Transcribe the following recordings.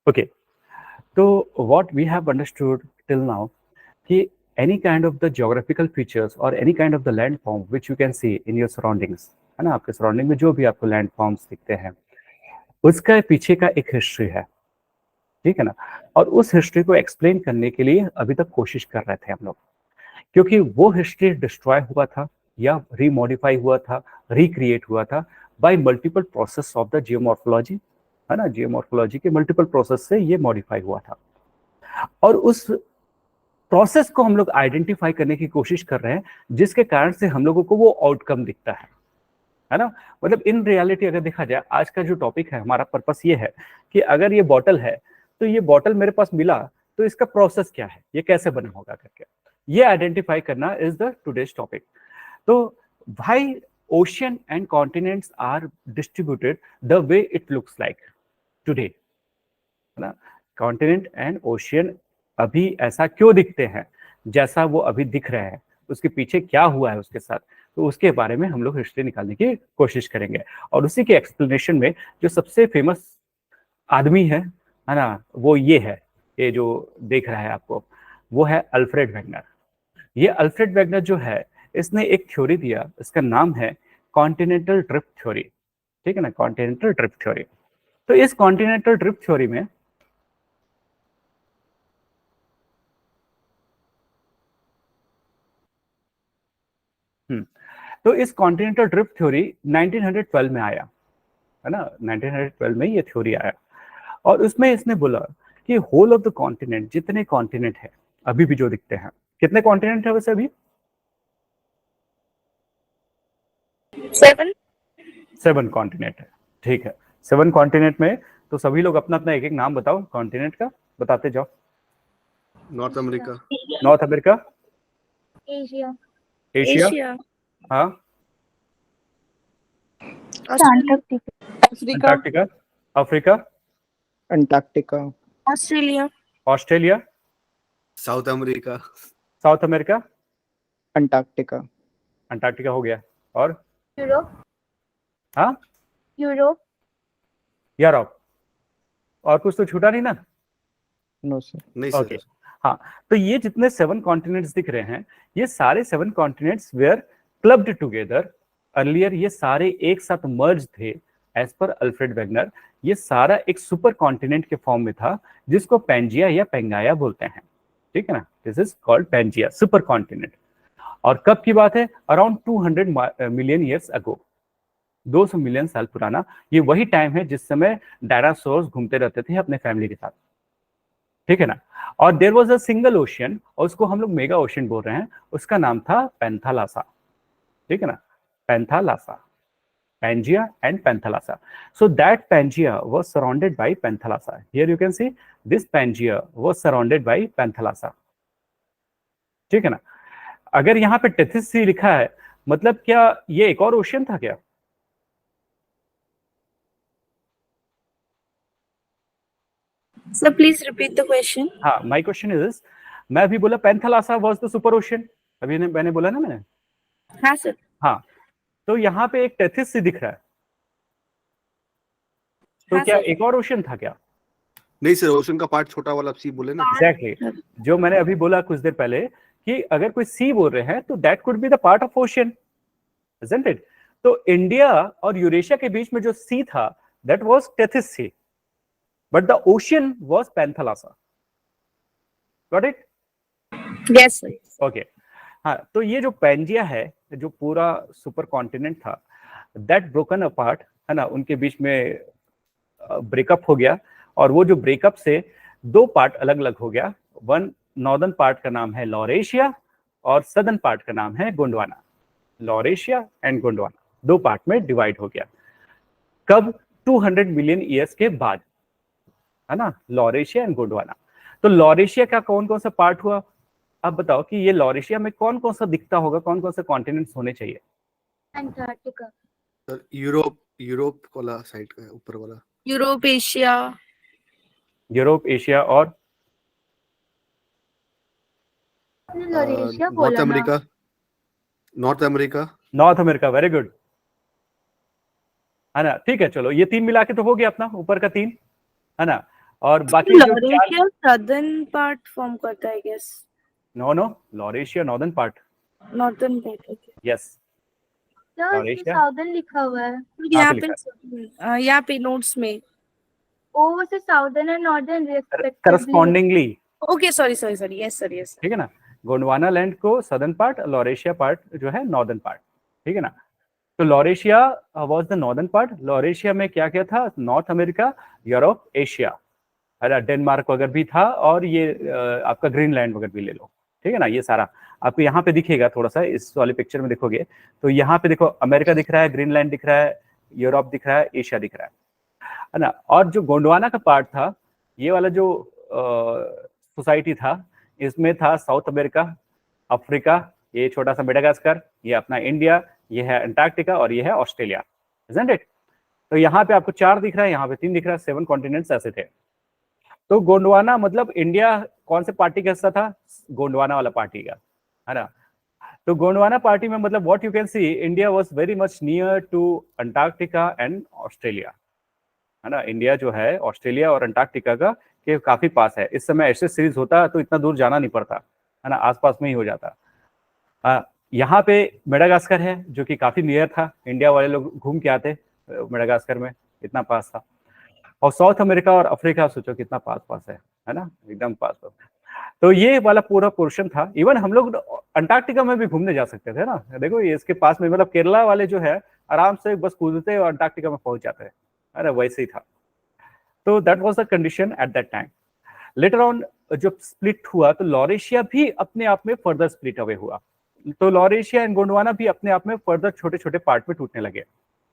Okay, so what we have understood till now कि any kind of the geographical features or any kind of the landform which you can see in your surroundings, है ना, आपके surrounding में जो भी आपको landforms दिखते हैं उसका पीछे का एक हिस्ट्री है, ठीक है ना। और उस हिस्ट्री को एक्सप्लेन करने के लिए अभी तक कोशिश कर रहे थे हम लोग, क्योंकि वो हिस्ट्री डिस्ट्रॉय हुआ था या रीमॉडिफाई हुआ था, रिक्रिएट हुआ था bye multiple process of the geomorphology, है ना। जियोमॉर्फोलॉजी के मल्टीपल प्रोसेस से ये मॉडिफाई हुआ था, और उस प्रोसेस को हम लोग आइडेंटिफाई करने की कोशिश कर रहे हैं, जिसके कारण से हम लोगों को वो आउटकम दिखता है ना। मतलब इन रियलिटी अगर देखा जाए, आज का जो टॉपिक है हमारा पर्पस ये है कि अगर ये बॉटल है तो ये बॉटल मेरे पास मिला तो इसका प्रोसेस क्या है, ये कैसे बना होगा करके ये आइडेंटिफाई करना इज द टुडेज टॉपिक। तो why ocean and continents are distributed the way it looks like today, है ना। कॉन्टिनेंट एंड ओशियन अभी ऐसा क्यों दिखते हैं जैसा वो अभी दिख रहे हैं, उसके पीछे क्या हुआ है उसके साथ, तो उसके बारे में हम लोग हिस्ट्री निकालने की कोशिश करेंगे। और उसी के एक्सप्लेनेशन में जो सबसे फेमस आदमी है ना, वो ये है, ये जो देख रहा है आपको, वो है अल्फ्रेड वेगनर। ये अल्फ्रेड वेगनर जो है, इसने एक थ्योरी दिया, इसका नाम है कॉन्टिनेंटल ड्रिफ्ट थ्योरी, ठीक है ना, कॉन्टिनेंटल ड्रिफ्ट थ्योरी। तो इस कॉन्टिनेंटल ड्रिफ्ट थ्योरी में तो इस कॉन्टिनेंटल ड्रिफ्ट थ्योरी 1912 में आया, है ना, 1912 में ये थ्योरी आया। और उसमें इसने बोला कि होल ऑफ द कॉन्टिनेंट, जितने कॉन्टिनेंट है अभी भी जो दिखते हैं, कितने कॉन्टिनेंट है वैसे अभी? 7 कॉन्टिनेंट है, ठीक है। 7 कॉन्टिनेंट में तो सभी लोग अपना अपना एक एक नाम बताओ कॉन्टिनेंट का, बताते जाओ। North America, North America, Asia, Asia, हाँ, Antarctica, Africa, Antarctica, Australia, Australia, South America, South America, Antarctica, Antarctica हो गया, और यूरोप, हाँ, यूरोप, यूरोप, और कुछ तो छूटा नहीं ना? नो सर, नहीं ओके, सर। हाँ। तो ये जितने 7 कॉन्टिनेंट्स दिख रहे हैं, ये सारे 7 continents were clubbed together. Earlier ये सारे एक साथ मर्ज थे एज पर अल्फ्रेड वेगनर। ये सारा एक सुपर कॉन्टिनेंट के फॉर्म में था, जिसको पैंजिया या पेंगाया बोलते हैं, ठीक है ना। This is called Pangaea, super continent. और कब की बात है? Around 200 million years ago, 200 million साल पुराना। ये वही टाइम है जिस समय डायनासोर्स घूमते रहते थे अपने फैमिली के साथ, ठीक है ना। और there was a single ocean, और उसको हम लोग मेगा ओशियन बोल रहे हैं, उसका नाम था पैंथालासा, ठीक है ना, Panthalassa, Pangaea and Panthalassa. So that Pangaea was surrounded by Panthalassa. Here you can see this Pangaea was surrounded by Panthalassa. ठीक है ना। अगर यहाँ पे टेथिस सी लिखा है, मतलब क्या ये एक और ओशियन था क्या? Sir, please repeat the question. हाँ, my question is, मैं अभी बोला Panthalassa was the super ocean, अभी मैंने बोला ना मैंने। हाँ सर। हाँ, तो यहाँ पे एक टेथिस सी दिख रहा है, तो हाँ, क्या सर। एक और ओशियन था क्या? नहीं सर, ओशन का पार्ट छोटा वाला सी बोले ना। एग्जैक्टली, जो मैंने अभी बोला कुछ देर पहले कि अगर कोई सी बोल रहे हैं तो that could be the part of ocean, isn't it? तो इंडिया और यूरेशिया के बीच में जो सी था, that was Tethys sea, but the ocean was Panthalassa. Got it? Yes sir. Okay, हाँ। तो ये जो पैंजिया है, जो पूरा सुपर कॉन्टिनेंट था, दैट ब्रोकन अपार्ट, है ना, उनके बीच में ब्रेकअप हो गया। और वो जो ब्रेकअप से 2 पार्ट अलग अलग हो गया। वन नॉर्दर्न पार्ट का नाम है लॉरेशिया, और सदर्न पार्ट का नाम है Gondwana. Laurasia and Gondwana 2 part में डिवाइड हो गया। कब? 200 मिलियन ईयर्स के बाद, है ना, लॉरेशिया एंड गोंडवाना। तो लॉरेशिया का कौन कौन सा पार्ट हुआ? अब बताओ कि ये लॉरेशिया में कौन कौन सा दिखता होगा, कौन कौन से कॉन्टिनेंट्स होने चाहिए? अंटार्कटिका, सर यूरोप वाला साइड का है, ऊपर वाला। यूरोप, एशिया, यूरोप, एशिया, और लॉरेशिया नॉर्थ बोला ना। America, North America, North America. Very good, है ना, ठीक है। चलो, ये 3 मिला के तो हो गया अपना ऊपर का 3, है ना। और बाकी जो चार, लॉरेशिया southern part form करता है, I guess. No Laurasia northern part, Northern part, okay. Yes sir इसमें लॉरेशिया साउदर्न लिखा हुआ है। यहाँ लिखा पे यहाँ पे नोट्स में. ओ से southern and northern respectively. Correspondingly, Okay, sorry, yes sir, yes. ठीक है ना। गोंडवाना लैंड को सदर्न पार्ट, लॉरेशिया पार्ट जो है नॉर्दर्न पार्ट, ठीक है ना। तो Laurasia was the northern part. Laurasia में क्या क्या था, नॉर्थ अमेरिका, यूरोप, एशिया, अरे डेनमार्क वगैरह भी था, और ये आपका ग्रीनलैंड वगैरह भी ले लो, ठीक है ना। ये सारा आपको यहाँ पे दिखेगा, थोड़ा सा इस वाले पिक्चर में देखोगे तो यहाँ पे देखो अमेरिका दिख रहा है, ग्रीनलैंड दिख रहा है, यूरोप दिख रहा है, एशिया दिख रहा है ना। और जो गोंडवाना का पार्ट था, ये वाला जो सोसाइटी था, इसमें था साउथ अमेरिका, अफ्रीका, ये छोटा सा मेडागास्कर, ये अपना इंडिया, ये है अंटार्कटिका, और ये है ऑस्ट्रेलिया, इजंट इट। तो यहाँ पे आपको 4 दिख रहा है, यहाँ पे 3 दिख रहा है, 7 कॉन्टिनेंट्स ऐसे थे। तो गोंडवाना मतलब इंडिया कौन से पार्टी का हिस्सा था, गोंडवाना वाला पार्टी का, है ना। तो गोंडवाना पार्टी में मतलब what you can see, India was very much near to Antarctica and Australia, है ना। इंडिया जो है ऑस्ट्रेलिया और अंटार्कटिका का के काफी पास है। इस समय ऐसे सीरीज होता तो इतना दूर जाना नहीं पड़ता, है ना, आसपास में ही हो जाता। यहाँ पे मेडागास्कर है जो कि काफी नियर था, इंडिया वाले लोग घूम के आते मेडागास्कर में, इतना पास था। और साउथ अमेरिका और अफ्रीका सोचो कितना पास पास है ना, एकदम पास पास। तो ये वाला पूरा पोर्शन था। इवन हम लोग अंटार्कटिका में भी घूमने जा सकते थे ना, देखो ये इसके पास में, मतलब केरला वाले जो है आराम से बस कूदते और अंटार्कटिका में पहुंच जाते हैं, अरे वैसे ही था। तो that was the condition at that time. Later on जब स्प्लिट हुआ तो लॉरेशिया भी अपने आप में फर्दर स्प्लिट अवे हुआ। तो लॉरेशिया एंड गोंडवाना भी अपने आप में फर्दर छोटे छोटे पार्ट में टूटने लगे,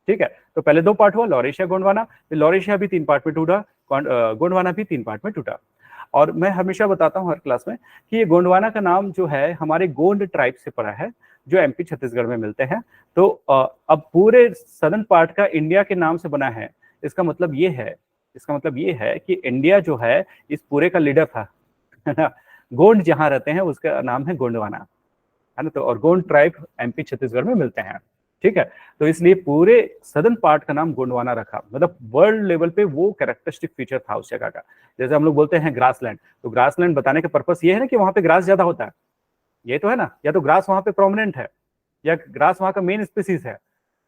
ठीक है। तो पहले 2 पार्ट हुआ, लॉरेशिया गोंडवाना, फिर लॉरेशिया भी 3 पार्ट में टूटा, गोंडवाना भी 3 पार्ट में टूटा। और मैं हमेशा बताता हूँ हर क्लास में कि ये गोंडवाना का नाम जो है हमारे गोंड ट्राइब से पड़ा है, जो एमपी छत्तीसगढ़ में मिलते हैं। तो अब पूरे सदर्न पार्ट का इंडिया के नाम से बना है। इसका मतलब ये है कि इंडिया जो है इस पूरे का लीडर था, है ना। गोंड जहाँ रहते हैं उसका नाम है गोंडवाना, है ना। तो और गोंड ट्राइब एमपी छत्तीसगढ़ में मिलते हैं, ठीक है। तो इसलिए पूरे सदर्न पार्ट का नाम गोंडवाना रखा, मतलब वर्ल्ड लेवल पे वो कैरेक्टरिस्टिक फीचर था उस जगह का। जैसे हम लोग बोलते हैं ग्रासलैंड, तो ग्रासलैंड बताने का पर्पस ये है ना कि वहां पे ग्रास ज्यादा होता है, ये तो है ना, या तो ग्रास वहां पे प्रोमिनेंट है, या ग्रास वहां का मेन स्पीसीज है।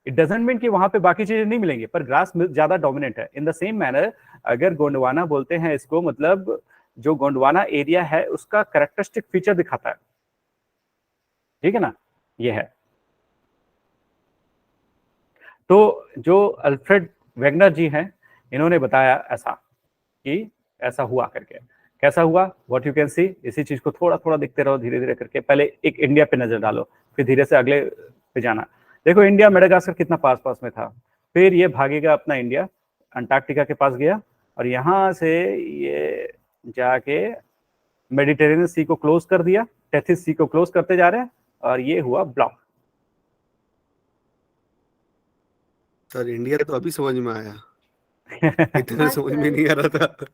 इट डजंट मीन कि वहां पे बाकी चीजें नहीं मिलेंगी, पर ग्रास ज्यादा डोमिनेंट है। इन द सेम मैनर अगर गोंडवाना बोलते हैं इसको, मतलब जो गोंडवाना एरिया है उसका कैरेक्टरिस्टिक फीचर दिखाता है, ठीक है ना, ये है। तो जो अल्फ्रेड वेगनर जी हैं, इन्होंने बताया ऐसा कि ऐसा हुआ करके। कैसा हुआ, व्हाट यू कैन सी, इसी चीज को थोड़ा थोड़ा देखते रहो धीरे धीरे करके। पहले एक इंडिया पे नजर डालो, फिर धीरे से अगले पे जाना। देखो इंडिया मेडागास्कर कितना पास पास में था, फिर ये भागेगा अपना इंडिया, अंटार्कटिका के पास गया, और यहाँ से ये जाके मेडिटेरेनियन सी को क्लोज कर दिया, टेथिस सी को क्लोज करते जा रहे हैं, और ये हुआ ब्लॉक। सर इंडिया तो अभी समझ में आया, इतना हाँ समझ सर। में नहीं आ रहा था।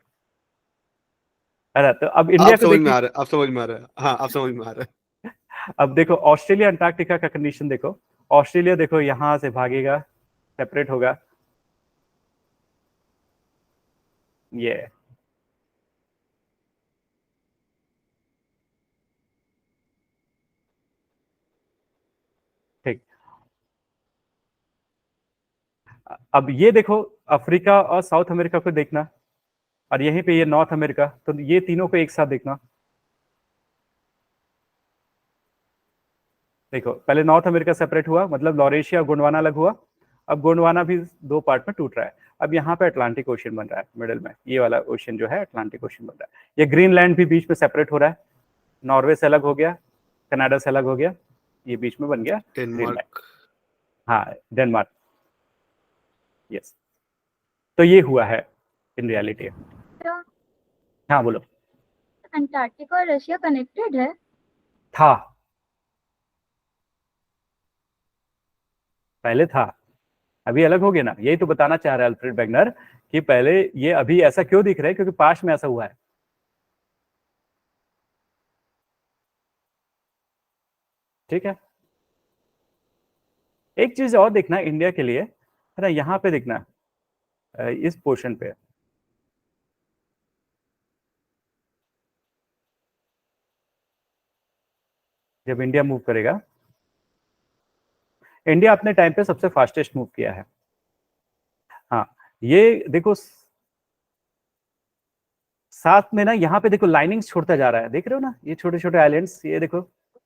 अरे तो अब इंडिया आप को समझ में देखिए। आ रहा है, आप समझ में आ रहा है, हाँ आप समझ में आ रहा है। अब देखो ऑस्ट्रेलिया अंटार्कटिका का कंडीशन देखो। ऑस्ट्रेलिया देखो यहां से भागेगा, सेपरेट होगा, ये ठीक। अब ये देखो अफ्रीका और साउथ अमेरिका को देखना, और यहीं पे ये नॉर्थ अमेरिका, तो ये तीनों को एक साथ देखना। देखो पहले नॉर्थ अमेरिका सेपरेट हुआ, मतलब लॉरेशिया गोंडवाना अलग हुआ। अब गोंडवाना भी 2 पार्ट में टूट रहा है। अब यहाँ पे अटलांटिक ओशन बन रहा है मिडिल में, ये वाला ओशन जो है अटलांटिक ओशन बन रहा है। ये ग्रीनलैंड भी बीच में सेपरेट हो रहा है, नॉर्वे से अलग हो गया, कनाडा से अलग हो गया, ये बीच में बन गया ग्रीनलैंड। डेनमार्क। हाँ डेनमार्क, यस। तो ये हुआ है इन रियलिटी। तो हाँ बोलो। अंटार्कटिका और रशिया कनेक्टेड है? था, पहले था, अभी अलग हो गया ना। यही तो बताना चाह रहा है अल्फ्रेड वेगनर कि पहले ये अभी ऐसा क्यों दिख रहा है, क्योंकि पास्ट में ऐसा हुआ है, ठीक है। एक चीज और देखना इंडिया के लिए, है ना, यहाँ पे देखना इस पोर्शन पे, जब इंडिया मूव करेगा, इंडिया अपने टाइम पे सबसे फास्टेस्ट मूव किया है। हाँ, ये देखो साथ में ना यहाँ पे देखो लाइनिंग्स छोड़ता जा रहा है, देख रहे हो ना ये छोटे छोटे आइलैंड्स, ये देखो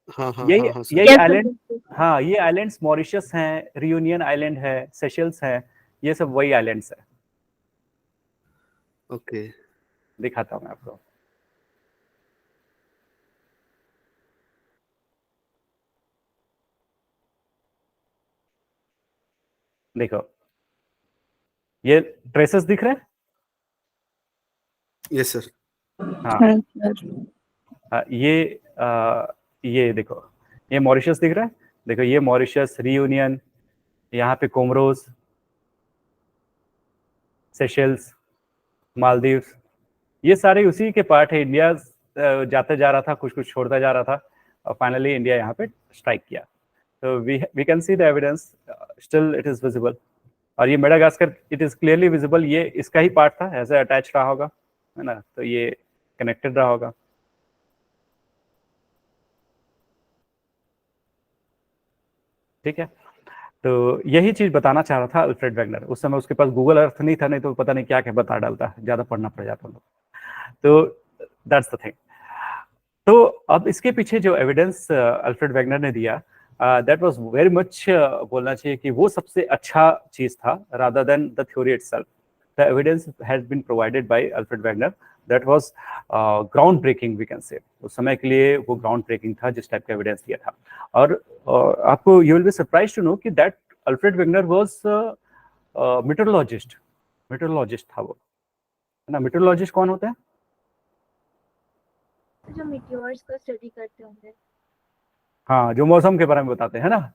हाँ हाँ यही हाँ हाँ सर। यही Yes, आइलैंड, sir. हाँ ये आइलैंड्स मॉरिशस हैं, रियूनियन आइलैंड है, सेशल्स है, ये सब वही आइलैंड्स है। ओके दिखाता हूँ मैं आपको। देखो ये ट्रेसेस दिख रहे हैं। Yes sir. हाँ Yes, sir. ये देखो ये मॉरिशस दिख रहा है, देखो ये मॉरिशस, रियूनियन, यहाँ पे कोमरोस, सेशल्स, मालदीव्स, ये सारे उसी के पार्ट है। इंडिया जाते जा रहा था, कुछ कुछ छोड़ता जा रहा था, और फाइनली इंडिया यहाँ पे स्ट्राइक किया। तो we can see the evidence, still it is visible. और ये Madagascar it is clearly visible, ये इसका ही पार्ट था, ऐसे अटैच रहा होगा, है ना, तो ये कनेक्टेड रहा होगा। ठीक है, तो यही चीज बताना चाह रहा था अल्फ्रेड वेगनर। उस समय उसके पास गूगल अर्थ नहीं था, नहीं तो पता नहीं क्या क्या बता डालता, ज्यादा पढ़ना पड़ जाता लोग। तो दैट्स द थिंग। तो अब इसके पीछे जो एविडेंस अल्फ्रेड वेगनर ने दिया, दैट वाज वेरी मच, बोलना चाहिए कि वो सबसे अच्छा चीज था, rather than the theory itself. The evidence has been provided by Alfred Wegener, that was ground breaking we can say. उस समय के लिए वो ग्राउंड ब्रेकिंग था जिस टाइप का एविडेंस दिया था। और आपको you will be surprise to know कि that Alfred Wegener was meteorologist था वो, है ना। मेटेरोलॉजिस्ट कौन होता है? जो मीटियोर्स को स्टडी करते होंगे। हाँ, जो मौसम के बारे में बताते हैं ना।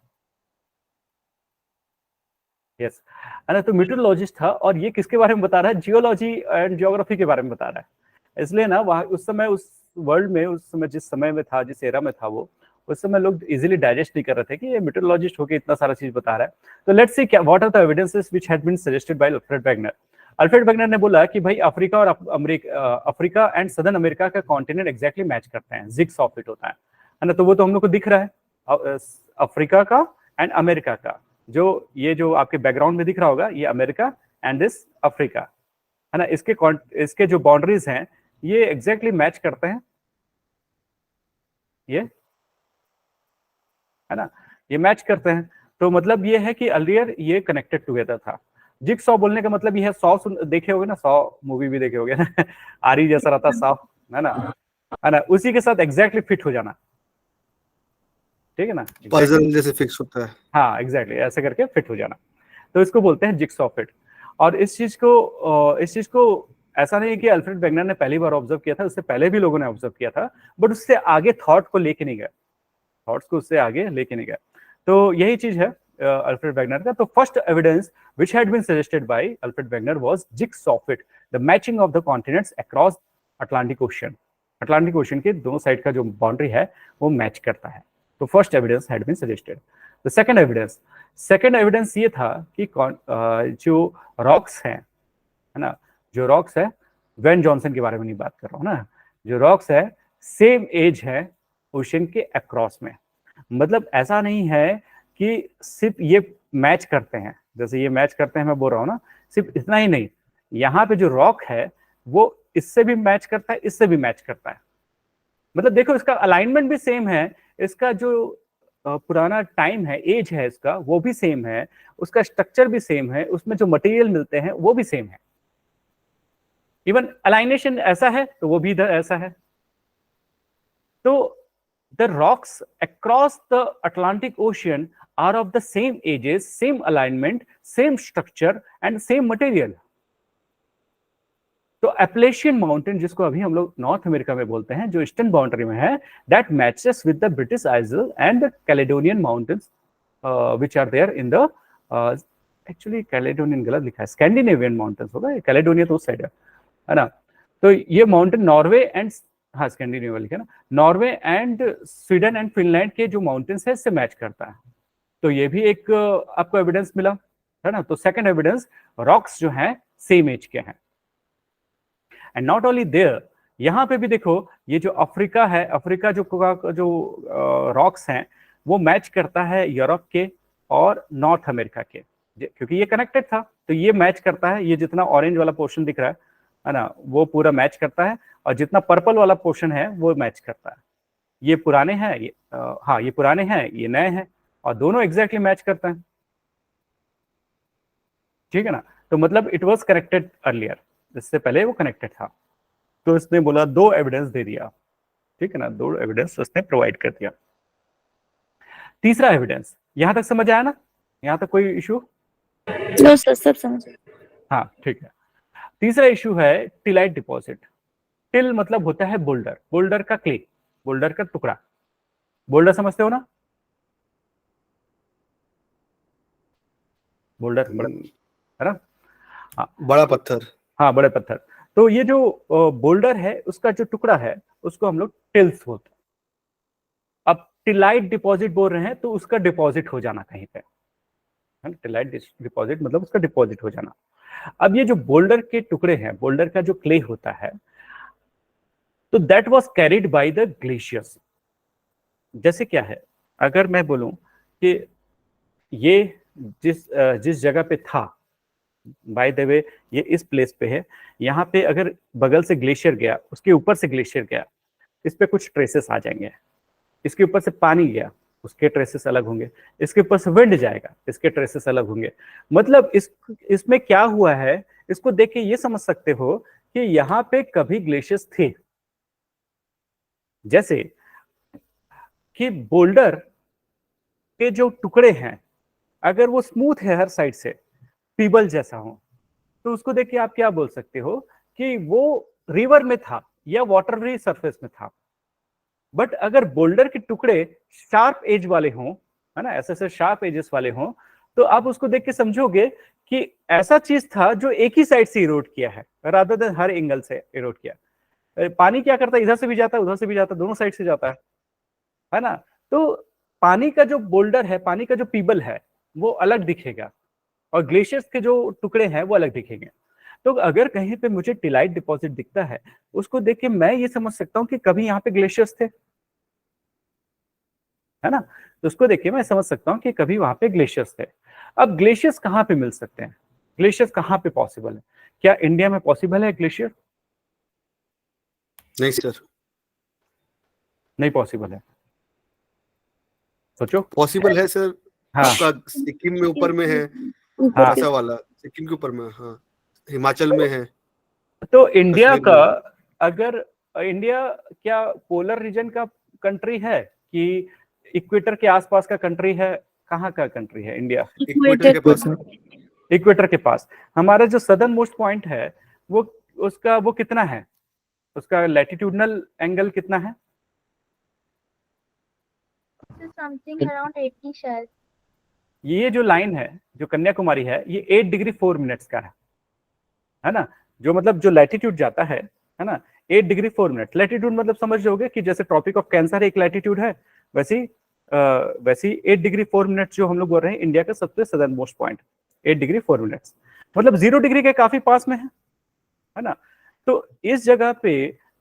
यस, है ना। तो मीटरोलॉजिस्ट था, और ये किसके बारे में बता रहा है? जियोलॉजी एंड जियोग्राफी के बारे में बता रहा है। इसलिए ना वहाँ उस समय, उस वर्ल्ड में, उस समय जिस समय में था, जिस एरा में था वो, उस समय लोग इजीली डाइजेस्ट नहीं कर रहे थे कि ये मीटरोलॉजिस्ट होके इतना सारा चीज बता रहा है। तो लेट्स सी क्या what are the evidences which had been suggested by Alfred Wegener. Alfred Wegener ने बोला कि भाई अफ्रीका और अफ्रीका एंड सदर्न अमेरिका का कॉन्टिनेंट एग्जैक्टली मैच करते हैं, जिग्स ऑफ इट होता है ना। तो वो तो हम लोग को दिख रहा है, अफ्रीका का एंड अमेरिका का, जो ये जो आपके बैकग्राउंड में दिख रहा होगा, ये अमेरिका एंड दिस अफ्रीका, है ना। इसके जो बाउंड्रीज हैं ये एग्जैक्टली मैच करते हैं, ये है ना, ये मैच करते हैं। तो मतलब ये है कि अर्लियर ये कनेक्टेड टुगेदर था। जिगसॉ बोलने का मतलब ये है, 100 देखे होगे ना, 100 मूवी भी देखे होगे ना आरी जैसा रहता 100, है ना, उसी के साथ एग्जैक्टली फिट हो जाना, ठीक है ना, पजल जैसे फिक्स होता है। हाँ एग्जैक्टली ऐसे करके फिट हो जाना, तो इसको बोलते हैं जिगसॉ फिट। और इस चीज को ऐसा नहीं है कि अल्फ्रेड वेगनर ने पहली बार ऑब्जर्व किया था, उससे पहले भी लोगों ने ऑब्जर्व किया था, बट उससे आगे थॉट को लेके नहीं गए, थॉट्स को उससे आगे लेके नहीं गए। तो यही चीज है अल्फ्रेड वेगनर का। तो first evidence which had been suggested by Alfred Wegener was jigsaw fit, the matching of the continents across Atlantic ocean. Atlantic ocean के दोनों साइड का जो बाउंड्री है वो मैच करता है। तो first evidence had been suggested. The second evidence ये था कि जो रॉक्स हैं, है ना, जो रॉक्स है, वेन जॉनसन के बारे में नहीं बात कर रहा हूँ ना, जो रॉक्स है सेम एज है ओशन के अक्रॉस में। मतलब ऐसा नहीं है कि सिर्फ ये मैच करते हैं, जैसे ये मैच करते हैं मैं बोल रहा हूँ ना, सिर्फ इतना ही नहीं, यहाँ पे जो रॉक है वो इससे भी मैच करता है, इससे भी मैच करता है। मतलब देखो इसका अलाइनमेंट भी सेम है, इसका जो पुराना टाइम है, एज है इसका, वो भी सेम है, उसका स्ट्रक्चर भी सेम है, उसमें जो मटेरियल मिलते हैं वो भी सेम है, इवन अलाइनेशन ऐसा है तो वो भी इधर ऐसा है। तो the rocks across the Atlantic Ocean are of the same ages, same alignment, same structure and same material. तो एप्लेशियन माउंटेन, जिसको अभी हम लोग नॉर्थ अमेरिका में बोलते हैं, जो ईस्टर्न बाउंड्री में है, that matches with the British isle and the Caledonian mountains which are there in the, actually Caledonian गलत लिखा है, स्कैंडिनेवियन माउंटेन्स होगा, कैलेडोनिया तो उस साइड है ना। तो ये माउंटेन नॉर्वे एंड, हाँ स्कैंडिनेविया लिखा ना, Norway and Sweden and Finland के जो माउंटेन्स है इससे मैच करता है। तो ये भी एक आपको एविडेंस मिला, है ना। तो सेकंड एविडेंस, रॉक्स जो हैं सेम एज के हैं। एंड नॉट ओनली देयर, यहाँ पे भी देखो, ये जो अफ्रीका है, अफ्रीका जो रॉक्स हैं वो मैच करता है यूरोप के और नॉर्थ अमेरिका के, क्योंकि ये कनेक्टेड था तो ये मैच करता है। ये जितना ऑरेंज वाला पोर्शन दिख रहा है ना, वो पूरा मैच करता है, और जितना पर्पल वाला पोर्शन है वो मैच करता है। ये पुराने हैं, हाँ ये पुराने हैं, ये नए हैं, और दोनों एग्जैक्टली मैच करते हैं, ठीक है ना। तो मतलब इट वाज कनेक्टेड अर्लियर, इससे पहले वो कनेक्टेड था। तो इसने बोला 2 एविडेंस दे दिया, ठीक है ना, 2 एविडेंस उसने प्रोवाइड कर दिया। तीसरा एविडेंस, यहां तक समझ आया ना, यहां तक कोई इशू? नो सर, सब समझ। हाँ ठीक है। तीसरा इशू है टिलाइट डिपॉजिट। टिल मतलब होता है बोल्डर, बोल्डर का क्ले, बोल्डर का टुकड़ा। बोल्डर समझते हो ना, बोल्डर बड़ा, है ना, हाँ बड़ा पत्थर। हाँ बड़े पत्थर। तो ये जो बोल्डर है उसका जो टुकड़ा है उसको हम लोग टिल्स बोलते हैं। अब टिलाइट डिपॉजिट बोल रहे हैं तो उसका डिपॉजिट हो जाना कहीं पे, टिलाइट डिपॉजिट मतलब उसका डिपॉजिट हो जाना। अब ये जो बोल्डर के टुकड़े हैं, बोल्डर का जो क्ले होता है, तो that was carried by the glaciers. जैसे क्या है, अगर मैं बोलूं कि ये जिस जगह पे था, बाय द वे ये इस प्लेस पे है, यहाँ पे अगर बगल से ग्लेशियर गया, उसके ऊपर से ग्लेशियर गया, इस पे कुछ ट्रेसेस आ जाएंगे। इसके ऊपर से पानी गया, उसके ट्रेसेस अलग होंगे। इसके ऊपर से विंड जाएगा, इसके ट्रेसेस अलग होंगे। मतलब इसमें क्या हुआ है, इसको देख के ये समझ सकते हो कि यहाँ पे कभी ग्लेशियर्स थे। जैसे कि बोल्डर के जो टुकड़े हैं, अगर वो स्मूथ है हर साइड से, पीबल जैसा हो, तो उसको देख के आप क्या बोल सकते हो कि वो रिवर में था या वाटरी सरफेस में था। बट अगर बोल्डर के टुकड़े शार्प एज वाले हों, है ना, ऐसे शार्प एजेस वाले हों, तो आप उसको देख के समझोगे कि ऐसा चीज था जो एक ही साइड से इरोड किया है, रादर देन हर एंगल से इरोड किया। पानी क्या करता है, इधर से भी जाता है उधर से भी जाता है, दोनों साइड से जाता है ना। तो पानी का जो बोल्डर है, पानी का जो पीबल है, वो अलग दिखेगा, और ग्लेशियर्स के जो टुकड़े हैं वो अलग दिखेंगे। तो अगर कहीं पे मुझे टिलाइट डिपॉजिट दिखता है, उसको देख के मैं ये समझ सकता हूँ कि कभी यहाँ पे ग्लेशियर्स थे, है ना। तो उसको देख के मैं समझ सकता हूँ कि कभी वहां पे ग्लेशियर्स थे। अब ग्लेशियर्स कहाँ पे मिल सकते हैं, ग्लेशियर्स कहाँ पे पॉसिबल है? क्या इंडिया में पॉसिबल है ग्लेशियर? नहीं सर, नहीं पॉसिबल है, सोचो। पॉसिबल है सर। हाँ आपका सिक्किम में ऊपर में है, हाँ, ऐसा वाला सिक्किम के ऊपर में, हाँ हिमाचल में है। तो इंडिया कश्मीर का, में। अगर इंडिया क्या पोलर रीजन का कंट्री है कि इक्वेटर के आसपास का कंट्री है? कहाँ का कंट्री है इंडिया? इक्वेटर के पास। इक्वेटर के पास। हमारा जो सदर्न मोस्ट पॉइंट है वो, उसका वो कितना है, उसका लैटिट्यूडनल एंगल कितना है? So something around 80 शायद। ये जो लाइन है, जो कन्याकुमारी है, ये 8 डिग्री 4 मिनट्स का है ना। जो मतलब जो लैटिट्यूड जाता है ना, 8 डिग्री 4 मिनट। लैटिट्यूड मतलब समझ जाओगे कि जैसे ट्रॉपिक ऑफ कैंसर एक लैटिट्यूड है, वैसी 8 डिग्री 4 मिनट जो हम लोग बोल रहे हैं इंडिया का सबसे southern most point, 8 degree 4 minutes, मतलब 0 डिग्री के काफी पास में है ना। तो इस जगह पे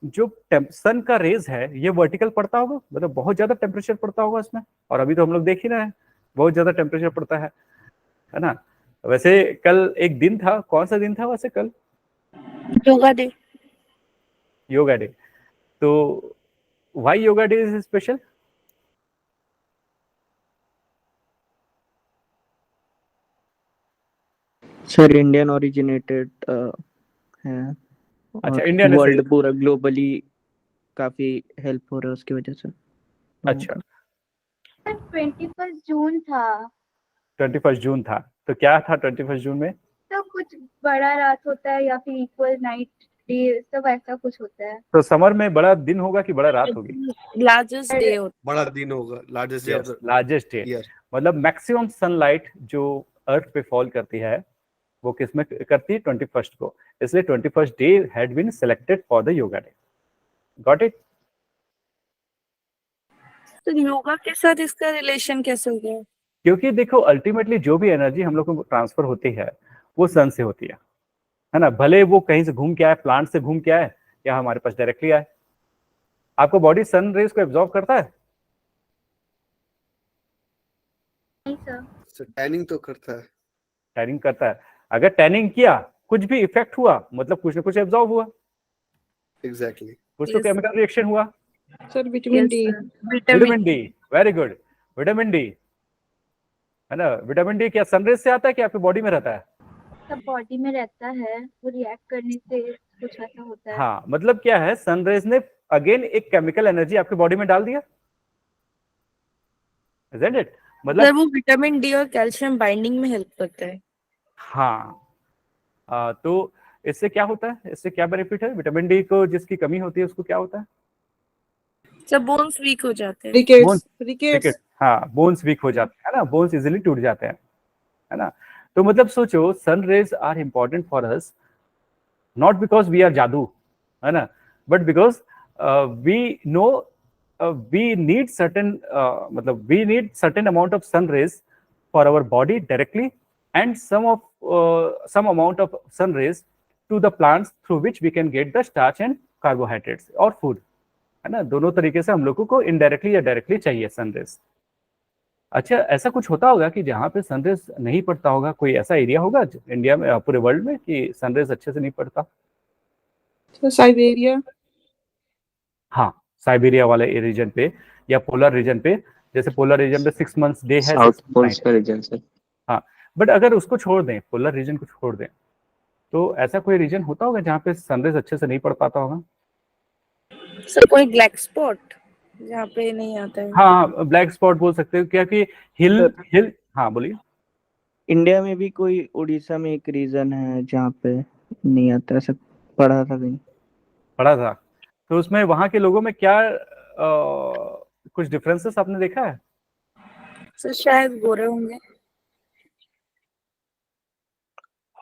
जो सन का रेज है ये वर्टिकल पड़ता होगा, मतलब बहुत ज्यादा टेम्परेचर पड़ता होगा इसमें, और अभी तो हम लोग देख ही रहे हैं बहुत ज्यादा टेम्परेचर पड़ता है ना। वैसे कल एक दिन था, कौन सा दिन था वैसे कल? योगा डे। योगा डे। तो why yoga day is special? Sir Indian originated है, अच्छा, और इंडियन वर्ल्ड पूरा ग्लोबली काफी हेल्प हो रहा है उसकी वजह से। अच्छा, 21 जून था। 21 जून था, तो क्या था 21 जून में? तो कुछ बड़ा रात होता है या फिर इक्वल नाइट डे, सब ऐसा कुछ होता है। तो समर में बड़ा दिन होगा कि बड़ा रात होगी? लार्जेस्ट डे होता बड़ा दिन होगा, largest day of the largest day, year. मतलब मैक्सिमम सनलाइट जो अर्थ पे फॉल करती है वो किसमें करती है? 21st को। इसलिए 21st day had been selected for the yoga day. Got it? तो योगा के साथ इसका रिलेशन कैसे हो गया? क्योंकि देखो अल्टीमेटली जो भी एनर्जी हम लोग को ट्रांसफर होती है वो सन से होती है ना। भले वो कहीं से घूम के आए, प्लांट से घूम के आए, या हमारे पास डायरेक्टली आए। आपको बॉडी सन रेज को एब्जॉर्ब करता है? नहीं सर। सर टैनिंग तो करता है। टैनिंग करता है। अगर टैनिंग किया, कुछ भी इफेक्ट हुआ, मतलब कुछ ना कुछ एब्जॉर्ब हुआ, एग्जैक्टली। कुछ तो Yes. केमिकल रिएक्शन हुआ। Sir vitamin Yes, D. sir. Vitamin. Vitamin D, very good. Vitamin D है ना, विटामिन डी क्या सनरेज से आता है कि आपकी बॉडी में रहता है? सब बॉडी में रहता है, वो रिएक्ट करने से कुछ ऐसा होता है। हाँ, मतलब क्या है, सनरेज ने अगेन एक केमिकल एनर्जी आपकी बॉडी में डाल दिया, isn't it? सर मतलब वो विटामिन डी और कैल्शियम बाइंडिंग में हेल्प करता है। हाँ, तो इससे क्या होता है, इससे क्या बेनिफिट है? विटामिन डी को जिसकी कमी होती है उसको क्या होता है? सर बोन्स वीक हो जाते हैं। Bones rickets. हाँ, बोन्स वीक हो जाते हैं ना, बोन्स इजिली टूट जाते हैं, है ना। तो मतलब सोचो, sun rays are important for us not because we are जादू, है ना, but because we know we need certain, मतलब we need certain amount of sun rays for our body directly and some amount of sun rays to the plants through which we can get the starch and carbohydrates और food, है ना। दोनों तरीके से हम लोगों को इनडायरेक्टली या डायरेक्टली चाहिए सन रेज। अच्छा, ऐसा कुछ होता होगा कि जहाँ पे सन रेज नहीं पड़ता होगा? कोई ऐसा एरिया होगा इंडिया में, पूरे वर्ल्ड में, कि सन रेज अच्छे से नहीं पड़ता? साइबेरिया। हाँ, साइबेरिया वाले रीजन पे या पोलर रीजन पे, जैसे पोलर रीजन पे 6 months डे है, साउथ 6 months पोल night का है। Reason sir. हाँ, बट अगर उसको छोड़ दें, पोलर रीजन को छोड़ दें, तो ऐसा कोई रीजन होता होगा जहाँ पे सनराइज अच्छे से नहीं पड़ पाता होगा? सर कोई ब्लैक स्पॉट जहाँ पे नहीं आता है। हाँ, ब्लैक स्पॉट बोल सकते हो, क्योंकि हिल सर हिल हाँ बोलिए। इंडिया में भी कोई उड़ीसा में एक रीजन है जहाँ पे नहीं आता, ऐसा पढ़ा था कहीं। पढ़ा था, तो उसमें वहाँ के लोगों में क्या कुछ डिफरेंसेस आपने देखा है? सर शायद गोरे होंगे।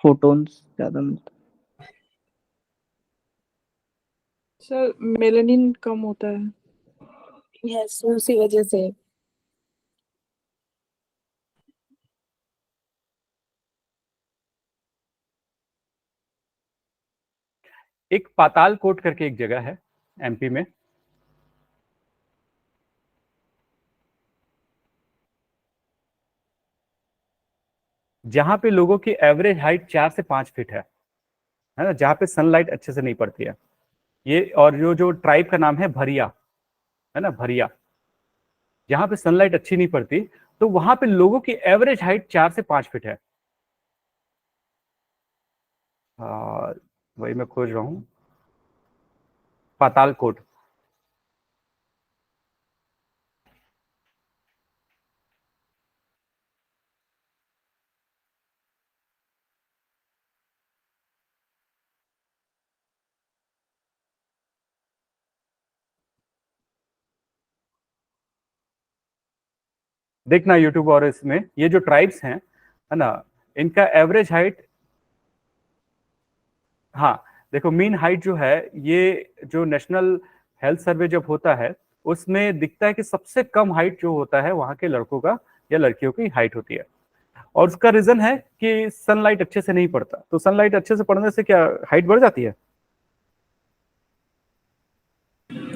फोटोन्स ज्यादा मिलता। सर मेलानिन कम होता है। यस, उसी वजह से। एक पाताल कोट करके एक जगह है एमपी में, जहाँ पे लोगों की एवरेज हाइट 4 से 5 फीट है ना, जहाँ पे सनलाइट अच्छे से नहीं पड़ती है। ये और जो ट्राइब का नाम है भरिया, है ना, भरिया, जहाँ पे सनलाइट अच्छी नहीं पड़ती, तो वहां पे लोगों की एवरेज हाइट 4 से 5 फीट है। वही मैं खोज रहा हूँ, पातालकोट। देखना यूट्यूब और इसमें, ये जो ट्राइब्स हैं, है ना, इनका एवरेज हाइट, हाँ देखो, मीन हाइट जो है, ये जो नेशनल हेल्थ सर्वे जब होता है, उसमें दिखता है कि सबसे कम हाइट जो होता है वहां के लड़कों का या लड़कियों की हाइट होती है। और उसका रीजन है कि सनलाइट अच्छे से नहीं पड़ता। तो सनलाइट अच्छे से पड़ने से क्या हाइट बढ़ जाती है?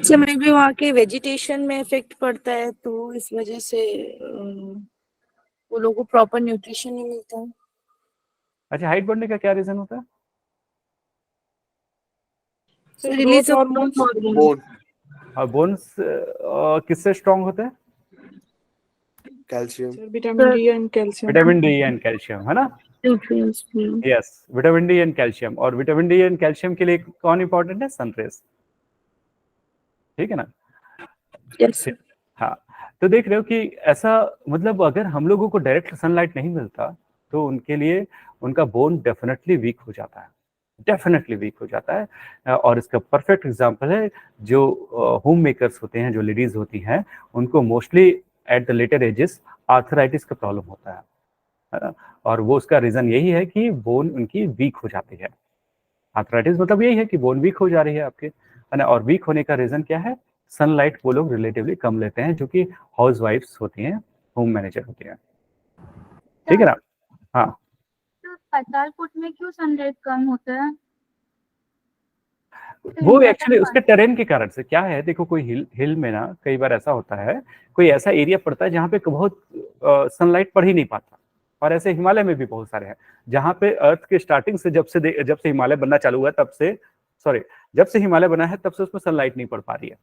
सर मे भी वहाँ के वेजिटेशन में इफेक्ट पड़ता है, तो इस वजह से वो लोगों को प्रॉपर न्यूट्रिशन नहीं मिलता है। अच्छा, हाइट बढ़ने का क्या रीजन होता है? Sir release of hormones. Bone, और बोन्स किससे स्ट्रांग होते हैं? Calcium. Vitamin D and calcium. Vitamin D and calcium, है ना। Nutrients. Yes, vitamin D and calcium. और विटामिन डी एंड कैल्शियम के लिए कौन इंपॉर्टेंट है? सनरेज, ठीक है ना। यस। हाँ, तो देख रहे हो कि ऐसा, मतलब अगर हम लोगों को डायरेक्ट सनलाइट नहीं मिलता, तो उनके लिए उनका बोन डेफिनेटली वीक हो जाता है, डेफिनेटली वीक हो जाता है। और इसका परफेक्ट एग्जांपल है, जो होम मेकर्स होते हैं, जो लेडीज होती हैं, उनको mostly at the later ages arthritis का प्रॉब्लम होता है ना। और वो उसका रीजन यही है कि बोन उनकी वीक हो जाती है। आर्थराइटिस मतलब यही है कि बोन वीक हो जा रही है आपके, है ना। और वीक होने का रीजन क्या है? सनलाइट वो लोग रिलेटिवली कम लेते हैं, जो कि हाउस वाइफ्स होती हैं, होम मैनेजर होती हैं, ठीक है ना। हाँ, तो पातालकोट में क्यों सनराइज कम होता है? वो इंडिया एक्चुअली का उसके टेरेन के कारण से क्या है, देखो कोई हिल में ना कई बार ऐसा होता है, कोई ऐसा एरिया पड़ता है जहाँ पे बहुत सनलाइट पड़ ही नहीं पाता, और ऐसे हिमालय में भी बहुत सारे हैं जहाँ पे अर्थ के स्टार्टिंग से जब से हिमालय बनना चालू हुआ तब से, सॉरी, जब से हिमालय बना है तब से उसमें सनलाइट नहीं पड़ पा रही है।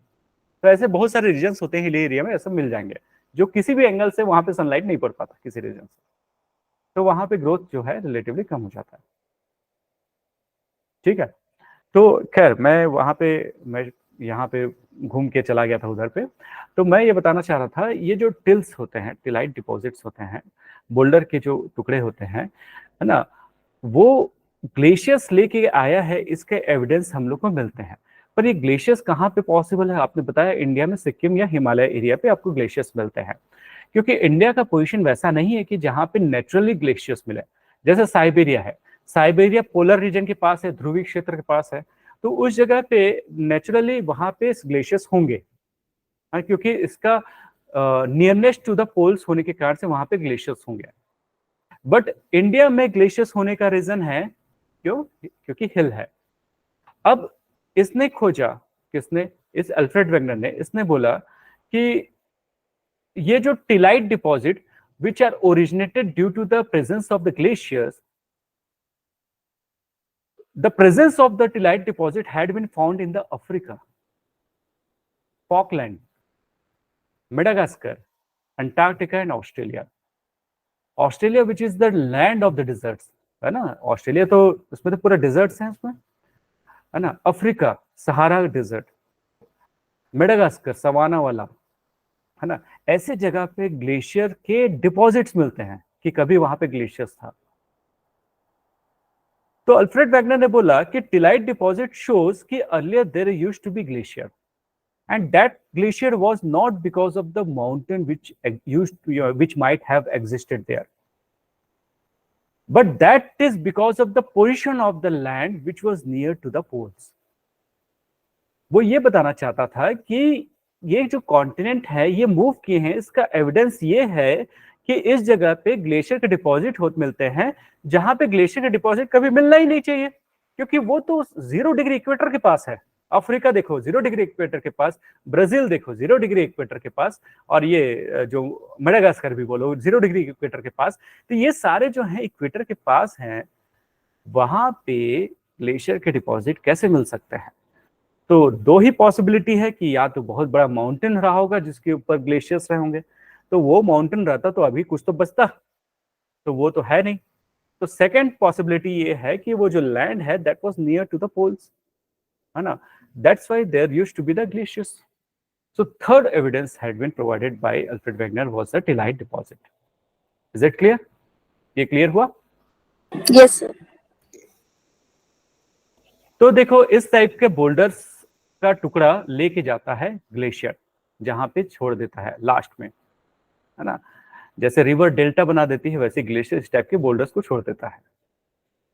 तो ऐसे बहुत सारे रीजन्स होते हैं हिली एरिया में, ऐसे मिल जाएंगे जो किसी भी एंगल से वहां पे सनलाइट नहीं पड़ पाता किसी रीजन से, तो वहां पे ग्रोथ जो है रिलेटिवली कम हो जाता है। ठीक है, तो खैर मैं यहाँ पे घूम के चला गया था उधर पे। तो मैं ये बताना चाह रहा था, ये जो टिल्स होते हैं, टिलाइट डिपॉजिट्स होते हैं, बोल्डर के जो टुकड़े होते हैं, है ना, वो ग्लेशियर्स लेके आया है, इसके एविडेंस हम लोग को मिलते हैं। पर ये ग्लेशियर्स कहाँ पे पॉसिबल है? आपने बताया इंडिया में सिक्किम या हिमालय एरिया पे आपको ग्लेशियर्स मिलते हैं, क्योंकि इंडिया का पोजीशन वैसा नहीं है कि जहाँ पे नेचुरली ग्लेशियर्स मिले। जैसे साइबेरिया है, साइबेरिया पोलर रीजन के पास है, ध्रुवीय क्षेत्र के पास है, तो उस जगह पे नेचुरली वहां पे ग्लेशियर्स होंगे, क्योंकि इसका नियरनेस्ट टू द पोल्स होने के कारण से वहां पे ग्लेशियर्स होंगे। बट इंडिया में ग्लेशियर्स होने का रीजन है क्यों? क्योंकि हिल है। अब इसने खोजा, किसने? इस अल्फ्रेड वेगनर ने, इसने बोला कि ये जो tillite deposit which are originated due to the presence of the glaciers, the presence of the tilite deposit had been found in the Africa, Falkland, Madagascar, Antarctica and Australia. Australia which is the land of the deserts, है ना, Australia तो उसमें तो पूरा desserts हैं उसमें, है ना, Africa Sahara desert, Madagascar savanna वाला, है ना, ऐसे जगह पे ग्लेशियर के डिपॉजिट्स मिलते हैं कि कभी वहां पे ग्लेशियर्स था। तो अल्फ्रेड वेगनर ने बोला कि टिलाइट डिपॉजिट शोज कि earlier there used to be glacier, and that glacier was not because of the mountain which might have existed there, but that is because of the position of the land which was near to the poles. वो ये बताना चाहता था कि ये जो continent है ये मूव किए हैं, इसका एविडेंस ये है कि इस जगह पे ग्लेशियर के डिपॉजिट मिलते हैं जहां पे ग्लेशियर के डिपॉजिट कभी मिलना ही नहीं चाहिए, क्योंकि वो तो 0 डिग्री इक्वेटर के पास है। अफ्रीका देखो 0 डिग्री इक्वेटर के पास, ब्राजील देखो 0 डिग्री इक्वेटर के पास, और ये जो मेडागास्कर भी बोलो 0 डिग्री इक्वेटर के पास। तो ये सारे जो हैं इक्वेटर के पास हैं, वहां पे ग्लेशियर के डिपॉजिट कैसे मिल सकते हैं? तो दो ही पॉसिबिलिटी है कि या तो बहुत बड़ा माउंटेन रहा होगा जिसके ऊपर ग्लेशियर्स रहे होंगे, तो वो माउंटेन रहता तो अभी कुछ तो बचता, तो वो तो है नहीं। तो सेकंड पॉसिबिलिटी ये है कि वो जो लैंड है that was near to the poles, है ना, that's why there used to be the glaciers. So third evidence had been provided by Alfred Wegener was the tillite deposit. Is it clear? ये clear हुआ? Yes sir. तो देखो इस type के boulders का टुकड़ा लेके जाता है ग्लेशियर, जहां पे छोड़ देता है लास्ट में, है ना, जैसे रिवर डेल्टा बना देती है वैसे ग्लेशियर इस टाइप के बोल्डर्स को छोड़ देता है।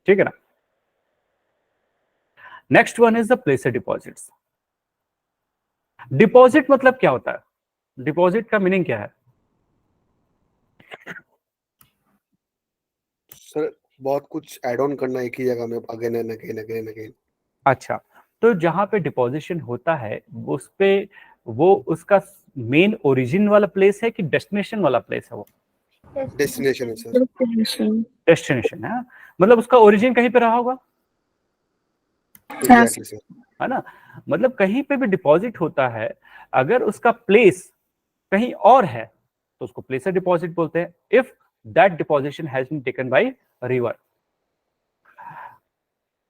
ठीक है ना। Next one is the प्लेसर deposits. Deposit मतलब क्या होता है? डिपॉजिट का मीनिंग क्या है? सर बहुत कुछ ऐड ऑन करना एक ही जगह में again and again again again. अच्छा, तो जहां पे डिपॉजिशन होता है उस पे वो उसका मेन ओरिजिन वाला प्लेस है कि डेस्टिनेशन वाला प्लेस है? वो डेस्टिनेशन है सर। डेस्टिनेशन है, मतलब उसका ओरिजिन कहीं पे रहा होगा, एग्जैक्टली सर। है ना, मतलब कहीं पे भी डिपॉजिट होता है, अगर उसका प्लेस कहीं और है तो उसको प्लेसर डिपॉजिट बोलते हैं। If that deposition has been taken by river,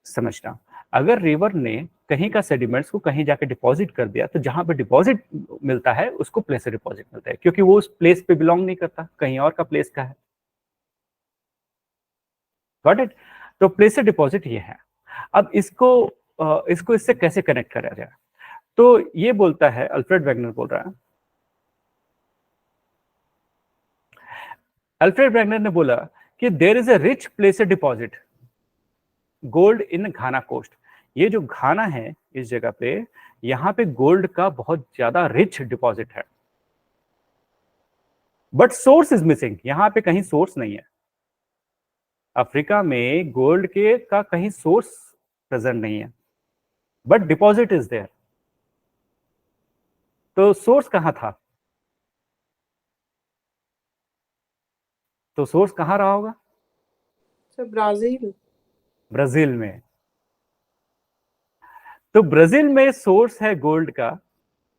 समझना, अगर रिवर ने कहीं का सेडिमेंट्स को कहीं जाके डिपॉजिट कर दिया तो जहां पे डिपॉजिट मिलता है उसको प्लेसर डिपॉजिट मिलता है, क्योंकि वो उस प्लेस पे बिलोंग नहीं करता, कहीं और का प्लेस का है। Got it? तो प्लेसर डिपॉजिट ये है। अब इसको इससे कैसे कनेक्ट करा जाए? तो ये बोलता है, अल्फ्रेड वेगनर बोल रहा है, अल्फ्रेड वेगनर ने बोला कि there is a rich placer deposit gold in Ghana coast. ये जो घाना है इस जगह पे, यहां पे गोल्ड का बहुत ज्यादा रिच डिपॉजिट है, बट सोर्स इज मिसिंग। यहां पे कहीं सोर्स नहीं है। अफ्रीका में गोल्ड के का कहीं सोर्स प्रेजेंट नहीं है, बट डिपॉजिट इज देयर। तो सोर्स कहाँ था? तो सोर्स कहाँ रहा होगा? Sir Brazil. ब्राजील में। तो ब्राजील में सोर्स है गोल्ड का,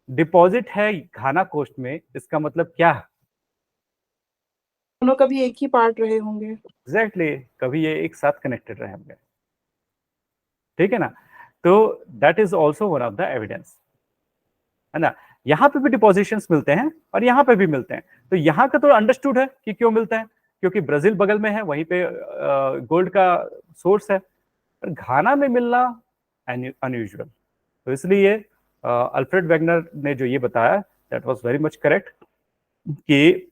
डिपॉजिट है घाना कोस्ट में, इसका मतलब क्या? दोनों कभी एक ही पार्ट रहे होंगे। एग्जैक्टली, कभी ये एक साथ कनेक्टेड रहे होंगे, ठीक है ना। तो that is also one of the evidence, है ना। यहाँ पे भी डिपोजिशंस मिलते हैं और यहाँ पे भी मिलते हैं। तो यहाँ का तो अंडरस्टूड है कि क्यों मिलते हैं, क्योंकि ब्राजील बगल में है, वहीं पे गोल्ड का सोर्स है। पर घाना में मिलना अनयूजुअल, तो इसलिए अल्फ्रेड वेगनर ने जो ये बताया that was very much correct कि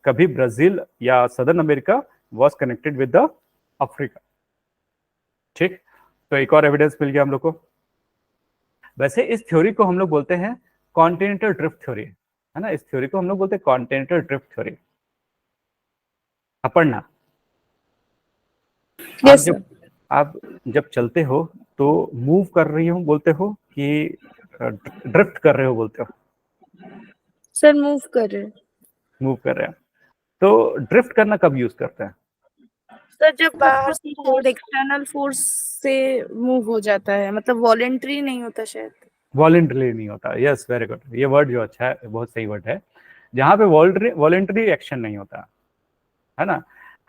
कभी ब्राजील या southern America was connected with the Africa. ठीक, तो एक और एविडेंस मिल गया हम लोग को। वैसे इस थ्योरी को हम लोग बोलते हैं कॉन्टिनेंटल ड्रिफ्ट थ्योरी, है ना। इस थ्योरी को हम लोग बोलते हैं continental drift theory. Aparna, yes sir. आप जब चलते हो तो मूव कर रही हो बोलते हो कि ड्रिफ्ट कर रहे हो बोलते हो? सर मूव कर रहे हैं। मूव कर रहे हैं। तो ड्रिफ्ट करना कब यूज करते हैं? सर जब बाहर से फोर्स, एक्सटर्नल फोर्स से मूव हो जाता है, मतलब वॉलेंटरी नहीं होता शायद। वॉलेंटरी नहीं होता, यस वेरी गुड। ये वर्ड जो अच्छा है, बहुत सही वर्ड है, जहाँ पे वॉलेंटरी एक्शन नहीं होता, है ना।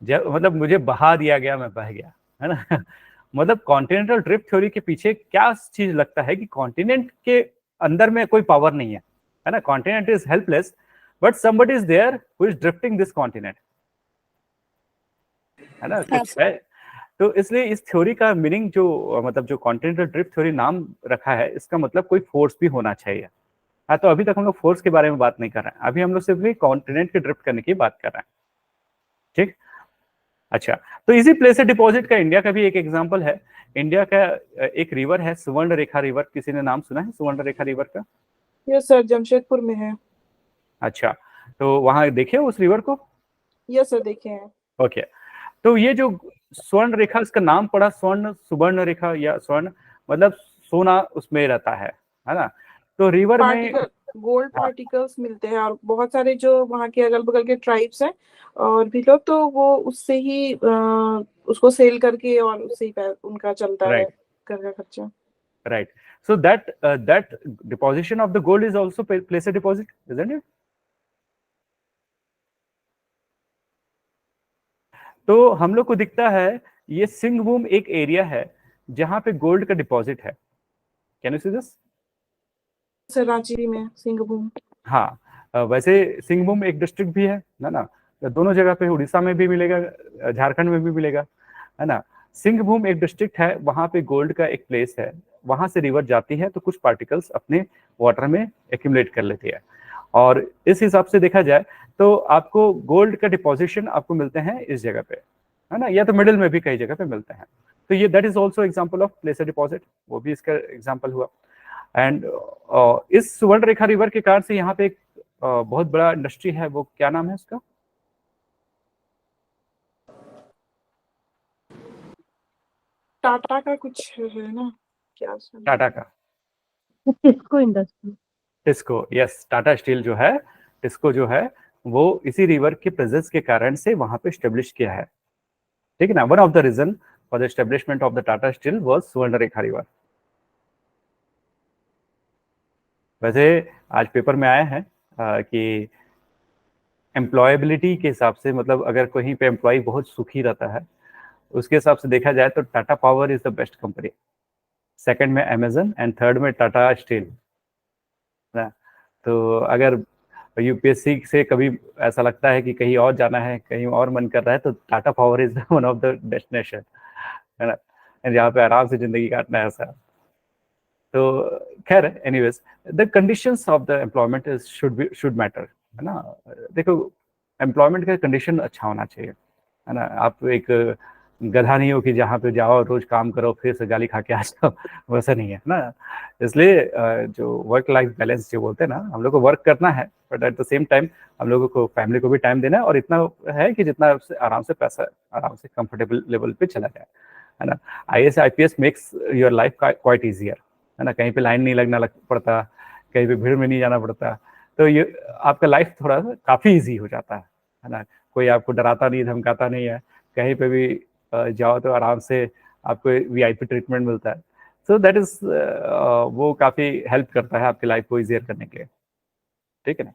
मतलब मुझे बहा दिया गया, मैं बह गया, है ना। मतलब कॉन्टिनेंटल ड्रिफ्ट थ्योरी के पीछे क्या चीज लगता है कि कॉन्टिनेंट के अंदर में कोई पावर नहीं है ना। Continent is helpless but somebody is there who is drifting this continent, है ना। कुछ है। तो इसलिए इस थ्योरी का मीनिंग जो मतलब जो कॉन्टिनेंटल ड्रिफ्ट थ्योरी नाम रखा है, इसका मतलब कोई फोर्स भी होना चाहिए। हाँ, तो अभी तक हम लोग फोर्स के बारे में बात नहीं कर रहे हैं, अभी हम लोग सिर्फ कॉन्टिनेंट के ड्रिफ्ट करने की बात कर रहे हैं। ठीक, अच्छा। तो इसी प्लेस से डिपॉजिट का इंडिया का भी एक एग्जांपल है। इंडिया का एक रिवर है सुवर्ण रेखा रिवर, किसी ने नाम सुना है सुवर्ण रेखा रिवर का? यस सर, जमशेदपुर में है। अच्छा, तो वहां देखे उस रिवर को? यस सर, देखे हैं। ओके, तो ये जो स्वर्ण रेखा, इसका नाम पड़ा स्वर्ण, सुवर्ण रेखा या स्वर्ण मतलब सोना उसमें रहता है ना। तो रिवर में गोल्ड पार्टिकल्स मिलते हैं और बहुत सारे जो वहाँ के अगल बगल के ट्राइब्स हैं और भी लोग, तो वो उससे ही उसको सेल करके और उससे ही उनका चलता है घर का खर्चा। Right, so that deposition of the gold is also place a deposit, isn't it? तो हम लोग को दिखता है ये सिंहभूम एक एरिया है जहां पे गोल्ड का डिपॉजिट है। Can you see this? Sir Ranchi में सिंहभूम। हाँ, वैसे सिंहभूम एक डिस्ट्रिक्ट भी है ना। दोनों जगह पे, उड़ीसा में भी मिलेगा, झारखंड में भी मिलेगा, है ना। सिंहभूम एक डिस्ट्रिक्ट है, वहां पे गोल्ड का एक प्लेस है, वहां से रिवर जाती है तो कुछ पार्टिकल्स अपने वाटर में एक्यूमुलेट कर लेती है। और इस हिसाब से देखा जाए तो आपको गोल्ड का डिपोजिशन आपको मिलते हैं इस जगह पे, है ना, या तो मिडिल में भी कई जगह पे मिलते हैं। तो ये that is also example of place deposit, वो भी इसका एग्जाम्पल हुआ। एंड इस सुवर्ण रेखा रिवर के कारण से यहाँ पे एक बहुत बड़ा इंडस्ट्री है, वो क्या नाम है उसका? टाटा का कुछ है ना, क्या टाटा का TISCO industry. TISCO, yes, Tata steel जो है, टिस्को जो है, वो इसी रिवर के प्रेजेंस के कारण से वहां पे स्टेब्लिश किया है, ठीक है ना। One of the reason for the establishment of the Tata Steel was Subarnarekha river. वैसे आज पेपर में आया है कि एम्प्लॉयबिलिटी के हिसाब से, मतलब अगर कहीं पे एम्प्लॉय बहुत सुखी रहता है, उसके हिसाब से देखा जाए तो Tata power is the best company, second में अमेजन एंड थर्ड में टाटा स्टील ना। तो अगर यूपीएससी से कभी ऐसा लगता है कि कहीं और जाना है, कहीं और मन कर रहा है, तो Tata power is one of the destination, है ना, जहाँ पे आराम से जिंदगी काटना है ऐसा। तो खैर, anyways, the conditions of the employment is should matter, है ना। देखो, एम्प्लॉयमेंट का कंडीशन अच्छा होना चाहिए, है ना। आप एक गधा नहीं हो कि जहाँ पे जाओ रोज काम करो फिर से गाली खा के आ जाओ, वैसा नहीं है ना। इसलिए जो वर्क लाइफ बैलेंस जो बोलते हैं ना, हम लोग को वर्क करना है but at the same time हम लोगों को फैमिली को भी टाइम देना है, और इतना है कि जितना आराम से पैसा आराम से कंफर्टेबल लेवल पे चला जाए, है ना। IAS IPS makes your life quite easier, है ना, कहीं पे लाइन नहीं लगना पड़ता, कहीं पे भीड़ में नहीं जाना पड़ता, तो ये आपका लाइफ थोड़ा सा काफ़ी ईजी हो जाता है ना, कोई आपको डराता नहीं धमकाता नहीं है, कहीं पे भी जाओ तो आराम से आपको वीआईपी ट्रीटमेंट मिलता है। सो दैट इज वो काफ़ी हेल्प करता है आपकी लाइफ को ईजियर करने के लिए, ठीक है ना।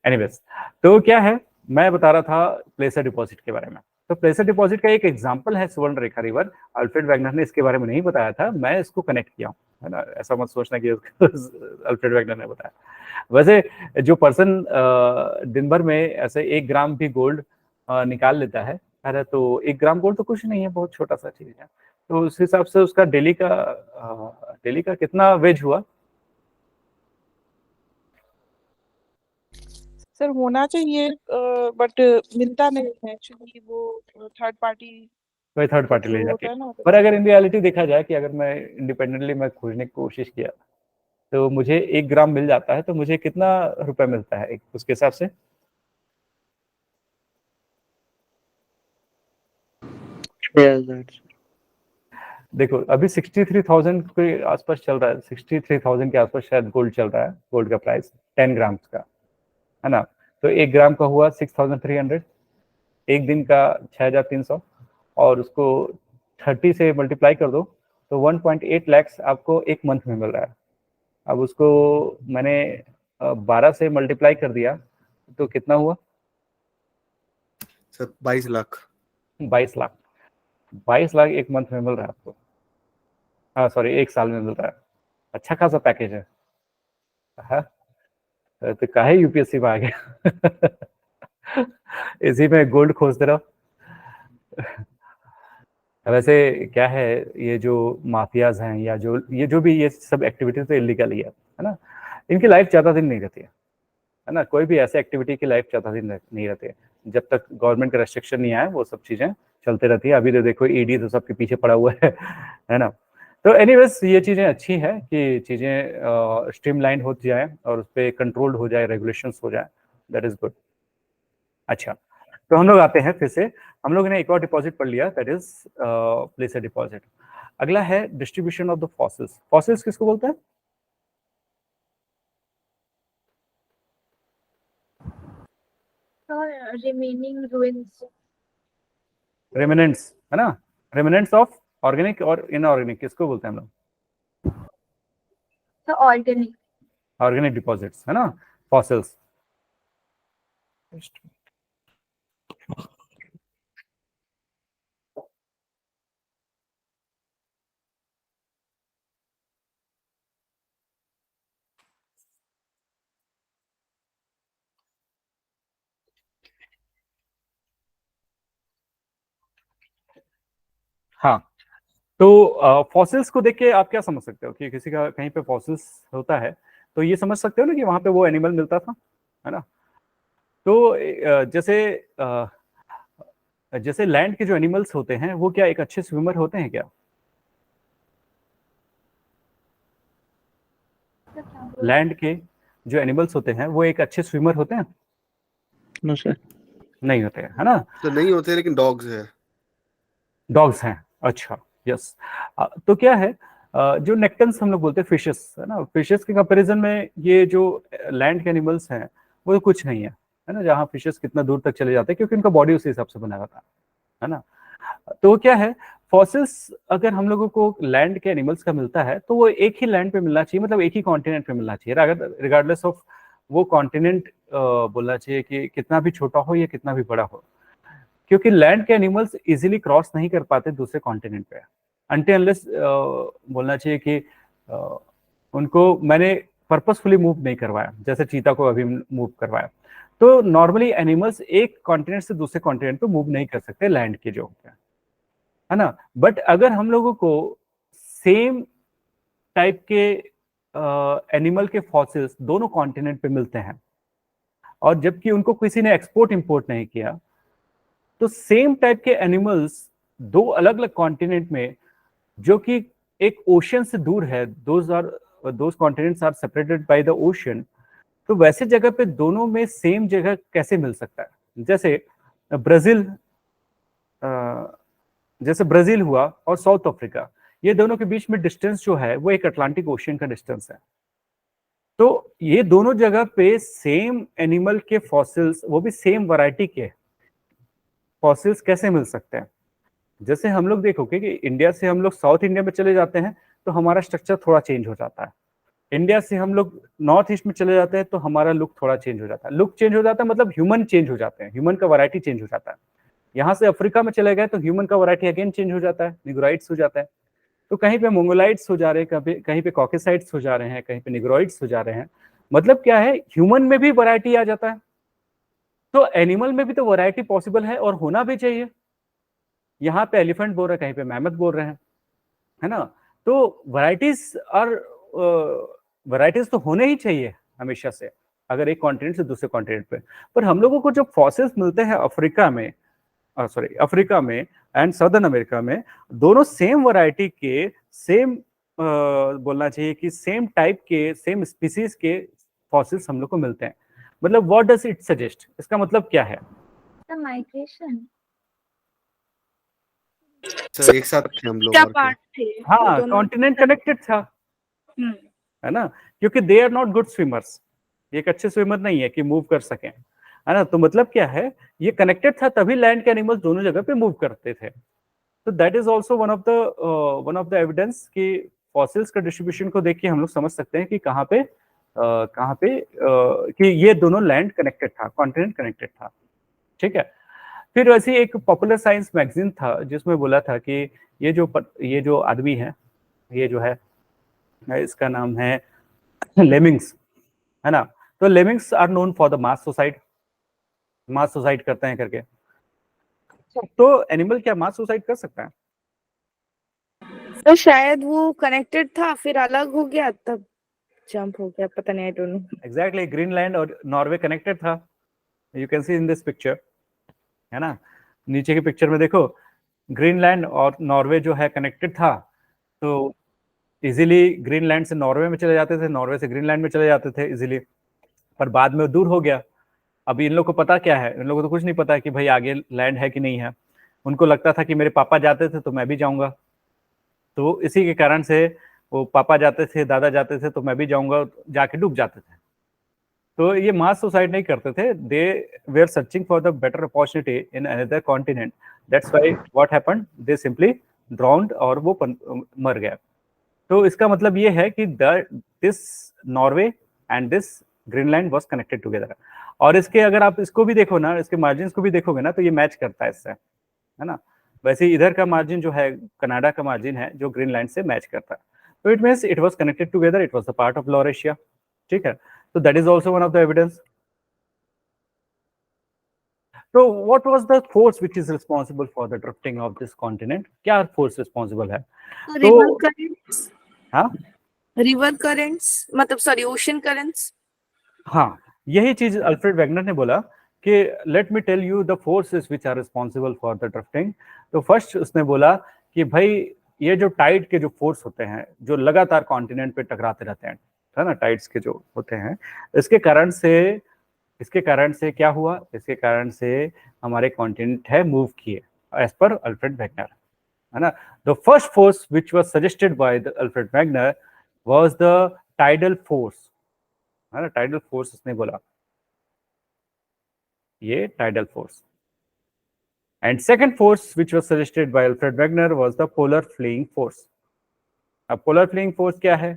एनीवेज, तो क्या है, मैं बता रहा था प्लेसर डिपॉजिट के बारे में। तो प्लेसर डिपॉजिट का एक एग्जांपल है सुवर्ण रेखा रिवर। अल्फ्रेड वैगनर ने इसके बारे में नहीं बताया था, मैं इसको कनेक्ट किया हूँ, है ना, ऐसा मत सोचना कि अल्फ्रेड वैगनर ने बताया। वैसे जो पर्सन दिन भर में ऐसे 1 ग्राम भी गोल्ड निकाल लेता है, अरे तो 1 ग्राम गोल्ड तो कुछ नहीं है, बहुत छोटा सा चीज है, तो उस हिसाब से उसका डेली का कितना वेज हुआ? सर होना चाहिए, बट मिलता नहीं है एक्चुअली, वो थर्ड पार्टी कोई थर्ड पार्टी ले जो जाती होता है। है ना। पर अगर इन रियलिटी देखा जाए कि अगर मैं इंडिपेंडेंटली मैं खोजने की कोशिश किया तो मुझे 1 ग्राम मिल जाता है, तो मुझे कितना रुपए मिलता है उसके हिसाब से? 6,000। देखो अभी 63,000 के आसपास चल रहा है, 63,000 के आसपास शायद गोल्ड चल रहा है, गोल्ड का प्राइस 10 ग्राम का, है ना। तो 1 ग्राम का हुआ 6,300, एक दिन का 6,300, और उसको 30 से मल्टीप्लाई कर दो तो 1.8 लाख आपको एक मंथ में मिल रहा है। अब उसको मैंने 12 से मल्टीप्लाई कर दिया तो कितना हुआ? सर 22 लाख। 22 लाख। 22 लाख एक मंथ में मिल रहा है आपको, हाँ सॉरी, एक साल में मिल रहा है। अच्छा खासा पैकेज है, हाँ। तो काहे यूपीएससी में आ गया इसी में गोल्ड खोजते रहो। वैसे क्या है, ये जो माफियाज हैं या जो भी ये सब एक्टिविटीज तो इलीगल ही है ना, इनकी लाइफ ज्यादा दिन नहीं रहती है ना, कोई भी ऐसे एक्टिविटी की लाइफ ज्यादा दिन नहीं रहती है, जब तक गवर्नमेंट का रेस्ट्रिक्शन नहीं आया वो सब चीजें चलते रहती है। अभी तो देखो ईडी तो सबके पीछे पड़ा हुआ है ना। तो एनीवेज ये चीजें अच्छी है कि चीजें स्ट्रीमलाइन हो जाए और उस पर कंट्रोल्ड हो जाए, रेगुलेशंस हो जाए, दैट इज गुड। अच्छा, तो हम लोग आते हैं फिर से, हम लोगों ने एक और डिपॉजिट पढ़ लिया, दैट इज प्लेसर डिपॉजिट। अगला है distribution of the fossils. Fossils किसको बोलते हैं? रिमेनिंग ruins, रेमिनेंट्स, है ना, रेमिनेंट्स ऑफ ऑर्गेनिक और इनऑर्गेनिक किसको बोलते हैं हम लोग? the organic. ऑर्गेनिक डिपॉजिट्स, है ना, फॉसिल्स। हाँ, तो फॉसिल्स को देख के आप क्या समझ सकते हो कि किसी का कहीं पे फॉसिल्स होता है तो ये समझ सकते हो ना कि वहां पे वो एनिमल मिलता था, है ना। तो जैसे लैंड के जो एनिमल्स होते हैं वो क्या एक अच्छे स्विमर होते हैं क्या? लैंड के जो एनिमल्स होते हैं वो एक अच्छे स्विमर होते हैं? No sir. नहीं होते हैं, है ना। तो नहीं होते, लेकिन डॉग्स है। डॉग्स हैं, अच्छा, यस। तो क्या है, जो नेक्टन्स हम लोग बोलते हैं, फिशेस, है ना, फिशेस के कंपैरिजन में ये जो लैंड के एनिमल्स हैं वो तो कुछ नहीं है ना, जहाँ फिशेस कितना दूर तक चले जाते हैं क्योंकि उनका बॉडी उसी हिसाब से बना रहता है ना। तो क्या है, फॉसिल्स अगर हम लोगों को लैंड के एनिमल्स का मिलता है तो वो एक ही लैंड पे मिलना चाहिए, मतलब एक ही कॉन्टिनेंट पे मिलना चाहिए, अगर रिगार्डलेस ऑफ वो कॉन्टिनेंट बोलना चाहिए कि कितना भी छोटा हो या कितना भी बड़ा हो, क्योंकि लैंड के एनिमल्स इजीली क्रॉस नहीं कर पाते दूसरे कॉन्टिनेंट पे, अनटिल अनलेस बोलना चाहिए कि उनको मैंने पर्पसफुली मूव नहीं करवाया, जैसे चीता को अभी मूव करवाया। तो नॉर्मली एनिमल्स एक कॉन्टिनेंट से दूसरे कॉन्टिनेंट पे मूव नहीं कर सकते लैंड के जो होते हैं, है ना। बट अगर हम लोगों को सेम टाइप के एनिमल के फॉसिल्स दोनों कॉन्टिनेंट पे मिलते हैं और जबकि उनको किसी ने एक्सपोर्ट इंपोर्ट नहीं किया, तो सेम टाइप के एनिमल्स दो अलग अलग कॉन्टिनेंट में जो कि एक ओशन से दूर है, those continents are separated by the ocean, तो वैसे जगह पे दोनों में सेम जगह कैसे मिल सकता है? जैसे ब्राजील हुआ और साउथ अफ्रीका, ये दोनों के बीच में डिस्टेंस जो है वो एक अटलांटिक ओशियन का डिस्टेंस है। तो ये दोनों जगह पे सेम एनिमल के फॉसिल्स, वो भी सेम वैरायटी के फॉसिल्स कैसे मिल सकते हैं? जैसे हम लोग देखोगे कि इंडिया से हम लोग साउथ इंडिया में चले जाते हैं तो हमारा स्ट्रक्चर थोड़ा चेंज हो जाता है, इंडिया से हम लोग नॉर्थ ईस्ट में चले जाते हैं तो हमारा लुक थोड़ा चेंज हो जाता है। लुक चेंज हो जाता है मतलब ह्यूमन चेंज हो जाते हैं, ह्यूमन का वैरायटी चेंज हो जाता है। यहाँ से अफ्रीका में चले गए तो ह्यूमन का वैरायटी अगेन चेंज हो जाता है, निग्रोइड्स हो जाता है। तो कहीं पे मोंगोलाइड्स हो जा रहे हैं, कहीं पे कॉकेसाइड्स हो जा रहे हैं, कहीं पे निग्रोइड्स हो जा रहे हैं। मतलब क्या है, ह्यूमन में भी वैरायटी आ जाता है, तो एनिमल में भी तो वैरायटी पॉसिबल है और होना भी चाहिए। यहाँ पे एलिफेंट बोल रहे हैं, कहीं पे मैमथ बोल रहे हैं, है ना। तो वैराइटीज तो होने ही चाहिए हमेशा से, अगर एक कॉन्टिनेंट से दूसरे कॉन्टिनेंट पे। पर हम लोगों को जो फॉसिल्स मिलते हैं अफ्रीका में एंड सदर्न अमेरिका में, दोनों सेम वैरायटी के, सेम बोलना चाहिए कि सेम टाइप के, सेम स्पीसीज के फॉसिल्स हम लोग को मिलते हैं। मतलब व्हाट डज इट सजेस्ट, इसका मतलब क्या है? The migration. सर एक साथ थे हम लोग क्या और क्या? पार्ट थे हाँ, वो दोनों? कॉन्टिनेंट कनेक्टेड था, हम्म, है ना, क्योंकि they are not good swimmers, ये एक अच्छे स्विमर नहीं है कि मूव कर सकें, है ना। तो मतलब क्या है, ये कनेक्टेड था तभी लैंड के एनिमल्स दोनों जगह पे मूव करते थे। तो that is also one of the evidence कि फॉसिल्स का डिस्ट्रीब्यूशन को देख के हम लोग समझ सकते हैं कि कहाँ पे कि ये दोनों लैंड कनेक्टेड था, कॉन्टिनेंट कनेक्टेड था। ठीक है। फिर वैसे एक पॉपुलर साइंस मैगजीन था जिसमें बोला था कि ये जो आदमी है, ये जो है, इसका नाम है लेमिंग्स, है ना। तो lemmings are known for the mass suicide करते हैं करके। तो एनिमल क्या मास सुसाइड कर सकता है? तो शायद वो कनेक्टेड था फिर अलग हो गया तब जंप हो गया, पता नहीं, I don't know. Exactly, Greenland और नॉर्वे कनेक्टेड था, you can C in this picture, है ना। नीचे की पिक्चर में देखो, ग्रीनलैंड और नॉर्वे जो है कनेक्टेड था, तो इजीली ग्रीनलैंड से नॉर्वे में चले जाते थे, नॉर्वे से ग्रीनलैंड में चले जाते थे इजीली। पर बाद में दूर हो गया। अभी इन लोग को पता क्या है, इन लोगों को तो कुछ नहीं पता है कि भाई आगे लैंड है कि नहीं है। उनको लगता था कि मेरे पापा जाते थे तो मैं भी जाऊंगा, तो इसी के कारण से वो पापा जाते थे, दादा जाते थे तो मैं भी जाऊंगा, जाके डूब जाते थे। तो ये मास सुसाइड नहीं करते थे, they were searching for the better opportunity in another continent, that's why what happened, they simply ड्राउन्ड और वो मर गया। तो इसका मतलब ये है कि this Norway and this Greenland was connected together. और इसके अगर आप इसको भी देखो ना, इसके मार्जिन को भी देखोगे ना, तो ये मैच करता है इससे, है ना। वैसे इधर का मार्जिन जो है, कनाडा का मार्जिन है जो ग्रीनलैंड से मैच करता है। तो it means it was connected together, it was the part of Laurasia. ठीक है, तो that is also one of the evidence. तो what was the force which is responsible for the drifting of this continent? क्या force responsible है? River currents, हाँ, river currents मतलब sorry ocean currents. हाँ, यही चीज अल्फ्रेड वैगनर ने बोला कि let me tell you the forces which are responsible for the drifting. तो फर्स्ट उसने बोला कि भाई ये जो टाइड के जो फोर्स होते हैं, जो लगातार कॉन्टिनेंट पे टकराते रहते हैं, है ना, टाइड्स के जो होते हैं, इसके कारण से क्या हुआ, इसके कारण से हमारे कॉन्टिनेंट है मूव किए, एज पर अल्फ्रेड वैगनर, है ना। The first force which was suggested by the Alfred Wegener was the tidal force, है ना। टाइडल फोर्स उसने बोला, ये tidal force. And second force which was suggested by Alfred Wegener was the polar fleeing force. अब polar fleeing force क्या है?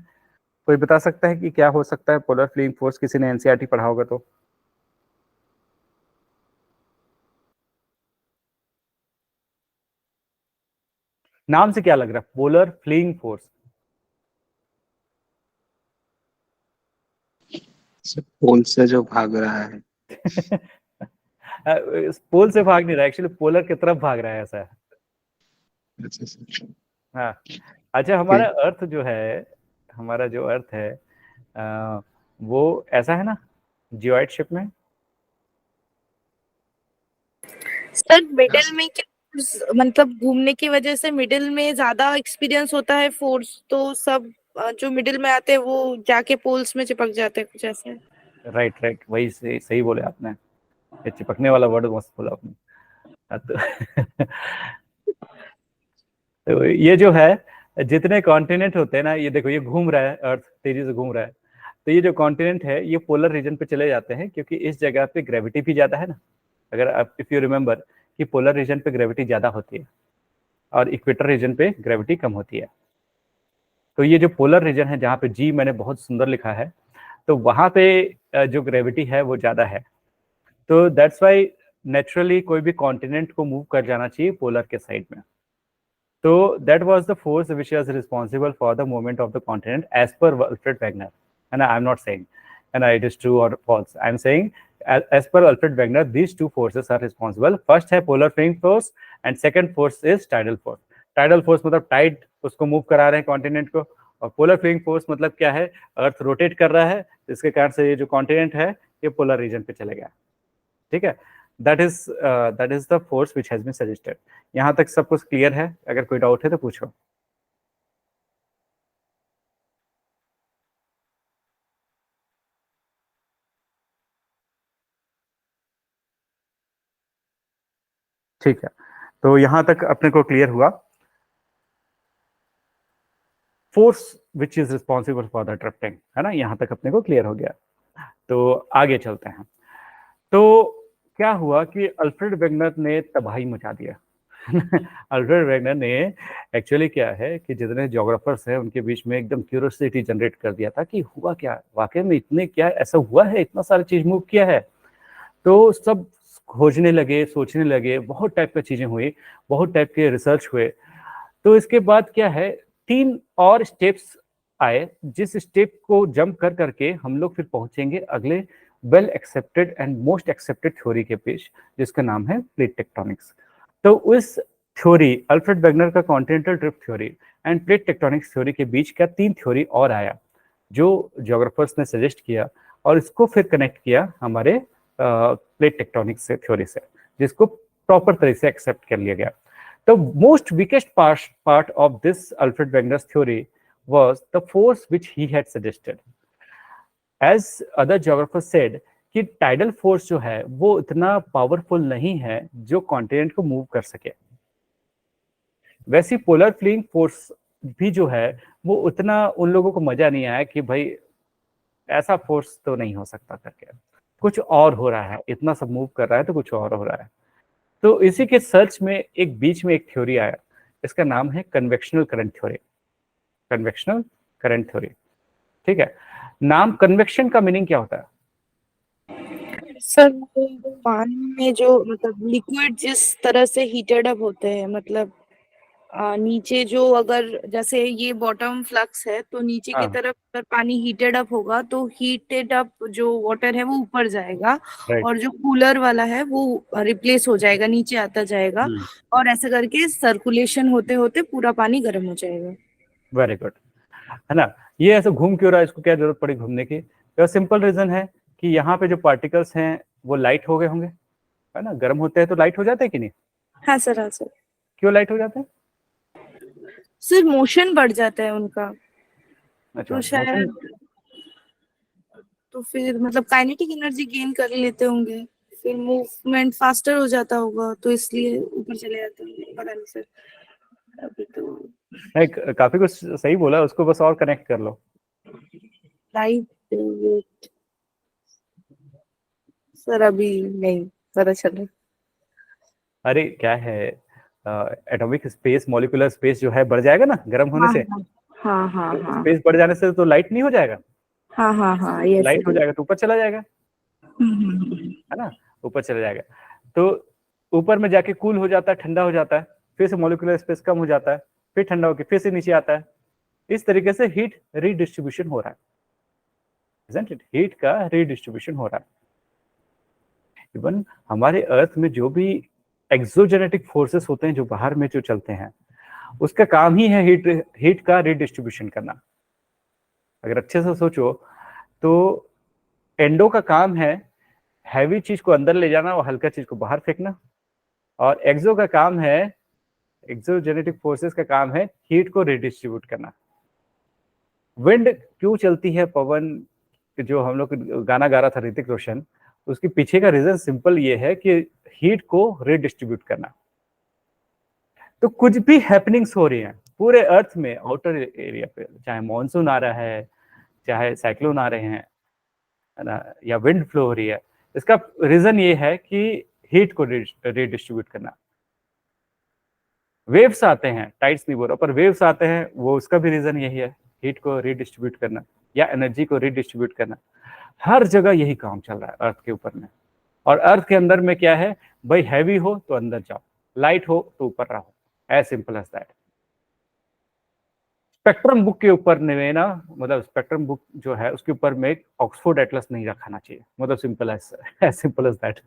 कोई बता सकता है कि क्या हो सकता है पोलर फ्लीइंग फोर्स? किसी ने एनसीईआरटी पढ़ा होगा तो। नाम से क्या लग रहा है, पोलर फ्लीइंग फोर्स? पोल से जो भाग रहा है। पोल से भाग नहीं रहा, एक्चुअली पोलर की तरफ भाग रहा है, ऐसा है। हाँ, अच्छा, हमारा अर्थ जो है, हमारा जो अर्थ है वो ऐसा है ना, जियोइड शेप में। सर मिडिल में क्या मतलब घूमने की वजह से मिडिल में ज्यादा एक्सपीरियंस होता है फोर्स, तो सब जो मिडिल में आते हैं वो जाके पोल्स में चिपक जाते हैं, कुछ ऐसा है। राइट, वही सही बोले आपने, ये चिपकने वाला वर्ड मस्त बोला आपने। तो ये जो है जितने कॉन्टिनेंट होते हैं ना, ये देखो ये घूम रहा है, अर्थ तेजी से घूम रहा है, तो ये जो कॉन्टिनेंट है ये पोलर रीजन पे चले जाते हैं, क्योंकि इस जगह पे ग्रेविटी भी ज्यादा है ना। अगर आप इफ यू रिमेम्बर कि पोलर रीजन पे ग्रेविटी ज्यादा होती है और इक्वेटर रीजन पे ग्रेविटी कम होती है। तो ये जो पोलर रीजन है जहाँ पे जी मैंने बहुत सुंदर लिखा है, तो वहां पे जो ग्रेविटी है वो ज्यादा है। तो दैट्स वाई नेचुरली कोई भी कॉन्टिनेंट को मूव कर जाना चाहिए पोलर के साइड में। तो that was the force which was responsible for the movement of the continent as per Alfred Wegener. And I am not saying and it is true or false, I am saying as per Alfred Wegener these two forces are responsible. First है polar flinging force and second force is tidal force. Tidal force मतलब Tide उसको move करा रहे हैं continent को, और polar फ्लिंगिंग force मतलब क्या है, अर्थ रोटेट कर रहा है, इसके कारण से ये जो कॉन्टिनेंट है ये पोलर रीजन पे चले गया। ठीक है, that is the force which has been suggested. यहाँ तक सब कुछ क्लियर है? अगर कोई डाउट है तो पूछो। ठीक है, तो यहां तक अपने को क्लियर हुआ force which is responsible for the drifting, है ना। यहां तक अपने को क्लियर हो गया, तो आगे चलते हैं। तो क्या हुआ कि अल्फ्रेड वेगनर ने तबाही मचा दिया। अल्फ्रेड वेगनर ने एक्चुअली क्या है कि जितने ज्योग्राफर्स हैं उनके बीच में एकदम क्यूरियोसिटी जनरेट कर दिया था कि हुआ क्या, वाकई में इतने क्या ऐसा हुआ है, इतना सारा चीज मूव किया है। तो सब खोजने लगे, सोचने लगे, बहुत टाइप की चीजें हुई, बहुत टाइप के रिसर्च हुए। तो इसके बाद क्या है, 3 और स्टेप्स आए, जिस स्टेप को जंप कर करके हम लोग फिर पहुंचेंगे अगले well accepted and most accepted theory के पेश, जिसका नाम है प्लेट टेक्टोनिक्स। तो उस थ्योरी अल्फ्रेड वेगनर का continental drift theory end plate tectonics theory के बीच का 3 थ्योरी और आया, जो ज्योग्राफर्स ने सजेस्ट किया, और इसको फिर कनेक्ट किया हमारे प्लेट टेक्टोनिक्स से थ्योरी से, जिसको प्रॉपर तरह से एक्सेप्ट कर लिया गया। The most weakest part of this Alfred Wegener's theory was the force which he had suggested. As other geographers said कि tidal force जो है वो इतना पावरफुल नहीं है जो कॉन्टिनेंट को मूव कर सके। वैसी पोलर फ्लिंगिंग फोर्स भी जो है वो उतना उन लोगों को मजा नहीं आया कि भाई ऐसा फोर्स तो नहीं हो सकता करके, कुछ और हो रहा है, इतना सब मूव कर रहा है तो कुछ और हो रहा है। तो इसी के सर्च में एक बीच में एक थ्योरी आया, इसका नाम है convectional current theory. Convectional current theory, ठीक है। नाम कन्वेक्शन का मीनिंग क्या होता है? सर पानी में जो मतलब लिक्विड जिस तरह से हीटेड अप होते हैं, मतलब नीचे जो अगर जैसे ये बॉटम फ्लक्स है तो नीचे की हाँ। तरफ अगर पानी हीटेड अप होगा तो हीटेड अप जो वाटर है वो ऊपर जाएगा, राइट। और जो कूलर वाला है वो रिप्लेस हो जाएगा, नीचे आता जाएगा, और ऐसा करके सर्कुलेशन होते होते पूरा पानी गर्म हो जाएगा। वेरी गुड, है ना। ये ऐसे घूम क्यों रहा है, इसको क्या जरूरत पड़ी घूमने की? तो सिंपल रीजन है कि यहाँ पे जो पार्टिकल्स हैं वो लाइट हो गए होंगे, है ना। गर्म होते हैं तो लाइट हो जाते हैं कि नहीं? हाँ सर, हाँ सर। क्यों लाइट हो जाते हैं? सर मोशन बढ़ जाता है उनका, अच्छा, तो शायद तो फिर मतलब काइनेटिक एनर्जी गेन कर लेते होंगे, फिर मूवमेंट फास्टर हो जाता होगा, तो इसलिए ऊपर चले जाते होंगे, पता नहीं सर अभी तो। काफी कुछ सही बोला, उसको बस और कनेक्ट कर लो। लाइट वेट सर अभी नहीं पता चल रहा। अरे क्या है, एटॉमिक स्पेस, मॉलिक्यूलर स्पेस जो है बढ़ जाएगा ना गर्म होने से। हाँ हाँ हाँ स्पेस बढ़ जाने से तो लाइट नहीं हो जाएगा, हाँ हाँ हाँ, ये लाइट हो जाएगा तो ऊपर चला जाएगा, हम्म। है ना, ऊपर चला जाएगा। तो ऊपर में जाके कूल हो जाता है, ठंडा हो जाता है, फिर से मॉलिक्यूलर स्पेस कम हो जाता है, फिर ठंडा होकर फिर से नीचे आता है। इस तरीके से हीट रीडिस्ट्रीब्यूशन हो रहा है, isn't it? हीट का रीडिस्ट्रीब्यूशन हो रहा है। इवन हमारे अर्थ में जो भी एक्सोजेनेटिक फोर्सेस होते हैं जो बाहर में जो चलते हैं, उसका काम ही है हीट का रीडिस्ट्रीब्यूशन करना। अगर अच्छे से सोचो तो एंडो का काम है हैवी चीज को अंदर ले जाना और हल्का चीज को बाहर फेंकना, और एक्सो का काम है, एक्सोजेनेटिक फोर्सेस का काम है हीट को रिडिस्ट्रीब्यूट करना। विंड क्यों चलती है, पवन जो हम लोग गाना गा रहा था ऋतिक रोशन, उसके पीछे का रीजन सिंपल ये है कि हीट को रिडिस्ट्रीब्यूट करना। तो कुछ भी हैपनिंग्स हो रही हैं, पूरे अर्थ में आउटर एरिया पे, चाहे मॉनसून आ रहा है, चाहे साइक्लोन आ रहे हैं, है ना, या विंड फ्लो हो रही है, इसका रीजन ये है कि हीट को रीडिस्ट्रीब्यूट करना। वेव्स आते हैं, टाइड्स नहीं बोल रहा, पर वेव्स आते हैं, वो उसका भी रीजन यही है, हीट को रीडिस्ट्रीब्यूट करना या एनर्जी को रीडिस्ट्रीब्यूट करना। हर जगह यही काम चल रहा है अर्थ के ऊपर में। और अर्थ के अंदर में क्या है भाई, हैवी हो तो अंदर जाओ, लाइट हो तो ऊपर रहो, as simple as that. Spectrum book के ऊपर में ना, मतलब स्पेक्ट्रम बुक जो है उसके ऊपर में ऑक्सफोर्ड एटलस नहीं रखना चाहिए, मतलब सिंपल एज दैट,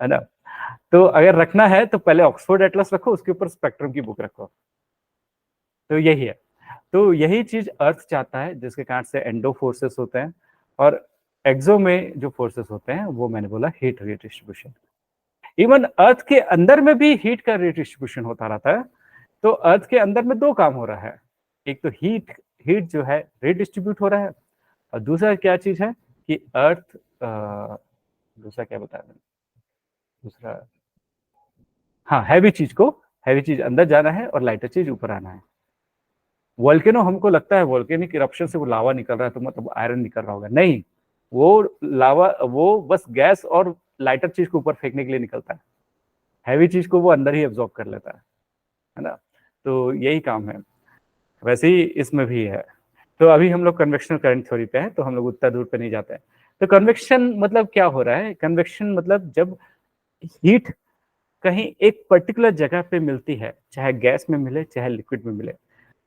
है ना। तो अगर रखना है तो पहले ऑक्सफोर्ड एटलस रखो, उसके ऊपर स्पेक्ट्रम की बुक रखो। तो यही है, तो यही चीज अर्थ चाहता है, जिसके कारण से एंडो फोर्सेस होते हैं और एक्सो में जो फोर्सेस होते हैं वो मैंने बोला हीट रीडिस्ट्रीब्यूशन। इवन अर्थ के अंदर में भी हीट का रीडिस्ट्रीब्यूशन होता रहता है। तो अर्थ के अंदर में दो काम हो रहा है, एक तो हीट जो है रीडिस्ट्रीब्यूट हो रहा है, और दूसरा क्या चीज है कि अर्थ दूसरा क्या बताया मैंने, दूसरा हाँ, हैवी चीज अंदर जाना है और लाइटर चीज ऊपर आना है। वोल्केनो हमको लगता है वोल्केनिक इरप्शन से वो लावा निकल रहा है तो मतलब आयरन निकल रहा होगा, नहीं, वो लावा वो बस गैस और लाइटर चीज को ऊपर फेंकने के लिए निकलता है, हैवी चीज को वो अंदर ही एब्जॉर्ब कर लेता है ना। तो यही काम है, वैसे ही इसमें भी है। तो अभी हम लोग कन्वेक्शनल करंट थ्योरी पे हैं, तो हम लोग उतना दूर पे नहीं जाते हैं। तो कन्वेक्शन मतलब क्या हो रहा है, कन्वेक्शन मतलब जब हीट कहीं एक पर्टिकुलर जगह पे मिलती है, चाहे गैस में मिले चाहे लिक्विड में मिले,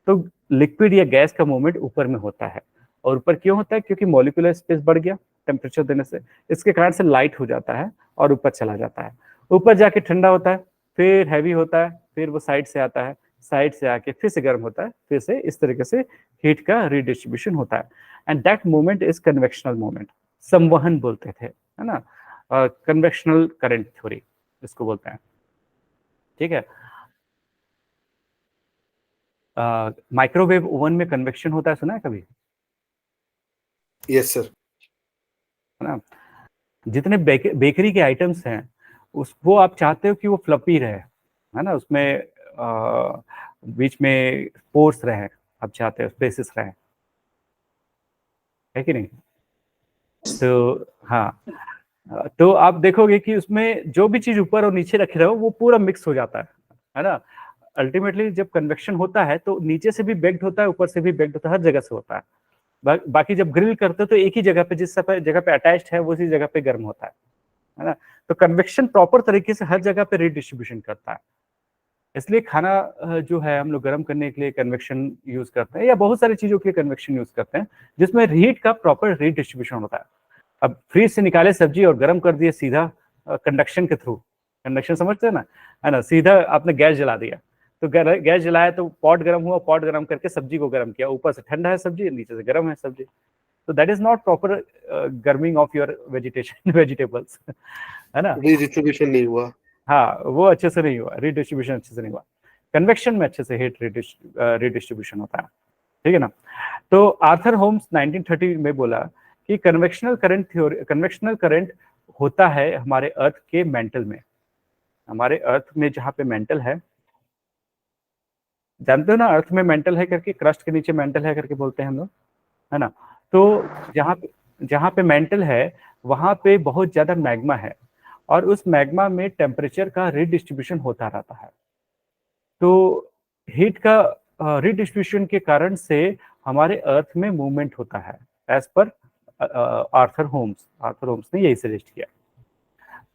तो लिक्विड या गैस का मूवमेंट ऊपर में होता है। और ऊपर क्यों होता है, क्योंकि मॉलिक्यूलर स्पेस बढ़ गया टेम्परेचर देने से, इसके कारण से लाइट हो जाता है और ऊपर चला जाता है। ऊपर जाके ठंडा होता है, फिर हैवी होता है, फिर वो साइड से आता है, साइड से आके फिर से गर्म होता है, फिर से इस तरीके से हीट का रीडिस्ट्रीब्यूशन होता है। And that movement is convectional movement, संवहन बोलते थे, है ना, कन्वेक्शनल करंट थ्योरी इसको बोलते हैं। ठीक है, माइक्रोवेव ओवन में कन्वेक्शन होता है, सुना है कभी? Yes sir. है ना, जितने बेकरी के आइटम्स हैं वो आप चाहते हो कि वो फ्लपी रहे, है ना, उसमें बीच में पोर्स रहे, आप चाहते हो स्पेसेस रहे, है कि नहीं? तो हाँ, तो आप देखोगे कि उसमें जो भी चीज ऊपर और नीचे रखे रहो वो पूरा मिक्स हो जाता है ना। अल्टीमेटली जब कन्वेक्शन होता है तो नीचे से भी बेक्ड होता है, ऊपर से भी बेक्ड होता है, हर जगह से होता है। बाकी जब ग्रिल करते हो तो एक ही जगह पे, जिस जगह पे अटैच्ड है वो उसी जगह पे गर्म होता है ना। तो कन्वेक्शन प्रॉपर तरीके से हर जगह पे रीडिस्ट्रीब्यूशन करता है। इसलिए खाना जो है हम लोग गर्म करने के लिए कन्वेक्शन यूज करते हैं, या बहुत सारी चीजों के लिए कन्वेक्शन यूज करते हैं, जिसमें हीट का प्रॉपर रीडिस्ट्रीब्यूशन होता है। अब फ्रीज से निकाले सब्जी और गर्म कर दिए सीधा कंडक्शन के थ्रू, कंडक्शन समझते हैं ना, है ना, सीधा आपने गैस जला दिया, तो गैस जलाया तो पॉट गर्म हुआ, पॉट गर्म करके सब्जी को गर्म किया, ऊपर से ठंडा है सब्जी, नीचे से गर्म है सब्जी। तो दैट इज नॉट प्रॉपर गर्मिंग ऑफ योर वेजिटेबल्स, है ना, रीडिस्ट्रीब्यूशन नहीं हुआ। हाँ, वो अच्छे से नहीं हुआ, रीडिस्ट्रीब्यूशन अच्छे से नहीं हुआ। कन्वेक्शन में अच्छे से हीट रीडिस्ट्रीब्यूशन होता है, ठीक है ना। तो आर्थर होम्स 1930 में बोला कि कन्वेक्शनल करंट होता है हमारे अर्थ के मेंटल में, हमारे अर्थ में जहाँ पे मेंटल है, जानते हो ना, अर्थ में मेंटल है करके, क्रस्ट के नीचे मेंटल है करके बोलते हैं हम लोग, है ना। तो जहाँ पे मेंटल है वहां पे बहुत ज्यादा मैग्मा है, और उस मैग्मा में टेम्परेचर का रीडिस्ट्रीब्यूशन होता रहता है। तो हीट का रीडिस्ट्रीब्यूशन के कारण से हमारे अर्थ में मूवमेंट होता है, एज पर आर्थर होम्स ने यही सजेस्ट किया।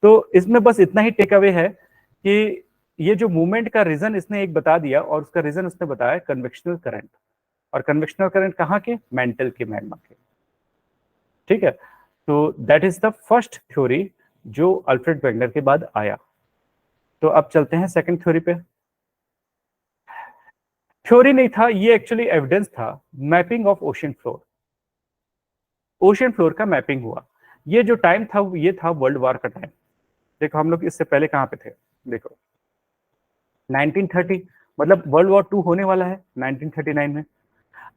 तो इसमें बस इतना ही टेक अवे है कि ये जो मूवमेंट का रीजन इसने एक बता दिया, और उसका रीजन उसने बताया कन्वेक्शनल करंट। और कन्वेक्शनल करंट कहाँ के, मेंटल के, मैग्मा के, ठीक है। तो that is the first theory जो अल्फ्रेड वेगनर के बाद आया। तो अब चलते हैं सेकंड थ्योरी पे। थ्योरी नहीं था ये, एक्चुअली एविडेंस था, mapping of ocean floor. Ocean floor का मैपिंग हुआ। ये जो टाइम था ये था वर्ल्ड वॉर का टाइम। देखो हम लोग इससे पहले कहाँ पे थे, देखो 1930, मतलब वर्ल्ड वॉर 2 होने वाला है 1939 में,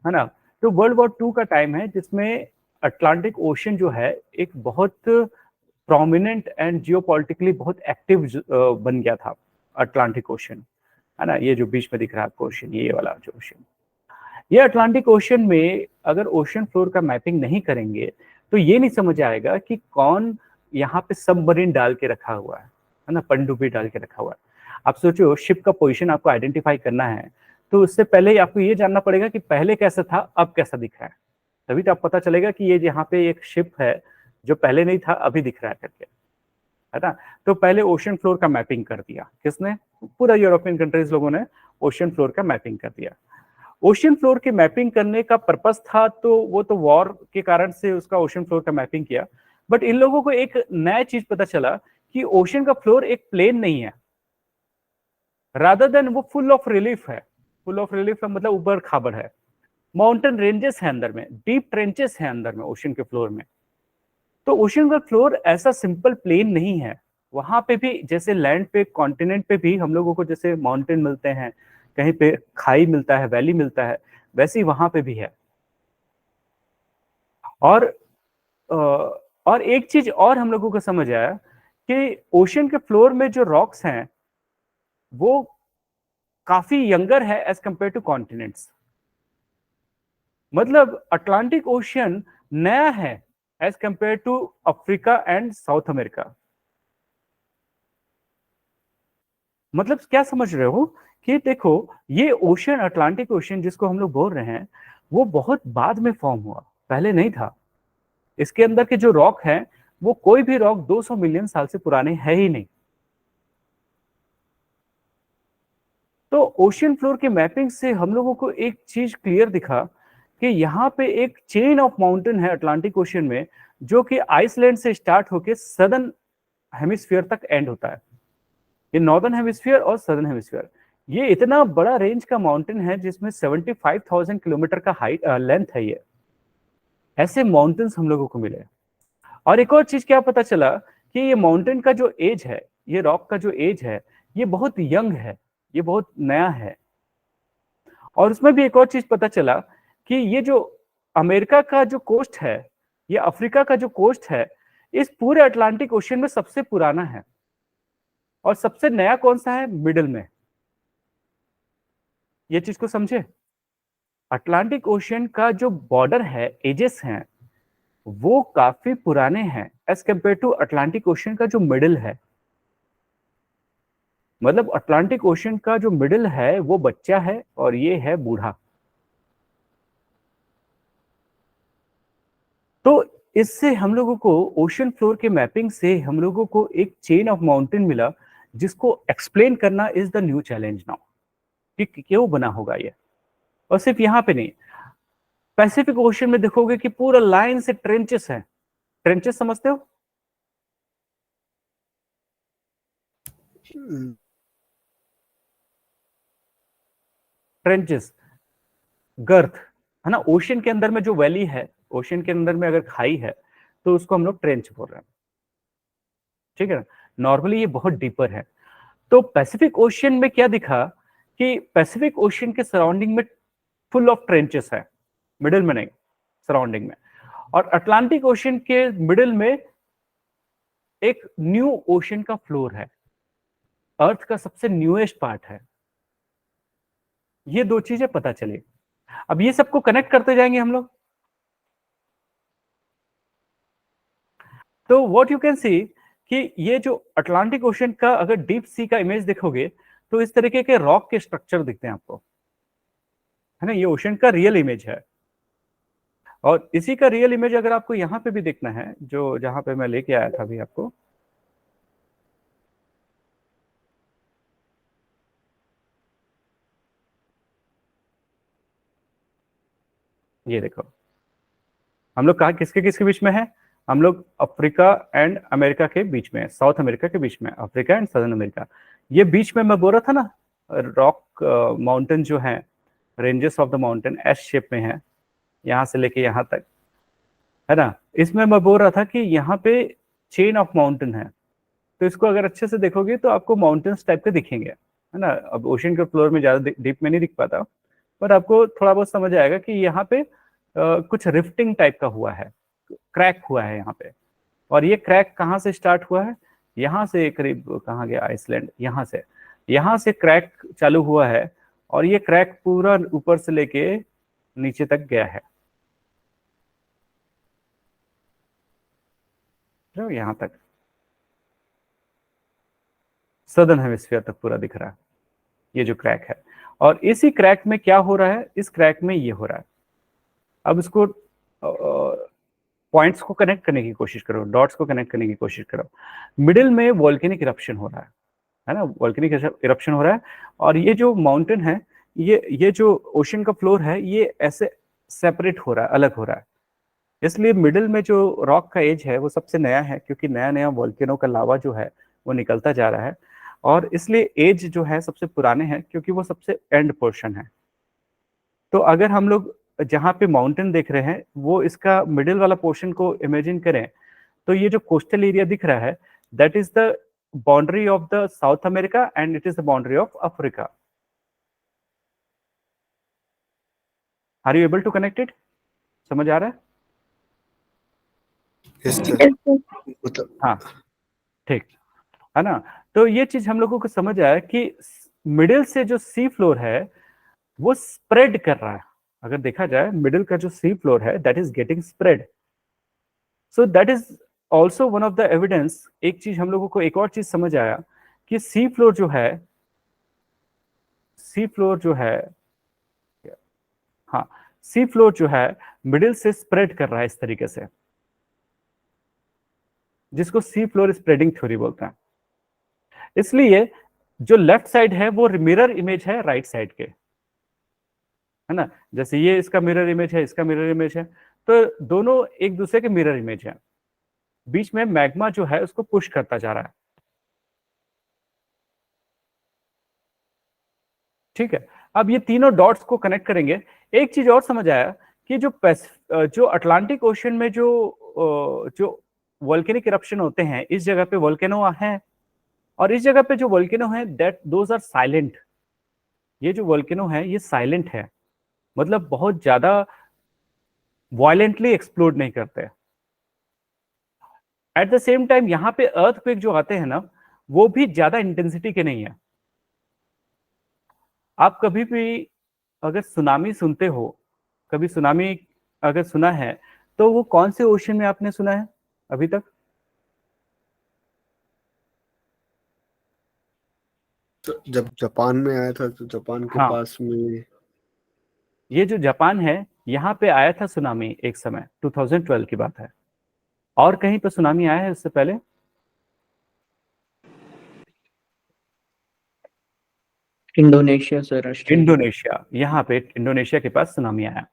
है ना। तो वर्ल्ड वॉर 2 का टाइम है जिसमें अटलांटिक ओशन जो है एक बहुत प्रोमिनेंट एंड जियोपॉलिटिकली बहुत एक्टिव बन गया था अटलांटिक ओशन, है ना, ये जो बीच में दिख रहा है आपको ओशन, ये वाला जो ओशन, ये अटलांटिक ओशन में अगर ओशन फ्लोर का मैपिंग नहीं करेंगे तो ये नहीं समझ आएगा कि कौन यहाँ पे सबमरीन डाल के रखा हुआ है ना, पनडुब्बी डाल के रखा हुआ है। आप सोचो शिप का पोजीशन आपको आइडेंटिफाई करना है तो उससे पहले आपको ये जानना पड़ेगा कि पहले कैसा था अब कैसा दिख रहा है, तभी तो आप पता चलेगा कि ये यहाँ पे एक शिप है जो पहले नहीं था अभी दिख रहा है करके, है ना। तो पहले ओशन फ्लोर का मैपिंग कर दिया किसने, पूरा यूरोपियन कंट्रीज लोगों ने ओशन फ्लोर का मैपिंग कर दिया। ओशन फ्लोर की मैपिंग करने का पर्पस था तो वो तो वॉर के कारण से उसका ओशन फ्लोर का मैपिंग किया, बट इन लोगों को एक नया चीज पता चला कि ओशन का फ्लोर एक प्लेन नहीं है, रादर देन वो फुल ऑफ रिलीफ है। फुल ऑफ रिलीफ का मतलब ऊपर खाबर है, माउंटेन रेंजेस है अंदर में, डीप ट्रेंचेस है अंदर में ओशन के फ्लोर में। तो ओशन का फ्लोर ऐसा सिंपल प्लेन नहीं है, वहां पे भी जैसे लैंड पे कॉन्टिनेंट पे भी हम लोगों को जैसे माउंटेन मिलते हैं, कहीं पे खाई मिलता है, वैली मिलता है, वैसे ही वहां पे भी है। और एक चीज और हम लोगों को समझ आया कि ओशन के फ्लोर में जो रॉक्स हैं वो काफी यंगर है एज कंपेयर टू कॉन्टिनेंट्स। मतलब अटलांटिक ओशन नया है as compare to Africa and South America. मतलब क्या समझ रहे हो कि देखो ये ओशन, अटलांटिक ओशन जिसको हम लोग बोल रहे हैं, वो बहुत बाद में फॉर्म हुआ, पहले नहीं था। इसके अंदर के जो रॉक हैं वो कोई भी रॉक 200 मिलियन साल से पुराने है ही नहीं। तो ओशन फ्लोर के मैपिंग से हम लोगों को एक चीज क्लियर दिखा कि यहाँ पे एक चेन ऑफ माउंटेन है अटलांटिक ओशन में, जो कि आइसलैंड से स्टार्ट होके सदर्न हेमिस्फीयर तक एंड होता है। ये नॉर्दर्न हेमिस्फीयर और सदर्न हेमिस्फीयर, ये इतना बड़ा रेंज का माउंटेन है जिसमें 75,000 किलोमीटर का हाइट लेंथ है। ये ऐसे माउंटेन्स हम लोगों को मिले। और एक और चीज क्या पता चला कि ये माउंटेन का जो एज है, ये रॉक का जो एज है, ये बहुत यंग है, ये बहुत नया है। और उसमें भी एक और चीज पता चला कि ये जो अमेरिका का जो कोस्ट है, ये अफ्रीका का जो कोस्ट है, इस पूरे अटलांटिक ओशन में सबसे पुराना है। और सबसे नया कौन सा है, मिडिल में। ये चीज को समझे, अटलांटिक ओशन का जो बॉर्डर है, एजेस हैं, वो काफी पुराने हैं as compare to Atlantic ocean का जो मिडिल है। मतलब अटलांटिक ओशन का जो मिडिल है वो बच्चा है और ये है बूढ़ा। तो इससे हम लोगों को ओशन फ्लोर के मैपिंग से हम लोगों को एक चेन ऑफ माउंटेन मिला, जिसको एक्सप्लेन करना is the new challenge now कि क्यों बना होगा ये। और सिर्फ यहाँ पे नहीं, पैसिफिक ओशन में देखोगे कि पूरा लाइन से ट्रेंचेस है। ट्रेंचेस समझते हो, ट्रेंचेस, गर्थ, है ना। ओशन के अंदर में जो वैली है, ओशन के अंदर में अगर खाई है तो उसको हम लोग ट्रेंच बोल रहे हैं, ठीक है ना। नॉर्मली ये बहुत डीपर है। तो पैसिफिक ओशन में क्या दिखा कि पैसिफिक ओशन के सराउंडिंग में फुल ऑफ ट्रेंचेस है, मिडिल में नहीं, सराउंडिंग में। और अटलांटिक ओशन के मिडिल में एक न्यू ओशन का फ्लोर है, अर्थ का सबसे न्यूएस्ट पार्ट है। ये दो चीजें पता चली। अब ये सबको कनेक्ट करते जाएंगे हम लोग। तो व्हाट यू कैन सी कि ये जो अटलांटिक ओशन का अगर डीप सी का इमेज देखोगे तो इस तरीके के रॉक के स्ट्रक्चर दिखते हैं आपको, है ना। ये ओशन का रियल इमेज है। और इसी का रियल इमेज अगर आपको यहाँ पे भी देखना है, जो जहां पे मैं लेके आया था अभी आपको, ये देखो, हम लोग कहा किसके किसके बीच में है, हम लोग अफ्रीका एंड अमेरिका के बीच में, साउथ अमेरिका के बीच में, अफ्रीका एंड सदर्न अमेरिका। ये बीच में मैं बोल रहा था ना, रॉक माउंटेन जो है, ranges of the mountain S shape में है, यहाँ से लेके यहाँ तक, है ना। इसमें मैं बोल रहा था कि यहाँ पे चेन ऑफ माउंटेन है। तो इसको अगर अच्छे से देखोगे तो आपको माउंटेन्स टाइप के दिखेंगे, है ना। अब ओशन के फ्लोर में ज्यादा डीप में नहीं दिख पाता, पर आपको थोड़ा बहुत समझ आएगा कि यहाँ पे कुछ रिफ्टिंग टाइप का हुआ है, क्रैक हुआ है यहाँ पे। और ये क्रैक कहाँ से स्टार्ट हुआ है, यहाँ से, करीब कहाँ गया, आइसलैंड, यहाँ से। यहाँ से क्रैक चालू हुआ है और ये क्रैक पूरा ऊपर से लेके नीचे तक गया है, जो यहाँ तक सदर्न हेमिस्फीयर तक पूरा दिख रहा है ये जो क्रैक है। और इसी क्रैक में क्या हो रहा है, इस क्रैक में ये हो रहा है। अब इसको पॉइंट्स को कनेक्ट करने की कोशिश करो, डॉट्स को कनेक्ट करने की कोशिश करो। मिडिल में वोल्केनिक इरप्शन हो रहा है ना, वोल्केनिक इरप्शन हो रहा है। और ये जो माउंटेन है, ये जो ओशन का फ्लोर है, ये ऐसे सेपरेट हो रहा है, अलग हो रहा है। इसलिए मिडिल में जो रॉक का एज है वो सबसे नया है, क्योंकि नया नया वोल्केनो का लावा जो है वो निकलता जा रहा है। और इसलिए एज जो है सबसे पुराने हैं, क्योंकि वो सबसे एंड पोर्शन है। तो अगर हम लोग जहाँ पे माउंटेन देख रहे हैं वो इसका मिडिल वाला पोर्शन को इमेजिन करें, तो ये जो कोस्टल एरिया दिख रहा है, that is the boundary of the South America and it is the boundary of Africa. Are you able to connect it? समझ आ रहा है? यस सर, मतलब हाँ, ठीक है ना। तो ये चीज हम लोगों को समझ आया कि मिडिल से जो सी फ्लोर है वो स्प्रेड कर रहा है। अगर देखा जाए मिडिल का जो सी फ्लोर है that is getting spread. So that is also one of the evidence. एक चीज हम लोगों को एक और चीज समझ आया कि सी फ्लोर जो है हाँ, सी फ्लोर जो है मिडिल से स्प्रेड कर रहा है इस तरीके से, जिसको सी फ्लोर स्प्रेडिंग थ्योरी बोलते हैं। इसलिए जो लेफ्ट साइड है वो मिरर इमेज है राइट साइड के, है ना। जैसे ये इसका मिरर इमेज है, इसका मिरर इमेज है, तो दोनों एक दूसरे के मिरर इमेज है। बीच में मैग्मा जो है उसको पुश करता जा रहा है, ठीक है। अब ये तीनों डॉट्स को कनेक्ट करेंगे। एक चीज और समझ आया कि जो अटलांटिक ओशन में जो वोल्केनिक इरप्शन होते हैं, इस जगह पे वोल्केनो है, और इस जगह पे जो वोल्केनो है दोज आर साइलेंट। ये जो वोल्केनो है ये साइलेंट है, मतलब बहुत ज्यादा वायलेंटली एक्सप्लोड नहीं करते। एट द सेम टाइम यहाँ पे अर्थक्वेक जो आते हैं ना, वो भी ज्यादा इंटेंसिटी के नहीं है। आप कभी भी अगर सुनामी सुनते हो, कभी सुनामी अगर सुना है, तो वो कौन से ओशन में आपने सुना है अभी तक? तो जब जापान में आया था तो जापान के हाँ, पास में ये जो जापान है यहाँ पे आया था सुनामी एक समय, 2012 की बात है। और कहीं पे सुनामी आया है इससे पहले? इंडोनेशिया सर, इंडोनेशिया, यहाँ पे इंडोनेशिया के पास सुनामी आया।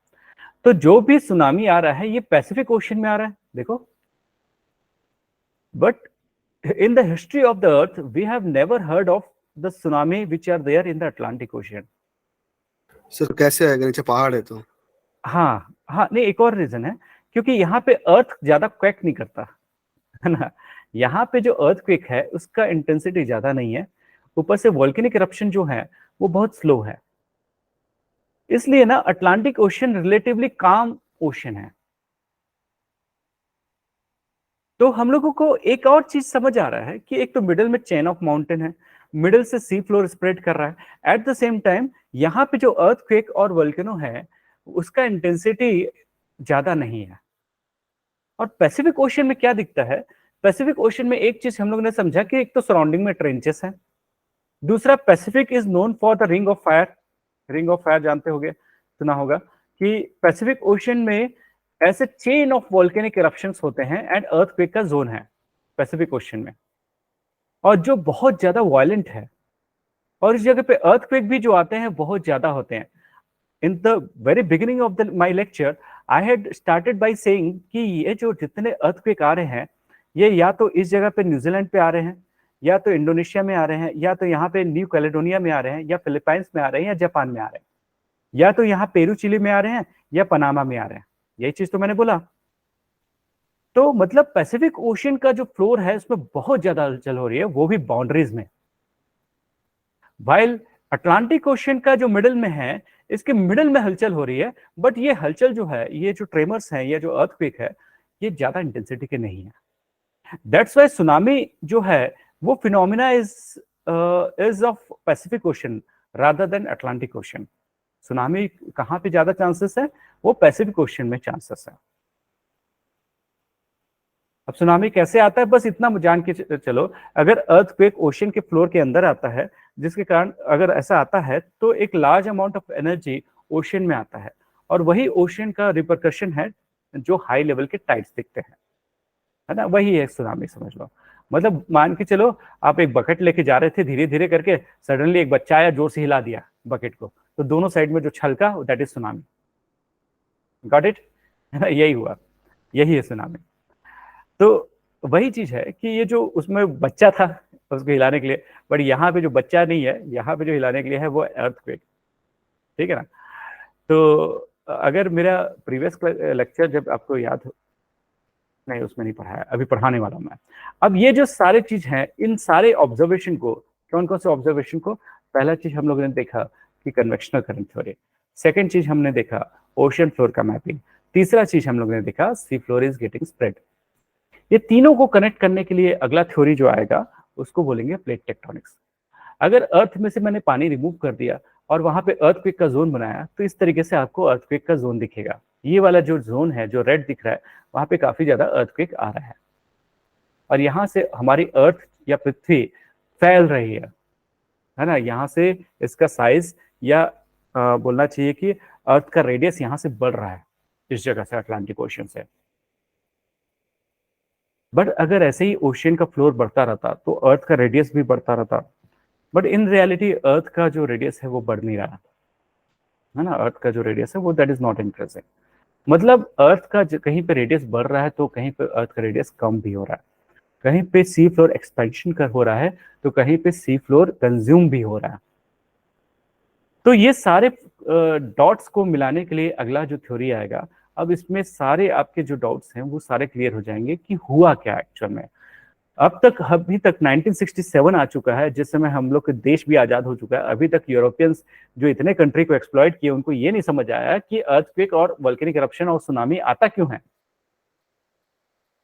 तो जो भी सुनामी आ रहा है ये पैसिफिक ओशन में आ रहा है, देखो। But in the history of the earth we have never heard of the tsunami which are there in the Atlantic Ocean. Sir कैसे आएगा, नीचे पहाड़ है तो? हाँ हाँ, नहीं, एक और रीजन है, क्योंकि यहाँ पे अर्थ ज्यादा क्वेक नहीं करता, है ना। यहाँ पे जो अर्थ क्वेक है उसका इंटेंसिटी ज्यादा नहीं है, ऊपर से वोल्केनिक इरप्शन जो है वो बहुत स्लो है। इसलिए ना अटलांटिक ओशन रिलेटिवली काम ओशन है। तो हम लोगों को एक और चीज समझ आ रहा है कि एक तो मिडिल में चेन ऑफ माउंटेन है, मिडिल से सी फ्लोर स्प्रेड कर रहा है। एट द सेम टाइम यहाँ पे जो अर्थक्वेक और वोल्केनो है उसका इंटेंसिटी ज्यादा नहीं है। और पैसिफिक ओशन में क्या दिखता है, पैसिफिक ओशन में एक चीज हम लोग ने समझा कि एक तो सराउंडिंग में ट्रेंचेस है, दूसरा Pacific is known for the ring of fire. Ring of fire जानते होंगे, सुना होगा कि पैसिफिक ओशन में ऐसे चेन ऑफ वोल्केनिक इरप्शंस होते हैं एंड अर्थक्वेक का जोन है पैसिफिक ओशन में, और जो बहुत ज्यादा वायलेंट है। और इस जगह पे अर्थक्वेक भी जो आते हैं बहुत ज्यादा होते हैं। In the very beginning of the my lecture I had started by saying कि ये जो जितने अर्थक्वेक आ रहे हैं ये या तो इस जगह पे न्यूजीलैंड पे आ रहे हैं, या तो इंडोनेशिया में आ रहे हैं, या तो यहाँ पे न्यू कैलेडोनिया में आ रहे हैं, या फिलीपाइंस में आ रहे हैं, या जापान में आ रहे हैं, या तो यहाँ पेरू चिली में आ रहे हैं, या पनामा में आ रहे हैं। यही चीज तो मैंने बोला। तो मतलब पैसिफिक ओशन का जो फ्लोर है उसमें बहुत ज्यादा हलचल हो रही है, वो भी बाउंड्रीज में। वाइल अटलांटिक ओशन का जो मिडिल में है, इसके मिडिल में हलचल हो रही है, बट ये हलचल जो है, ये जो ट्रेमर्स हैं, ये जो अर्थक्वेक है, ये ज्यादा इंटेंसिटी के नहीं है। दैट्स वाई सुनामी जो है वो phenomena is is of Pacific ocean rather than Atlantic ocean. Tsunami कहाँ पे ज्यादा चांसेस है? वो पैसिफिक ओशन में चांसेस है। अब सुनामी कैसे आता है, बस इतना जान के चलो, अगर अर्थक्वेक ओशन के फ्लोर के अंदर आता है, जिसके कारण अगर ऐसा आता है तो एक large amount of energy ocean में आता है, और वही ओशन का रिपरकशन है जो हाई लेवल के टाइड्स दिखते हैं, है ना, वही है सुनामी, समझ लो। मतलब मान के चलो आप एक बकेट लेके जा रहे थे, धीरे धीरे करके सडनली एक बच्चा आया, जोर से हिला दिया बकेट को, तो दोनों साइड में जो छलका, that is tsunami. Got it? यही हुआ, यही है सुनामी। तो वही चीज है कि ये जो उसमें बच्चा था उसको हिलाने के लिए, बट यहाँ पे जो बच्चा नहीं है, यहाँ पे जो हिलाने के लिए है वो अर्थक्वेक, ठीक है ना। तो अगर मेरा प्रीवियस लेक्चर जब आपको याद हो, नहीं उसमें नहीं पढ़ाया, अभी पढ़ाने वाला हूं मैं। अब ये जो सारे चीज हैं, इन सारे ऑब्जर्वेशन को, कौन कौन से ऑब्जर्वेशन को, पहला चीज हम लोगों ने देखा कि कन्वेक्शनल करंट थ्योरी, सेकंड चीज हमने देखा ओशन फ्लोर का मैपिंग, तीसरा चीज हम लोगों ने देखा sea floor is getting spread. ये तीनों को कनेक्ट करने के लिए अगला थ्योरी जो आएगा उसको बोलेंगे प्लेट टेक्टोनिक्स। अगर अर्थ में से मैंने पानी रिमूव कर दिया और वहां पे अर्थक्वेक का जोन बनाया, तो इस तरीके से आपको अर्थक्वेक का जोन दिखेगा। ये वाला जो जोन है, जो रेड दिख रहा है, वहां पे काफी ज्यादा अर्थक्वेक आ रहा है, और यहाँ से हमारी अर्थ या पृथ्वी फैल रही है ना। यहाँ से इसका साइज या बोलना चाहिए कि अर्थ का रेडियस यहाँ से बढ़ रहा है, इस जगह से, अटलांटिक ओशन से। बट अगर ऐसे ही ओशियन का फ्लोर बढ़ता रहता तो अर्थ का रेडियस भी बढ़ता रहता, बट इन रियलिटी अर्थ का जो रेडियस है वो बढ़ नहीं रहा है ना। अर्थ का जो रेडियस है वो दैट इज नॉट इंक्रीजिंग। मतलब अर्थ का कहीं पे रेडियस बढ़ रहा है तो कहीं पे अर्थ का रेडियस कम भी हो रहा है, कहीं पे सी फ्लोर एक्सपेंशन कर हो रहा है तो कहीं पे सी फ्लोर कंज्यूम भी हो रहा है। तो ये सारे डॉट्स को मिलाने के लिए अगला जो थ्योरी आएगा, अब इसमें सारे आपके जो डाउट्स हैं वो सारे क्लियर हो जाएंगे कि हुआ क्या एक्चुअल में। अभी तक 1967 आ चुका है, जिस समय हम लोग का देश भी आजाद हो चुका है। अभी तक यूरोपियंस जो इतने कंट्री को एक्सप्लॉइट किए, उनको ये नहीं समझ आया कि अर्थक्वेक और वोल्केनिक इरप्शन और सुनामी आता क्यों है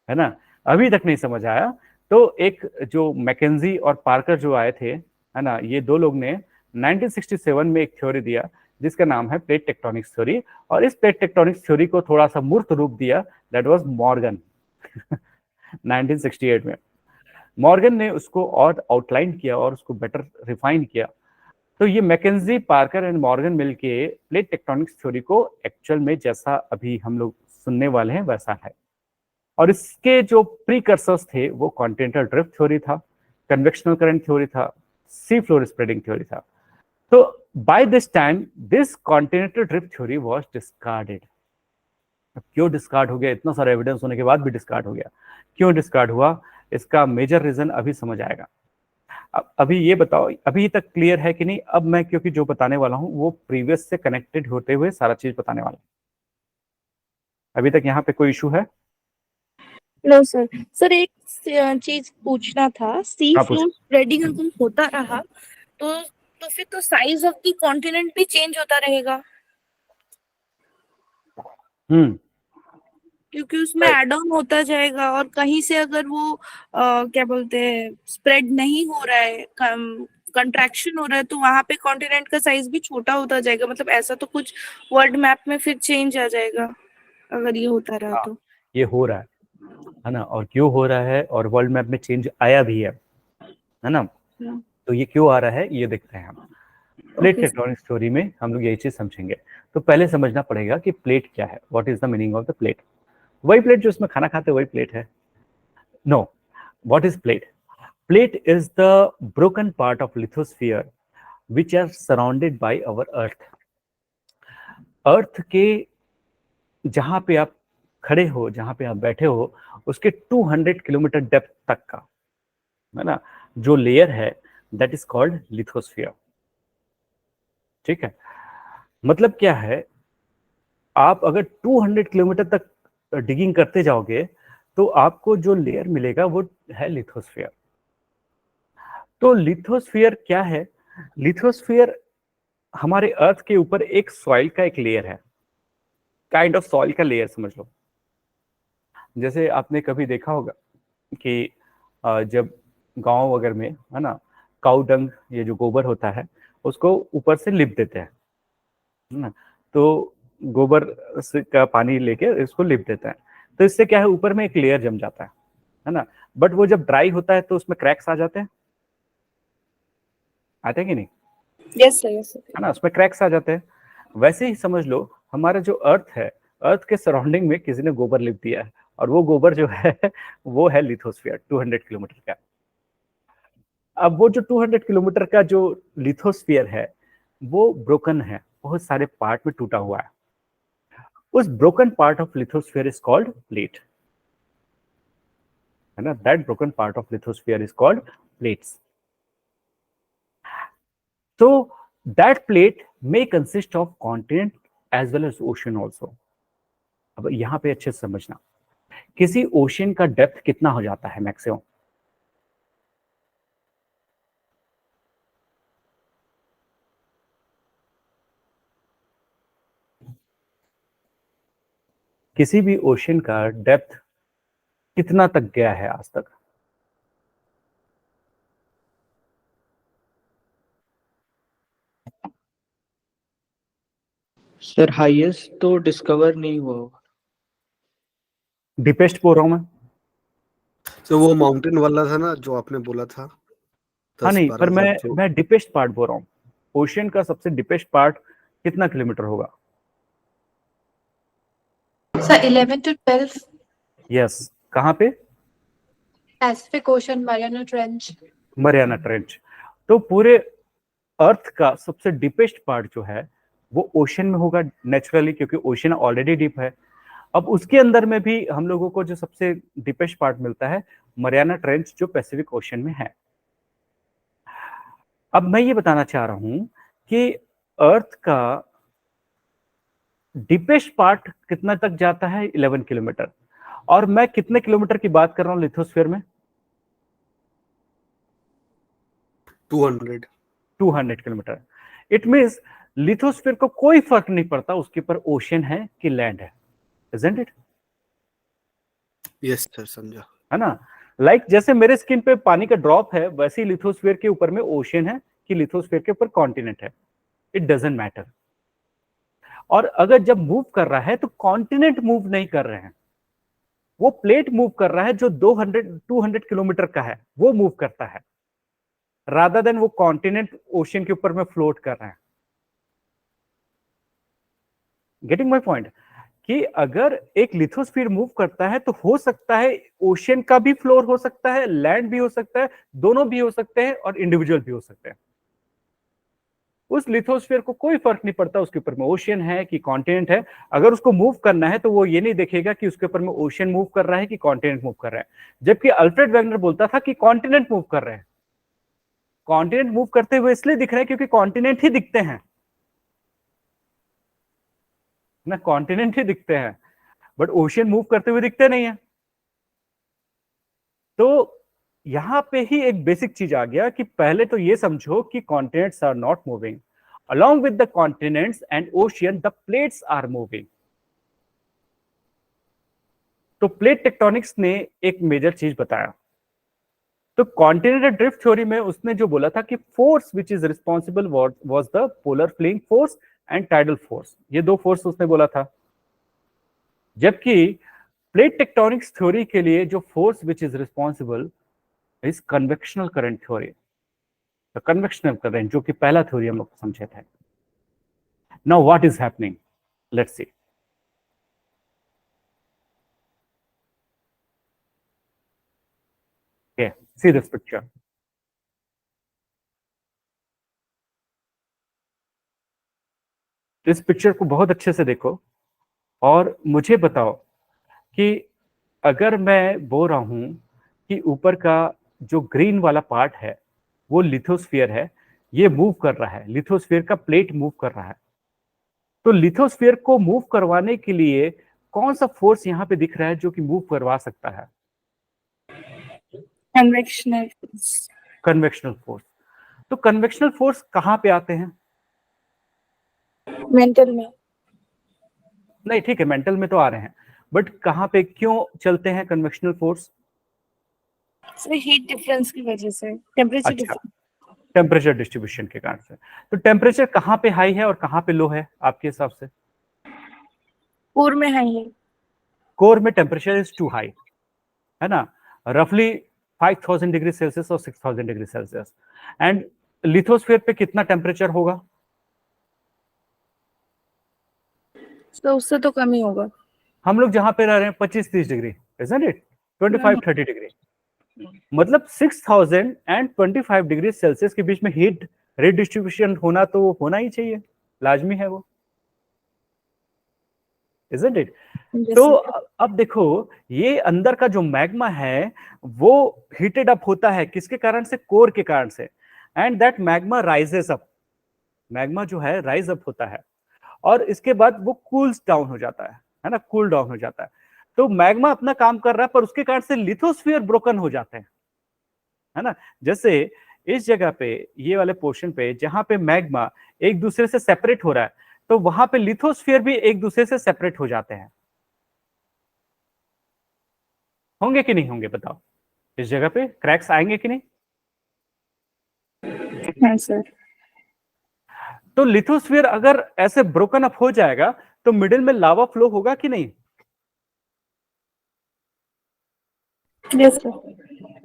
ना, अभी तक नहीं समझ आया। तो एक जो मैकेंजी और पार्कर जो आए थे, है ना, ये दो लोग ने 1967 में एक थ्योरी दिया जिसका नाम है प्लेट टेक्टोनिक्स थ्योरी, और इस प्लेट टेक्टोनिक्स थ्योरी को थोड़ा सा मूर्त रूप दिया, दैट वाज मॉर्गन। 1968 में मॉर्गन ने उसको और आउटलाइन किया और उसको बेटर रिफाइन किया। तो ये मैकेंजी, पार्कर एंड मॉर्गन मिलके प्लेट टेक्टोनिक्स थ्योरी को एक्चुअल में जैसा अभी हम लोग सुनने वाले हैं वैसा है। और इसके जो प्रीकर्सर्स थे वो कॉन्टिनेंटल ड्रिफ्ट थ्योरी था, कन्वेक्शनल करंट थ्योरी था, सी फ्लोर स्प्रेडिंग थ्योरी था। तो by this time this continental drift theory was discarded. क्यों डिस्कार्ड हो गया? इतना सारा एविडेंस होने के बाद भी डिस्कार्ड हो गया। क्यों डिस्कार्ड हुआ? इसका मेजर रीजन अभी समझ आएगा। अभी ये बताओ, अभी तक क्लियर है कि नहीं? अब मैं क्योंकि जो बताने वाला हूं वो प्रीवियस से कनेक्टेड होते हुए सारा चीज बताने वाला हूं। अभी तक यहाँ पे कोई इशू है? No sir. सर एक चीज पूछना था, सी हाँ, फ्लोर स्प्रेडिंग अगर होता रहा तो फिर तो साइज ऑफ द कॉन्टिनेंट भी चेंज होता रहेगा, क्योंकि उसमें Right. एड ऑन होता जाएगा, और कहीं से अगर वो क्या बोलते हैं स्प्रेड नहीं हो रहा है, कंट्रैक्शन हो रहा है, तो वहां पे कॉन्टिनेंट का साइज भी छोटा होता जाएगा। मतलब ऐसा तो कुछ वर्ल्ड मैप में फिर चेंज आ जाएगा अगर ये होता रहा तो। ये हो रहा है ना, और क्यों हो रहा है, और वर्ल्ड मैप में चेंज आया भी है ना। तो ये क्यों आ रहा है ये देखते हैं हम। प्लेट टेक्टोनिक थ्योरी में हम लोग यही चीज समझेंगे। तो पहले समझना पड़ेगा कि प्लेट क्या है, what is the meaning of the plate. वही प्लेट जो उसमें खाना खाते वही प्लेट है? No, what is plate? Plate is the broken part of lithosphere which are surrounded by our earth. Earth के जहां पे आप खड़े हो, जहां पे आप बैठे हो, उसके 200 किलोमीटर डेप्थ तक का, है ना, जो लेयर है दैट इज कॉल्ड लिथोस्फीयर। ठीक है, मतलब क्या है, आप अगर 200 किलोमीटर तक डिगिंग करते जाओगे तो आपको जो लेयर मिलेगा वो है लिथोस्फीयर। तो लिथोस्फीयर क्या है? लिथोस्फीयर हमारे अर्थ के ऊपर एक सॉइल का एक लेयर है, काइंड ऑफ सॉइल का लेयर समझ लो। जैसे आपने कभी देखा होगा कि जब गांव वगैरह में, है ना, काऊ डंग, ये जो गोबर होता है, उसको ऊपर से लिप देते हैं, है ना। तो गोबर का पानी लेके इसको लिप देते हैं, तो इससे क्या है, ऊपर में एक लेयर जम जाता है ना। बट वो जब ड्राई होता है तो उसमें क्रैक्स आ जाते हैं, आते हैं कि नहीं, यस सर, यस सर। है ना, उसमें क्रैक्स आ जाते हैं। वैसे ही समझ लो हमारा जो अर्थ है, अर्थ के सराउंडिंग में किसी ने गोबर लिप दिया है, और वो गोबर जो है वो है लिथोस्फीयर 200 किलोमीटर का। अब वो जो 200 किलोमीटर का जो लिथोस्फीयर है वो ब्रोकन है, बहुत सारे पार्ट में टूटा हुआ है। उस broken part of lithosphere is called plate, है ना। That broken part of lithosphere is called plates. So that plate may consist of continent as well as ocean also. अब यहाँ पे अच्छे से समझना, किसी ओशन का डेप्थ कितना हो जाता है मैक्सिमम? किसी भी ओशन का डेप्थ कितना तक गया है आज तक? सर हाईएस्ट तो डिस्कवर नहीं हुआ होगा। डीपेस्ट बोल रहा हूं मैं। तो वो माउंटेन वाला था ना जो आपने बोला था, हाँ नहीं, 10-12 पर जो मैं डीपेस्ट पार्ट बोल रहा हूँ। ओशन का सबसे डीपेस्ट पार्ट कितना किलोमीटर होगा? सर 11 to 12 यस, कहाँ पे? Pacific ocean, Mariana trench. Mariana trench. तो पूरे अर्थ का सबसे डीपेस्ट पार्ट जो है वो ओशन में होगा नेचुरली, क्योंकि ओशन ऑलरेडी डीप है। अब उसके अंदर में भी हम लोगों को जो सबसे डीपेस्ट पार्ट मिलता है मरियाना ट्रेंच, जो पैसिफिक ओशन में है। अब मैं ये बताना चाह रहा हूं कि अर्थ का डीपेस्ट पार्ट कितना तक जाता है? 11 किलोमीटर। और मैं कितने किलोमीटर की बात कर रहा हूं लिथोस्फीयर में? 200 किलोमीटर। इट मींस लिथोस्फीयर को कोई फर्क नहीं पड़ता उसके ऊपर ओशन है कि लैंड है, isn't it? यस सर, समझा। है ना। लाइक जैसे मेरे स्किन पे पानी का ड्रॉप है, वैसे ही लिथोस्फीयर के ऊपर में ओशन है कि लिथोस्फीयर के ऊपर कॉन्टिनेंट है, इट डजंट मैटर। और अगर जब मूव कर रहा है तो कॉन्टिनेंट मूव नहीं कर रहे हैं, वो प्लेट मूव कर रहा है जो 200 किलोमीटर का है, वो मूव करता है, रादर देन वो कॉन्टिनेंट ओशन के ऊपर में फ्लोट कर रहे हैं। Getting my point? कि अगर एक लिथोस्फीयर मूव करता है तो हो सकता है ओशन का भी फ्लोर हो सकता है, लैंड भी हो सकता है, दोनों भी हो सकते हैं और इंडिविजुअल भी हो सकते हैं। उस लिथोस्फीयर को कोई फर्क नहीं पड़ता उसके ऊपर में ओशन है कि कॉन्टिनेंट है। अगर उसको मूव करना है तो वो ये नहीं देखेगा कि उसके ऊपर में ओशन मूव कर रहा है कि कॉन्टिनेंट मूव कर रहा है। जबकि अल्फ्रेड वेगनर बोलता था कि कॉन्टिनेंट मूव कर रहे हैं। कॉन्टिनेंट मूव करते हुए इसलिए दिख रहे हैं क्योंकि कॉन्टिनेंट ही दिखते हैं ना, कॉन्टिनेंट ही दिखते हैं, बट ओशन मूव करते हुए दिखते नहीं है। तो यहां पे ही एक बेसिक चीज आ गया कि पहले तो ये समझो कि continents are not moving, along with the continents and ocean the plates are moving। तो प्लेट टेक्टोनिक्स ने एक मेजर चीज बताया। तो कॉन्टिनेंटल ड्रिफ्ट थ्योरी में उसने जो बोला था कि force which is responsible was the polar fling force and tidal force, ये दो फोर्स उसने बोला था। जबकि प्लेट टेक्टोनिक्स थ्योरी के लिए जो force which is responsible is convectional current theory, convectional current, जो कि पहला थ्योरी हम लोग समझे थे। Now what is happening, let's see. Okay, see this picture. इस पिक्चर को बहुत अच्छे से देखो और मुझे बताओ कि अगर मैं बोल रहा हूं कि ऊपर का जो ग्रीन वाला पार्ट है वो लिथोस्फीयर है, ये मूव कर रहा है, लिथोस्फीयर का प्लेट मूव कर रहा है, तो लिथोस्फीयर को मूव करवाने के लिए कौन सा फोर्स यहाँ पे दिख रहा है जो कि मूव करवा सकता है? Convectional force. Convectional force. तो कन्वेक्शनल फोर्स कहाँ पे आते हैं? मेंटल में। नहीं ठीक है, मेंटल में तो आ रहे हैं, बट कहाँ पे क्यों चलते हैं कन्वेक्शनल फोर्स? हीट डिफरेंस की वजह से, टेम्परेचर अच्छा, डिफरेंस। टेम्परेचर डिस्ट्रीब्यूशन के कारण से। तो टेम्परेचर कहाँ पे हाई है और कहाँ पे लो है आपके हिसाब से? कोर में हाई है। कोर में टेम्परेचर इज टू हाई, है ना, रफली 5000 डिग्री सेल्सियस और 6000 डिग्री सेल्सियस। एंड लिथोस्फीयर पे कितना टेम्परेचर होगा? तो उससे तो कम ही होगा। हम लोग जहां पे रह रहे हैं 25-30 डिग्री, isn't it? 25-30 डिग्री, मतलब 6000 एंड 25 डिग्री सेल्सियस के बीच में हीट रिडिस्ट्रीब्यूशन होना तो होना ही चाहिए, लाजमी है वो, isn't it? Yes, तो sir. अब देखो, ये अंदर का जो मैग्मा है वो हीटेड अप होता है किसके कारण से? कोर के कारण से। And that magma rises up, magma जो है राइज अप होता है और इसके बाद वो कूल्स डाउन हो जाता है ना, कूल डाउन हो जाता है। तो मैग्मा अपना काम कर रहा है पर उसके कारण से लिथोस्फीयर ब्रोकन हो जाते हैं, है ना। जैसे इस जगह पे, ये वाले पोर्शन पे जहां पे मैग्मा एक दूसरे से सेपरेट हो रहा है, तो वहां पे लिथोस्फीयर भी एक दूसरे से सेपरेट हो जाते हैं। होंगे कि नहीं होंगे बताओ? इस जगह पे क्रैक्स आएंगे कि नहीं? हाँ सर। तो लिथोस्फीयर अगर ऐसे ब्रोकन अप हो जाएगा तो मिडिल में लावा फ्लो होगा कि नहीं? Yes sir.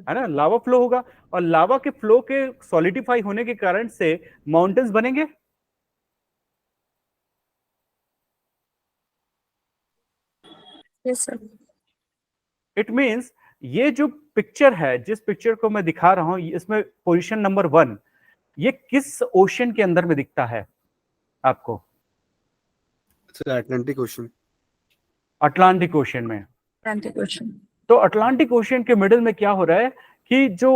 है ना, लावा फ्लो होगा और लावा के फ्लो के सॉलिडिफाई होने के कारण से माउंटेन्स बनेंगे। Yes sir. इट मींस ये जो पिक्चर है, जिस पिक्चर को मैं दिखा रहा हूं, इसमें पोजीशन नंबर 1, ये किस ओशन के अंदर में दिखता है आपको? Atlantic ocean. अटलांटिक ओशन में। Atlantic ocean. तो अटलांटिक ओशन के मिडिल में क्या हो रहा है कि जो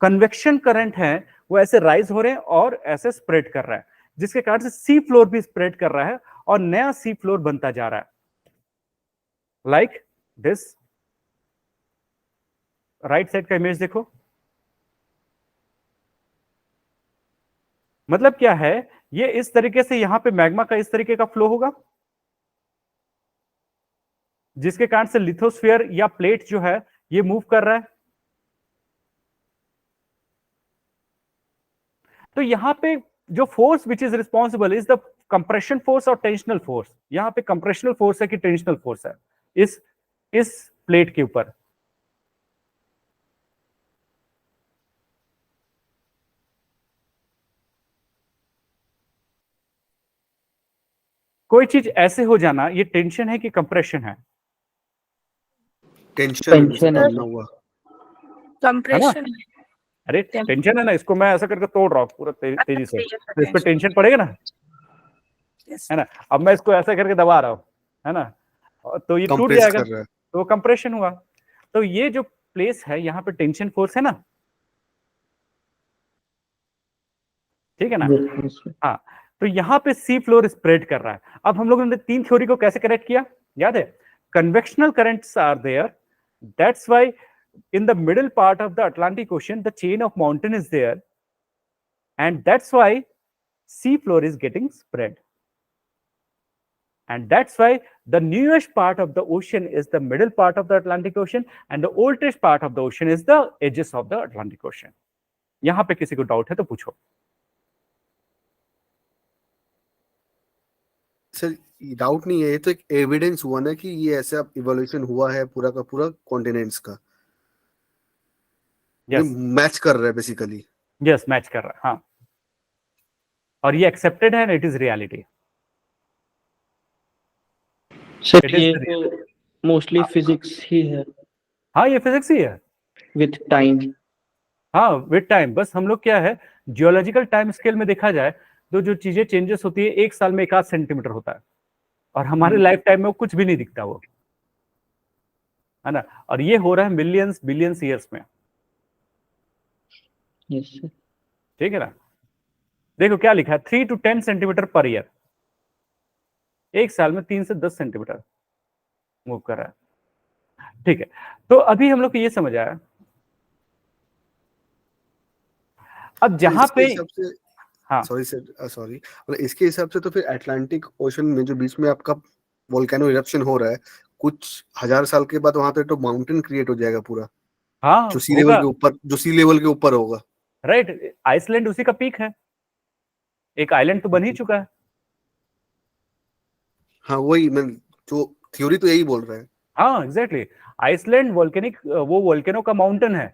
कन्वेक्शन करंट है वो ऐसे राइज हो रहे हैं और ऐसे स्प्रेड कर रहा है, जिसके कारण से सी फ्लोर भी स्प्रेड कर रहा है और नया सी फ्लोर बनता जा रहा है, लाइक दिस। राइट साइड का इमेज देखो, मतलब क्या है, ये इस तरीके से यहां पे मैग्मा का इस तरीके का फ्लो होगा, जिसके कारण से लिथोस्फीयर या प्लेट जो है ये मूव कर रहा है। तो यहां पे जो force which is responsible is the compression force और टेंशनल फोर्स। यहां पे कंप्रेशनल फोर्स है कि टेंशनल फोर्स है इस प्लेट के ऊपर? कोई चीज ऐसे हो जाना, ये टेंशन है कि कंप्रेशन है? टेंशन है। हुआ। कंप्रेशन। अरे टेंशन है ना, इसको मैं ऐसा करके तोड़ रहा हूँ पूरा तेजी से, तो इस पर टेंशन पड़ेगा ना, है ना। अब मैं इसको ऐसा करके दबा रहा हूँ, है ना, तो ये टूट जाएगा, तो कंप्रेशन हुआ। तो ये जो प्लेस है यहाँ पे टेंशन फोर्स है ना, ठीक है ना। हाँ, तो यहाँ पे सी फ्लोर स्प्रेड कर रहा है। अब हम लोगों ने 3 थ्योरी को कैसे कनेक्ट किया, याद है? Convectional currents are there, that's why in the middle part of the Atlantic Ocean the chain of mountain is there, and that's why sea floor is getting spread, and that's why the newest part of the ocean is the middle part of the Atlantic Ocean, and the oldest part of the ocean is the edges of the Atlantic Ocean. यहां पे किसी को doubt है तो पूछो। Sir doubt नहीं है, ये तो एक एविडेंस हुआ ना कि ये ऐसा इवोल्यूशन हुआ है पूरा का पूरा कॉन्टिनेंट्स का। Yes. मैच कर रहा है बेसिकली। यस, मैच कर रहा है, हाँ, और ये एक्सेप्टेड है, इट इज रियलिटी। सर ये तो मोस्टली फिजिक्स ही है। हाँ, ये फिजिक्स ही है विथ टाइम। हाँ, विद टाइम। बस हम लोग क्या है, जियोलॉजिकल टाइम स्केल में देखा जाए तो जो चीजें चेंजेस होती है 1 साल में 1 सेंटीमीटर होता है, और हमारे लाइफ टाइम में वो कुछ भी नहीं दिखता वो, है ना। और ये हो रहा है मिलियंस बिलियंस ईयर्स में। Yes sir. ठीक है ना। देखो क्या लिखा है, 3 to 10 सेंटीमीटर पर ईयर। 1 साल में 3 से 10 सेंटीमीटर मूव कर रहा है। ठीक है, तो अभी हम लोग को ये समझ आया। अब जहां पे हाँ सॉरी सर, सॉरी, इसके हिसाब से तो फिर अटलांटिक ओशन में जो बीच में आपका वोल्केनो इरप्शन हो रहा है, कुछ 1000 साल के बाद वहां पे तो माउंटेन क्रिएट हो जाएगा पूरा। हाँ, जो सी लेवल के ऊपर होगा। राइट, आइसलैंड उसी का पीक है, एक आइलैंड तो बन ही चुका है। हाँ वही मैं, जो थ्योरी तो यही बोल रहा है। हाँ एग्जैक्टली, आइसलैंड वोल्केनिक, वो वोल्केनो का माउंटेन है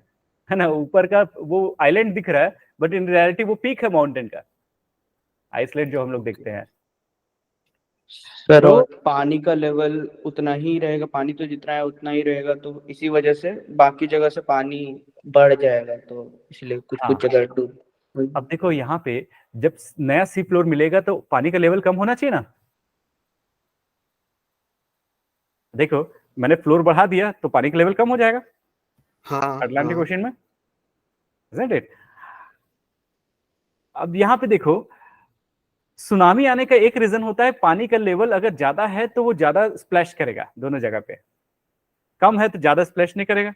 ना, ऊपर का वो आइलैंड दिख रहा है, बट इन रियलिटी वो पीक है माउंटेन का, आइसलैंड जो हम लोग देखते हैं। सर तो और पानी का लेवल उतना ही रहेगा, पानी तो जितना है उतना ही रहेगा, तो इसी वजह से बाकी जगह से पानी बढ़ जाएगा, तो इसलिए कुछ हाँ, कुछ जगह डूब। अब देखो यहाँ पे जब नया सी फ्लोर मिलेगा तो पानी का लेवल कम होना चाहिए ना। देखो मैंने फ्लोर बढ़ा दिया तो पानी का लेवल कम हो जाएगा हाँ अटलांटिक हाँ ओशन में, isn't it? अब यहाँ पे देखो, सुनामी आने का एक रीजन होता है पानी का लेवल अगर ज्यादा है तो वो ज्यादा स्प्लैश करेगा दोनों जगह पे, कम है तो ज्यादा स्प्लैश नहीं करेगा।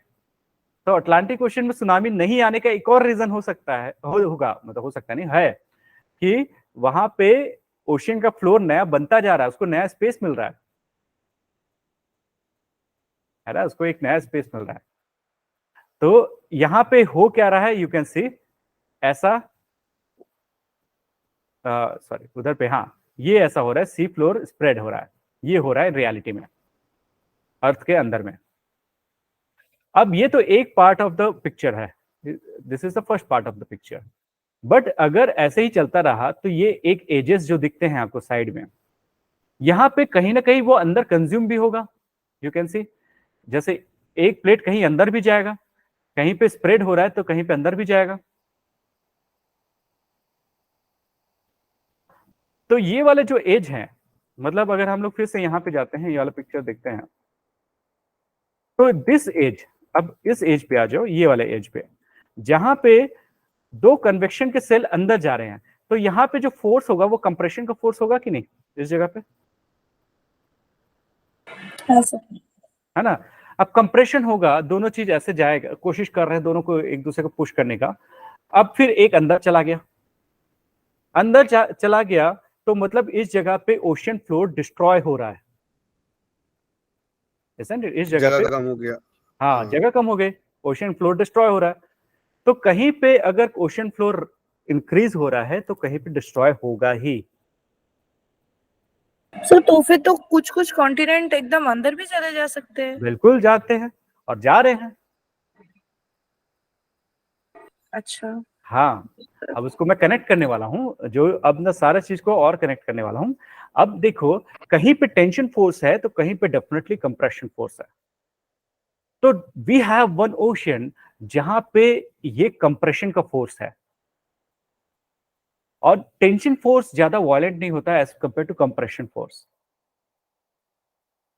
तो अटलांटिक ओशन में सुनामी नहीं आने का एक और रीजन हो सकता है, होगा, मतलब हो सकता नहीं है, कि वहां पे ओशन का फ्लोर नया बनता जा रहा है, उसको नया स्पेस मिल रहा है ना, उसको एक नया स्पेस मिल रहा है। तो यहाँ पे हो क्या रहा है, यू कैन सी ऐसा, सॉरी उधर पे, हाँ ये ऐसा हो रहा है, सी फ्लोर स्प्रेड हो रहा है, ये हो रहा है रियलिटी में अर्थ के अंदर में। अब ये तो एक पार्ट ऑफ द पिक्चर है, this is the first part of the picture. But अगर ऐसे ही चलता रहा तो ये एक एजेस जो दिखते हैं आपको साइड में, यहाँ पे कहीं ना कहीं वो अंदर कंज्यूम भी होगा, यू कैन सी, जैसे एक प्लेट कहीं अंदर भी जाएगा, कहीं पे स्प्रेड हो रहा है तो कहीं पे अंदर भी जाएगा। तो ये वाले जो एज हैं, मतलब अगर हम लोग फिर से यहाँ पे जाते हैं, ये वाला पिक्चर देखते हैं, तो दिस एज, अब इस एज पे आ जाओ, ये वाले एज पे, जहां पे दो कन्वेक्शन के सेल अंदर जा रहे हैं, तो यहाँ पे जो फोर्स होगा वो कंप्रेशन का फोर्स होगा कि नहीं इस जगह पे, हाँ सर। है ना। अब कंप्रेशन होगा, दोनों चीज ऐसे जाएगा, कोशिश कर रहे हैं दोनों को एक दूसरे को पुश करने का। अब फिर एक अंदर चला गया, अंदर चला गया, तो मतलब इस जगह पे ओशन फ्लोर डिस्ट्रॉय हो रहा है, इस जगह पे कम हो गया। हाँ जगह कम हो गई, ओशन फ्लोर डिस्ट्रॉय हो रहा है। तो कहीं पे अगर ओशन फ्लोर इंक्रीज हो रहा है तो कहीं पे डिस्ट्रॉय होगा ही। सर तो फिर तो कुछ कुछ कॉन्टिनेंट एकदम अंदर भी चले जा सकते हैं। बिल्कुल जाते हैं और जा रहे हैं। अच्छा, हाँ, अब उसको मैं कनेक्ट करने वाला हूँ, जो अब ना सारा चीज को और कनेक्ट करने वाला हूँ। अब देखो कहीं पे टेंशन फोर्स है तो कहीं पे डेफिनेटली कंप्रेशन फोर्स है। तो वी हैव वन ओशन जहां पे ये कंप्रेशन का फोर्स है, और टेंशन फोर्स ज्यादा वायलेंट नहीं होता है as compare to compression force.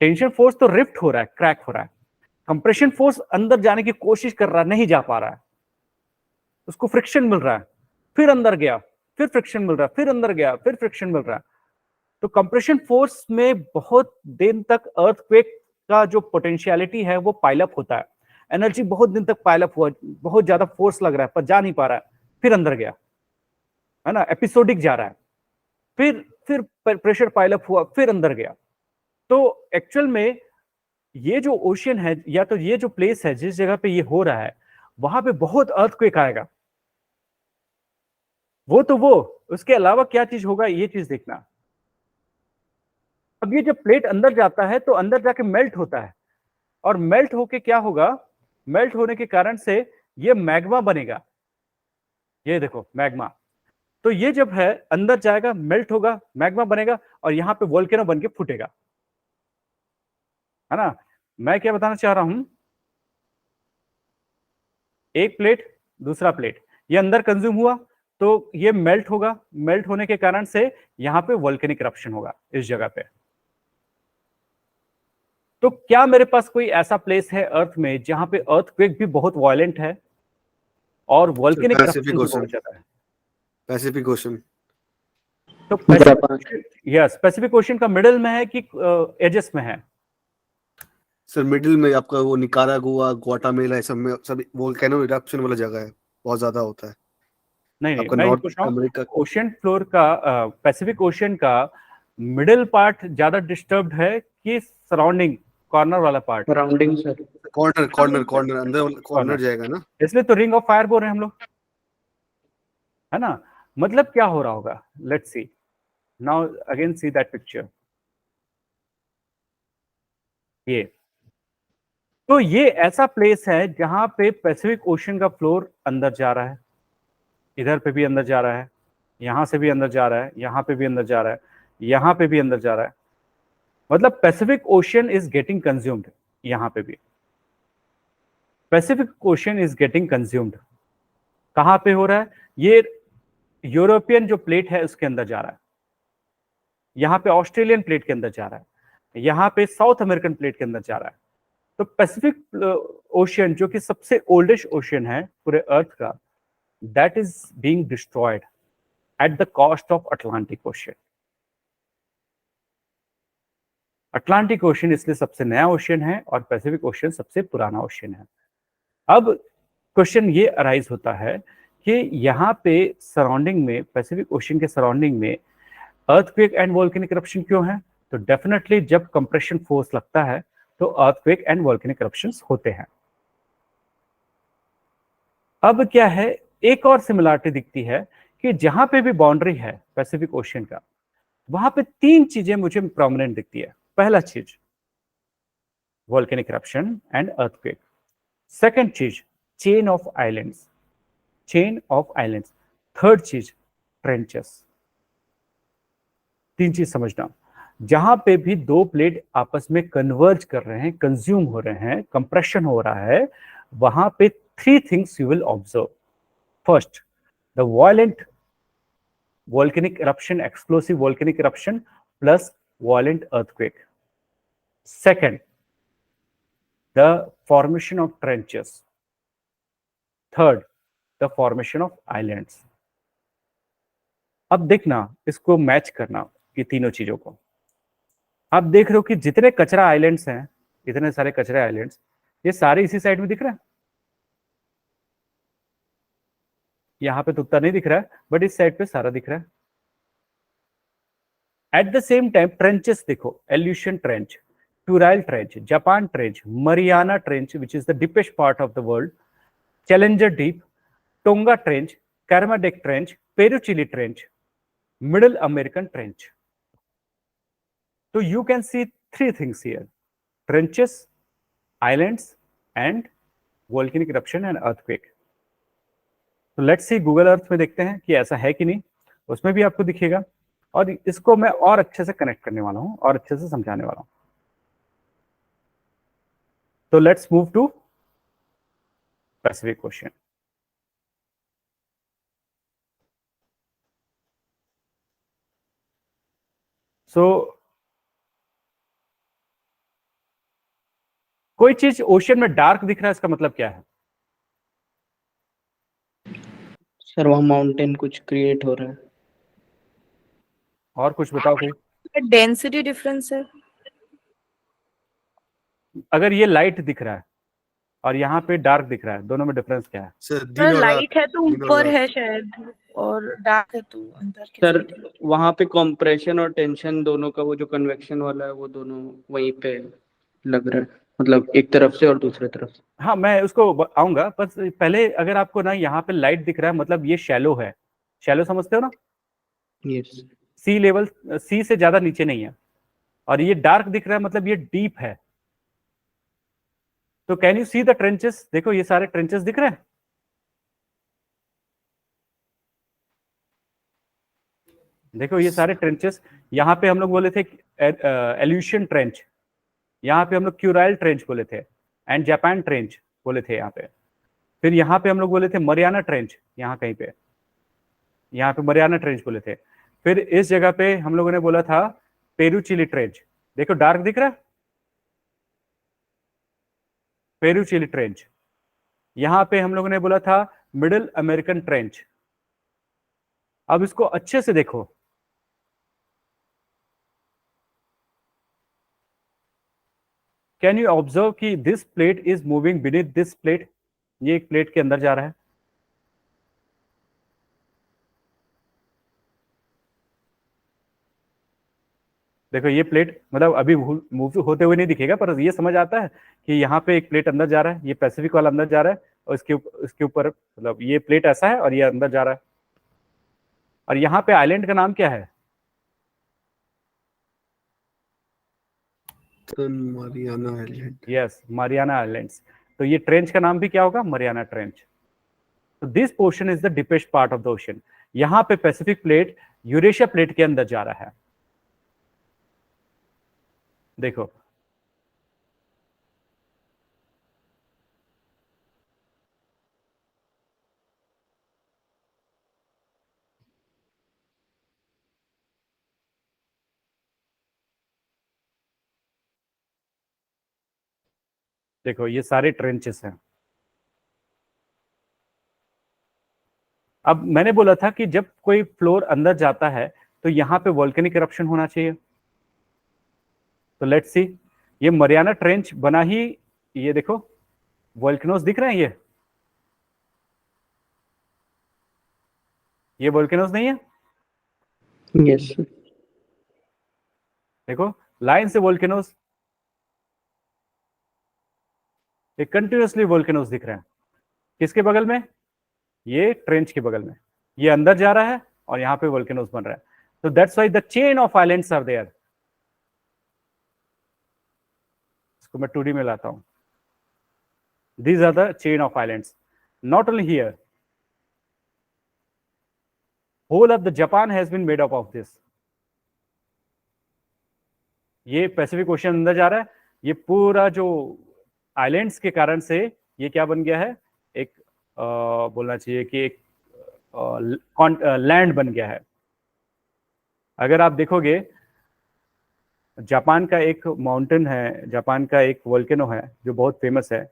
Tension force तो रिफ्ट हो रहा है, क्रैक हो रहा है, कंप्रेशन फोर्स अंदर जाने की कोशिश कर रहा है, नहीं जा पा रहा है, उसको फ्रिक्शन मिल रहा है, फिर अंदर गया, फिर फ्रिक्शन मिल रहा है, फिर अंदर गया, फिर फ्रिक्शन मिल रहा है। तो कंप्रेशन फोर्स में बहुत दिन तक अर्थक्वेक का जो पोटेंशियलिटी है वो पाइलअप होता है, एनर्जी बहुत दिन तक पाइलअप हुआ, बहुत ज्यादा फोर्स लग रहा है पर जा नहीं पा रहा है, फिर अंदर गया, है ना, एपिसोडिक जा रहा है, फिर प्रेशर पाइलअप हुआ, फिर अंदर गया। तो एक्चुअल में ये जो ओशन है, या तो ये जो प्लेस है जिस जगह पे ये हो रहा है, वहां पे बहुत अर्थक्वेक आएगा। वो उसके अलावा क्या चीज होगा ये चीज देखना। अब ये जब प्लेट अंदर जाता है तो अंदर जाके मेल्ट होता है, और मेल्ट होके क्या होगा, मेल्ट होने के कारण से ये मैग्मा बनेगा, ये देखो मैग्मा। तो ये जब है अंदर जाएगा, मेल्ट होगा, मैग्मा बनेगा, और यहां पे वोल्केनो बन के फूटेगा, है ना। मैं क्या बताना चाह रहा हूं, एक प्लेट दूसरा प्लेट, ये अंदर कंज्यूम हुआ तो ये मेल्ट होगा, मेल्ट होने के कारण से यहां पे वोल्केनिक इरप्शन होगा इस जगह पे। तो क्या मेरे पास कोई ऐसा प्लेस है अर्थ में जहां पे अर्थक्वेक भी बहुत वायलेंट है और वोल्केनिक इरप्शन भी बहुत ज्यादा है? Pacific ocean. तो पैसिफिक ओशन का मिडिल में है कि एजेस में है? सर मिडिल में आपका वो निकारागुआ, ग्वाटामेला, सब में सब वोल्केनो इरप्शन वाला जगह है, बहुत ज्यादा होता है। नहीं आपका मैं नॉर्थ पूछ रहा हूँ, अमेरिका ओशन फ्लोर का, पैसिफिक ओशन का मिडिल पार्ट ज्यादा डिस्टर्ब्ड है कि सराउंडिंग कॉर्नर वाला पार्ट? सराउंडिंग सर, कॉर्नर अंदर कॉर्नर जाएगा ना, इसलिए तो रिंग ऑफ फायर बोल रहे हैं हम लोग। है ना। मतलब क्या हो रहा होगा, let's see now again see that picture. ये तो ये ऐसा प्लेस है जहां पे पैसिफिक ओशन का फ्लोर अंदर जा रहा है, इधर पे भी अंदर जा रहा है, यहां से भी अंदर जा रहा है, यहां पे भी अंदर जा रहा है, यहां पे भी अंदर जा रहा है। मतलब Pacific ocean is getting consumed, यहां पे भी Pacific ocean is getting consumed. कहां पे हो रहा है, ये यूरोपियन जो प्लेट है उसके अंदर जा रहा है, यहां पे ऑस्ट्रेलियन प्लेट के अंदर जा रहा है, यहां पे साउथ अमेरिकन प्लेट के अंदर जा रहा है। तो पैसिफिक ओशन जो कि सबसे ओल्डेस्ट ओशन है पूरे अर्थ का, that is being destroyed at the cost of Atlantic ocean. Atlantic ocean इसलिए सबसे नया ओशन है और पैसिफिक ओशन सबसे पुराना ओशन है। अब क्वेश्चन ये अराइज होता है कि यहाँ पे सराउंडिंग में, पैसिफिक ओशन के सराउंडिंग में अर्थक्वेक एंड वोल्केनिक इरप्शन क्यों है? तो डेफिनेटली जब कंप्रेशन फोर्स लगता है तो अर्थक्वेक एंड वोल्केनिक इरप्शंस होते हैं। अब क्या है, एक और सिमिलरिटी दिखती है कि जहां पे भी बाउंड्री है पैसिफिक ओशन का, वहां पे तीन चीजें मुझे प्रोमिनेंट दिखती है। पहला चीज volcanic eruption and earthquake, second चीज chain of islands, chain of islands, third चीज ट्रेंचेस। तीन चीज समझना, जहां पे भी दो प्लेट आपस में कन्वर्ज कर रहे हैं, कंज्यूम हो रहे हैं, कंप्रेशन हो रहा है, वहां पे three things you will observe. First, the violent volcanic eruption, explosive volcanic eruption plus violent earthquake. Second, the formation of trenches. Third, the formation of islands. अब देखना, इसको मैच करना ये तीनों चीजों को। आप देख रहे हो कि जितने कचरा आइलैंड्स हैं, इतने सारे कचरा आइलैंड्स, ये सारे इसी साइड में दिख रहा है। यहां पे तो उतना नहीं दिख रहा है, बट इस साइड पे सारा दिख रहा है। At the same time trenches देखो, Aleutian trench, Kuril trench, Japan trench, Mariana trench which is the deepest part of the world, Challenger Deep, Tonga trench, Kermadec trench, Peru Chile trench, Middle American trench. तो you can see three things here, trenches, islands and volcanic eruption and earthquake. तो let's see Google Earth में देखते हैं कि ऐसा है कि नहीं, उसमें भी आपको दिखेगा। और इसको मैं और अच्छे से कनेक्ट करने वाला हूं और अच्छे से समझाने वाला हूं। तो let's move to Pacific Ocean. So कोई चीज ओशन में डार्क दिख रहा है, इसका मतलब क्या है? सर वहाँ माउंटेन कुछ क्रिएट हो रहा है। और कुछ बताओ कोई। डेंसिटी डिफरेंस है। अगर ये लाइट दिख रहा है और यहाँ पे डार्क दिख रहा है, दोनों में डिफरेंस क्या है? सर दिन और रात, लाइट है तो दिन और ऊपर रात। है शायद, और डार्क है तो अंदर के सर side है। वहाँ पे कंप्रेशन और टेंशन दोनों का, वो जो कन्वेक्शन वाला है वो दोनों वहीं पे लग रहा है, मतलब एक तरफ से और दूसरे तरफ से। हाँ, मैं उसको आऊंगा, बस पहले अगर आपको ना यहाँ पे लाइट दिख रहा है, मतलब ये शैलो है। शैलो समझते हो ना? यस। सी लेवल, सी से ज्यादा नीचे नहीं है। और ये डार्क दिख रहा है, मतलब ये डीप है। तो can you see the trenches? देखो ये सारे ट्रेंचेस दिख रहे हैं। देखो ये सारे ट्रेंचेस, यहाँ पे हम लोग बोले थे एल्यूशन ट्रेंच, यहाँ पे हम लोग क्यूराइल ट्रेंच बोले थे, एंड जापान ट्रेंच बोले थे यहाँ पे। फिर यहाँ पे हम लोग बोले थे मरियाना ट्रेंच, यहाँ कहीं पे, यहाँ पे मरियाना ट्रेंच बोले थे। फिर इस जगह पे हम लोगों ने बोला था पेरुचिली ट्रेंच। देखो डार्क दिख रहा है, पेरुचिली ट्रेंच। यहाँ पे हम लोगों ने बोला था मिडिल अमेरिकन ट्रेंच। अब इसको अच्छे से देखो, कैन यू ऑब्जर्व कि this plate is moving beneath this plate? ये एक प्लेट के अंदर जा रहा है। देखो ये प्लेट, मतलब अभी मूव होते हुए नहीं दिखेगा, पर ये समझ आता है कि यहाँ पे एक प्लेट अंदर जा रहा है, ये पैसिफिक वाला अंदर जा रहा है, और इसके ऊपर मतलब ये प्लेट ऐसा है और ये अंदर जा रहा है। और यहाँ पे आइलैंड का नाम क्या है? Mariana island. Yes, Mariana islands. तो ये ट्रेंच का नाम भी क्या होगा? Mariana trench. तो this portion is the deepest part of the ocean. यहाँ पे पैसिफिक प्लेट यूरेशिया प्लेट के अंदर जा रहा है। देखो, देखो ये सारे ट्रेंचेस हैं। अब मैंने बोला था कि जब कोई फ्लोर अंदर जाता है तो यहाँ पे वोल्केनिक इरप्शन होना चाहिए। तो लेट्स सी, ये मरियाना ट्रेंच बना ही, ये देखो वोल्केनोस दिख रहे हैं। ये वोल्केनोस नहीं है? Yes sir. देखो लाइन से वोल्केनोस, ये कंटिन्यूसली वोल्केनोस दिख रहे हैं। किसके बगल में? ये ट्रेंच के बगल में। ये अंदर जा रहा है और यहाँ पे वोल्केनोस बन रहा है। तो that's why the chain of islands are there. इसको मैं 2D में लाता हूं। These are the chain of islands. Not only here, whole of the Japan has been made up of this. ये पैसिफिक ओशन अंदर जा रहा है। ये पूरा जो आइलैंड्स के कारण से ये क्या बन गया है? एक बोलना चाहिए कि एक लैंड बन गया है। अगर आप देखोगे, जापान का एक माउंटेन है, जापान का एक वोल्केनो है जो बहुत फेमस है,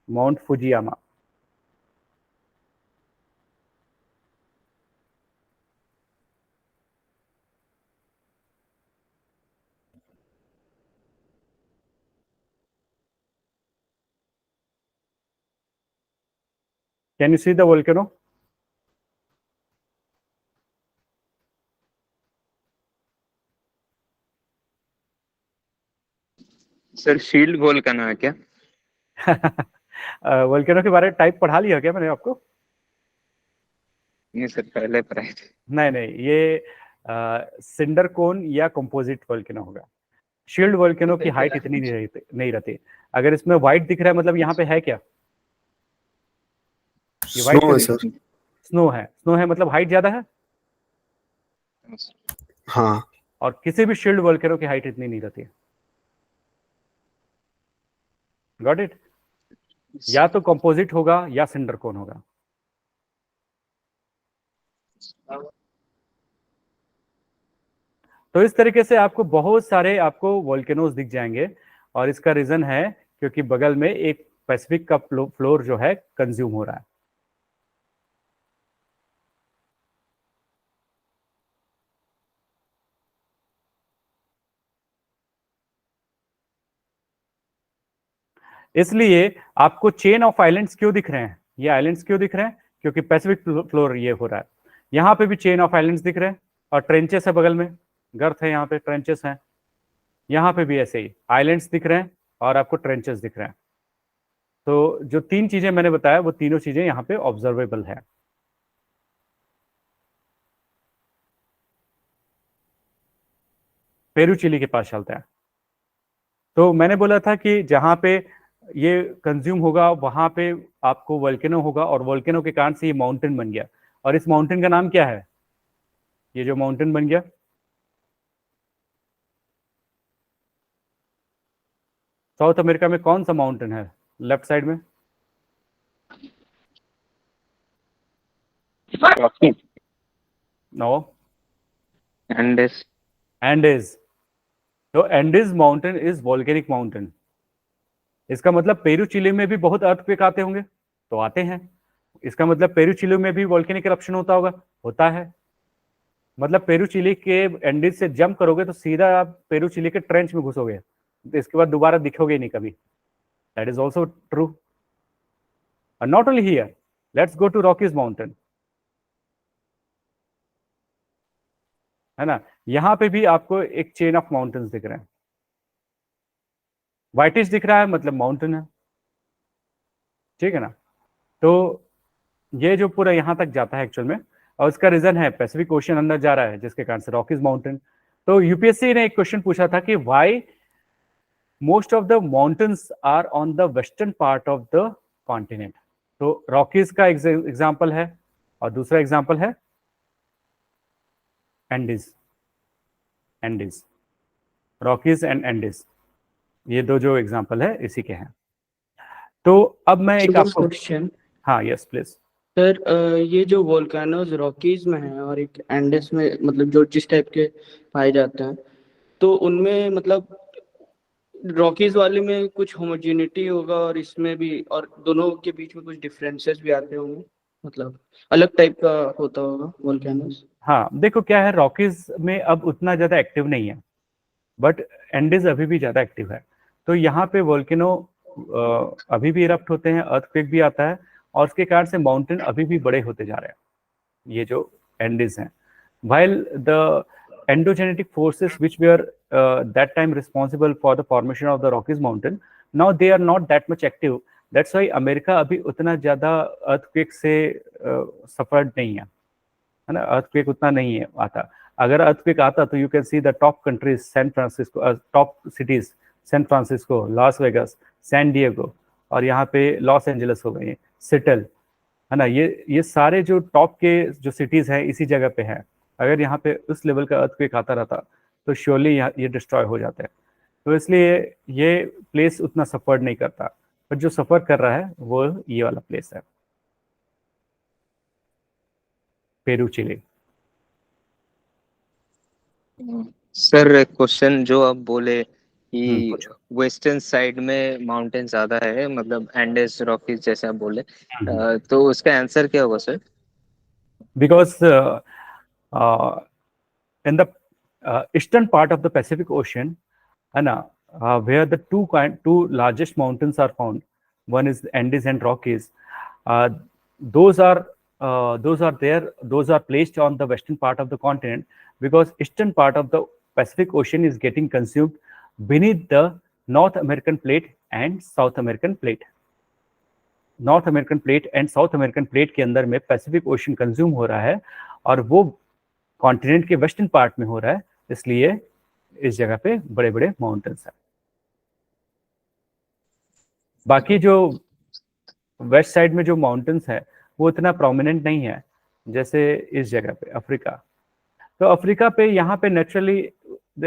mount Fujiyama. Can you see the volcano? Sir shield volcano है क्या? वोल्केनो के बारे में टाइप पढ़ा लिया क्या मैंने आपको? नहीं सर, पहले पढ़ाए थे। नहीं नहीं, ये सिंडर कोन या कंपोजिट वोल्केनो होगा। शील्ड वोल्केनो की हाइट इतनी नहीं रहती। अगर इसमें व्हाइट दिख रहा है मतलब यहाँ पे है क्या? ये व्हाइट स्नो है सर। स्नो है। स्नो है मतलब हाइट ज्यादा है। हाँ। और किसी भी शील्ड वोल्केनो की हाइट इतनी नहीं रहती है। Got it? या तो कंपोजिट होगा या सिंडर कोन होगा। तो इस तरीके से आपको बहुत सारे आपको वोल्केनोस दिख जाएंगे। और इसका रीजन है क्योंकि बगल में एक पैसिफिक का फ्लोर जो है कंज्यूम हो रहा है। इसलिए आपको चेन ऑफ आइलैंड्स क्यों दिख रहे हैं? ये आइलैंड्स क्यों दिख रहे हैं? क्योंकि पैसिफिक फ्लोर ये हो रहा है। यहाँ पे भी चेन ऑफ आइलैंड्स दिख रहे हैं और ट्रेंचेस है बगल में, गर्थ है, यहाँ पे ट्रेंचेस हैं। यहाँ पे भी ऐसे ही आइलैंड्स दिख रहे हैं और आपको ट्रेंचेस दिख रहे हैं। तो जो तीन चीजें मैंने बताया वो तीनों चीजें यहाँ पे ऑब्जर्वेबल है। पेरू चिली के पास चलता है। तो मैंने बोला था कि जहां पे ये कंज्यूम होगा वहां पे आपको वोल्केनो होगा और वोल्केनो के कारण से ये माउंटेन बन गया। और इस माउंटेन का नाम क्या है? ये जो माउंटेन बन गया, साउथ अमेरिका में कौन सा माउंटेन है लेफ्ट साइड में? रॉकी। No, Andes. एंडेज। तो Andes mountain is volcanic mountain. इसका मतलब पेरू चिली में भी बहुत अर्थक्वेक आते होंगे, तो आते हैं। इसका मतलब पेरू चिली में भी वोल्केनिक eruption होता होगा, होता है। मतलब पेरू चिली के एंडीज से जंप करोगे तो सीधा आप पेरू चिली के ट्रेंच में घुसोगे, तो इसके बाद दोबारा दिखोगे नहीं कभी। That is also true. And not only here, let's go to Rockies Mountain, है ना? यहां पे भी आपको एक चेन ऑफ माउंटेन्स दिख रहे हैं। व्हाइटिश दिख रहा है मतलब माउंटेन है, ठीक है ना? तो ये जो पूरा यहां तक जाता है एक्चुअल में, और उसका रीजन है पैसिफिक ओशन अंदर जा रहा है, जिसके कारण से रॉकीज माउंटेन। तो यूपीएससी ने एक क्वेश्चन पूछा था कि why most of the mountains are on the western part of the continent. तो रॉकीज का एग्जाम्पल है और दूसरा एग्जाम्पल है Andes. Andes, Rockies and Andes, ये दो जो एग्जाम्पल है इसी के हैं। तो अब मैं एक आपको क्वेश्चन, हाँ यस प्लीज। सर ये जो वोल्केनोज रॉकीज में है और एक एंडेस में, मतलब जो जिस टाइप के पाए जाते हैं, तो उनमें मतलब रॉकीज वाले में कुछ होमोजेनिटी होगा और इसमें भी, और दोनों के बीच में कुछ डिफरेंसेस भी आते होंगे, मतलब अलग टाइप का होता होगा वोल्केनोज। हाँ देखो क्या है, रॉकीज में अब उतना ज्यादा एक्टिव नहीं है, बट एंडीज अभी भी ज्यादा एक्टिव है। तो यहाँ पे वोल्केनो अभी भी इरप्ट होते हैं, अर्थक्वेक भी आता है, और उसके कारण से माउंटेन अभी भी बड़े होते जा रहे हैं, ये जो एंडीज हैं। while the endogenetic forces which were that time responsible for the formation of the Rockies mountain, now they are not that much active. That's why America अभी उतना ज्यादा अर्थक्वेक से सफर्ड नहीं है ना, अर्थक्वेक उतना नहीं है आता। अगर अर्थक्वेक आता तो you can see the top countries, San Francisco, top cities San Francisco, Las Vegas, San Diego, और यहाँ पे लॉस एंजलिस हो गई, सिटल, है ना, ये सारे जो टॉप के जो सिटीज हैं इसी जगह पे हैं। अगर यहाँ पे उस लेवल का अर्थक्वेक आता रहता तो श्योरली ये डिस्ट्रॉय हो जाते हैं। तो इसलिए ये प्लेस उतना सफर नहीं करता, पर जो सफर कर रहा है वो ये वाला प्लेस है, पेरू चिली। सर क्वेश्चन जो आप बोले कि पूछो। वेस्टर्न साइड में माउंटेन ज्यादा है, मतलब एंडेस रॉकीज जैसे आप बोले, तो उसका आंसर क्या होगा sir? Because in the eastern part of the Pacific Ocean, where the two largest mountains are found, one is Andes and Rockies. Those are placed on the western part of the continent, because eastern part of the Pacific Ocean is getting consumed beneath the North American plate and South American plate. North American plate and south American plate के अंदर में Pacific ocean consume हो रहा है, और वो continent के western part में हो रहा है, इसलिए इस जगह पे बड़े बड़े माउंटेन्स हैं। बाकी जो वेस्ट साइड में जो माउंटेन्स है वो इतना प्रोमिनेंट नहीं है, जैसे इस जगह पे अफ्रीका। तो अफ्रीका पे यहाँ पे नेचुरली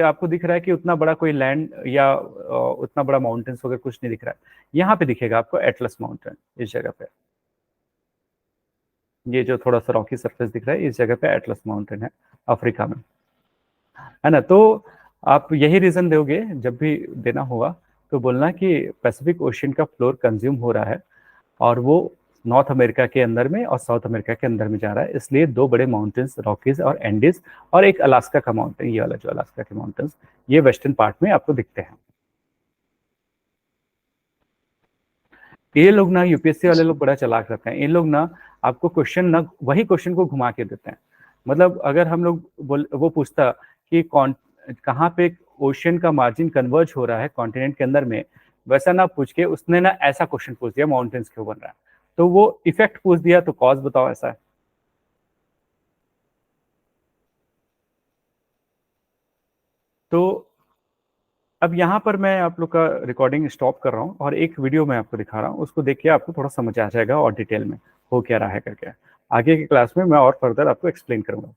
आपको दिख रहा है कि उतना बड़ा कोई लैंड या उतना बड़ा माउंटेन्स वगैरह कुछ नहीं दिख रहा है। यहाँ पे दिखेगा आपको एटलस माउंटेन, इस जगह पे ये जो थोड़ा सा रॉकी सरफेस दिख रहा है, इस जगह पे एटलस माउंटेन है अफ्रीका में, है ना। तो आप यही रीजन दोगे जब भी देना होगा तो बोलना कि पैसिफिक ओशन का फ्लोर कंज्यूम हो रहा है और वो नॉर्थ अमेरिका के अंदर में और साउथ अमेरिका के अंदर में जा रहा है, इसलिए दो बड़े माउंटेन्स रॉकीज और एंडीज, और एक अलास्का का माउंटेन, ये वाला जो अलास्का के माउंटेन्स, ये वेस्टर्न पार्ट में आपको दिखते हैं। ये लोग ना, यूपीएससी वाले लोग बड़ा चालाक रहते हैं, इन लोग ना आपको क्वेश्चन ना वही क्वेश्चन को घुमा के देते हैं। मतलब अगर हम लोग वो पूछता कि कहाँ पे ओशन का मार्जिन कन्वर्ज हो रहा है कॉन्टिनेंट के अंदर में, वैसा ना पूछ के उसने ना ऐसा क्वेश्चन पूछ दिया, माउंटेन्स क्यों बन रहा है, तो वो इफेक्ट पूछ दिया, तो कॉज बताओ ऐसा है। तो अब यहाँ पर मैं आप लोग का रिकॉर्डिंग स्टॉप कर रहा हूँ और एक वीडियो मैं आपको दिखा रहा हूँ, उसको देख के आपको थोड़ा समझ आ जाएगा और डिटेल में हो क्या रहा है करके। आगे की क्लास में मैं और फर्दर आपको एक्सप्लेन करूंगा।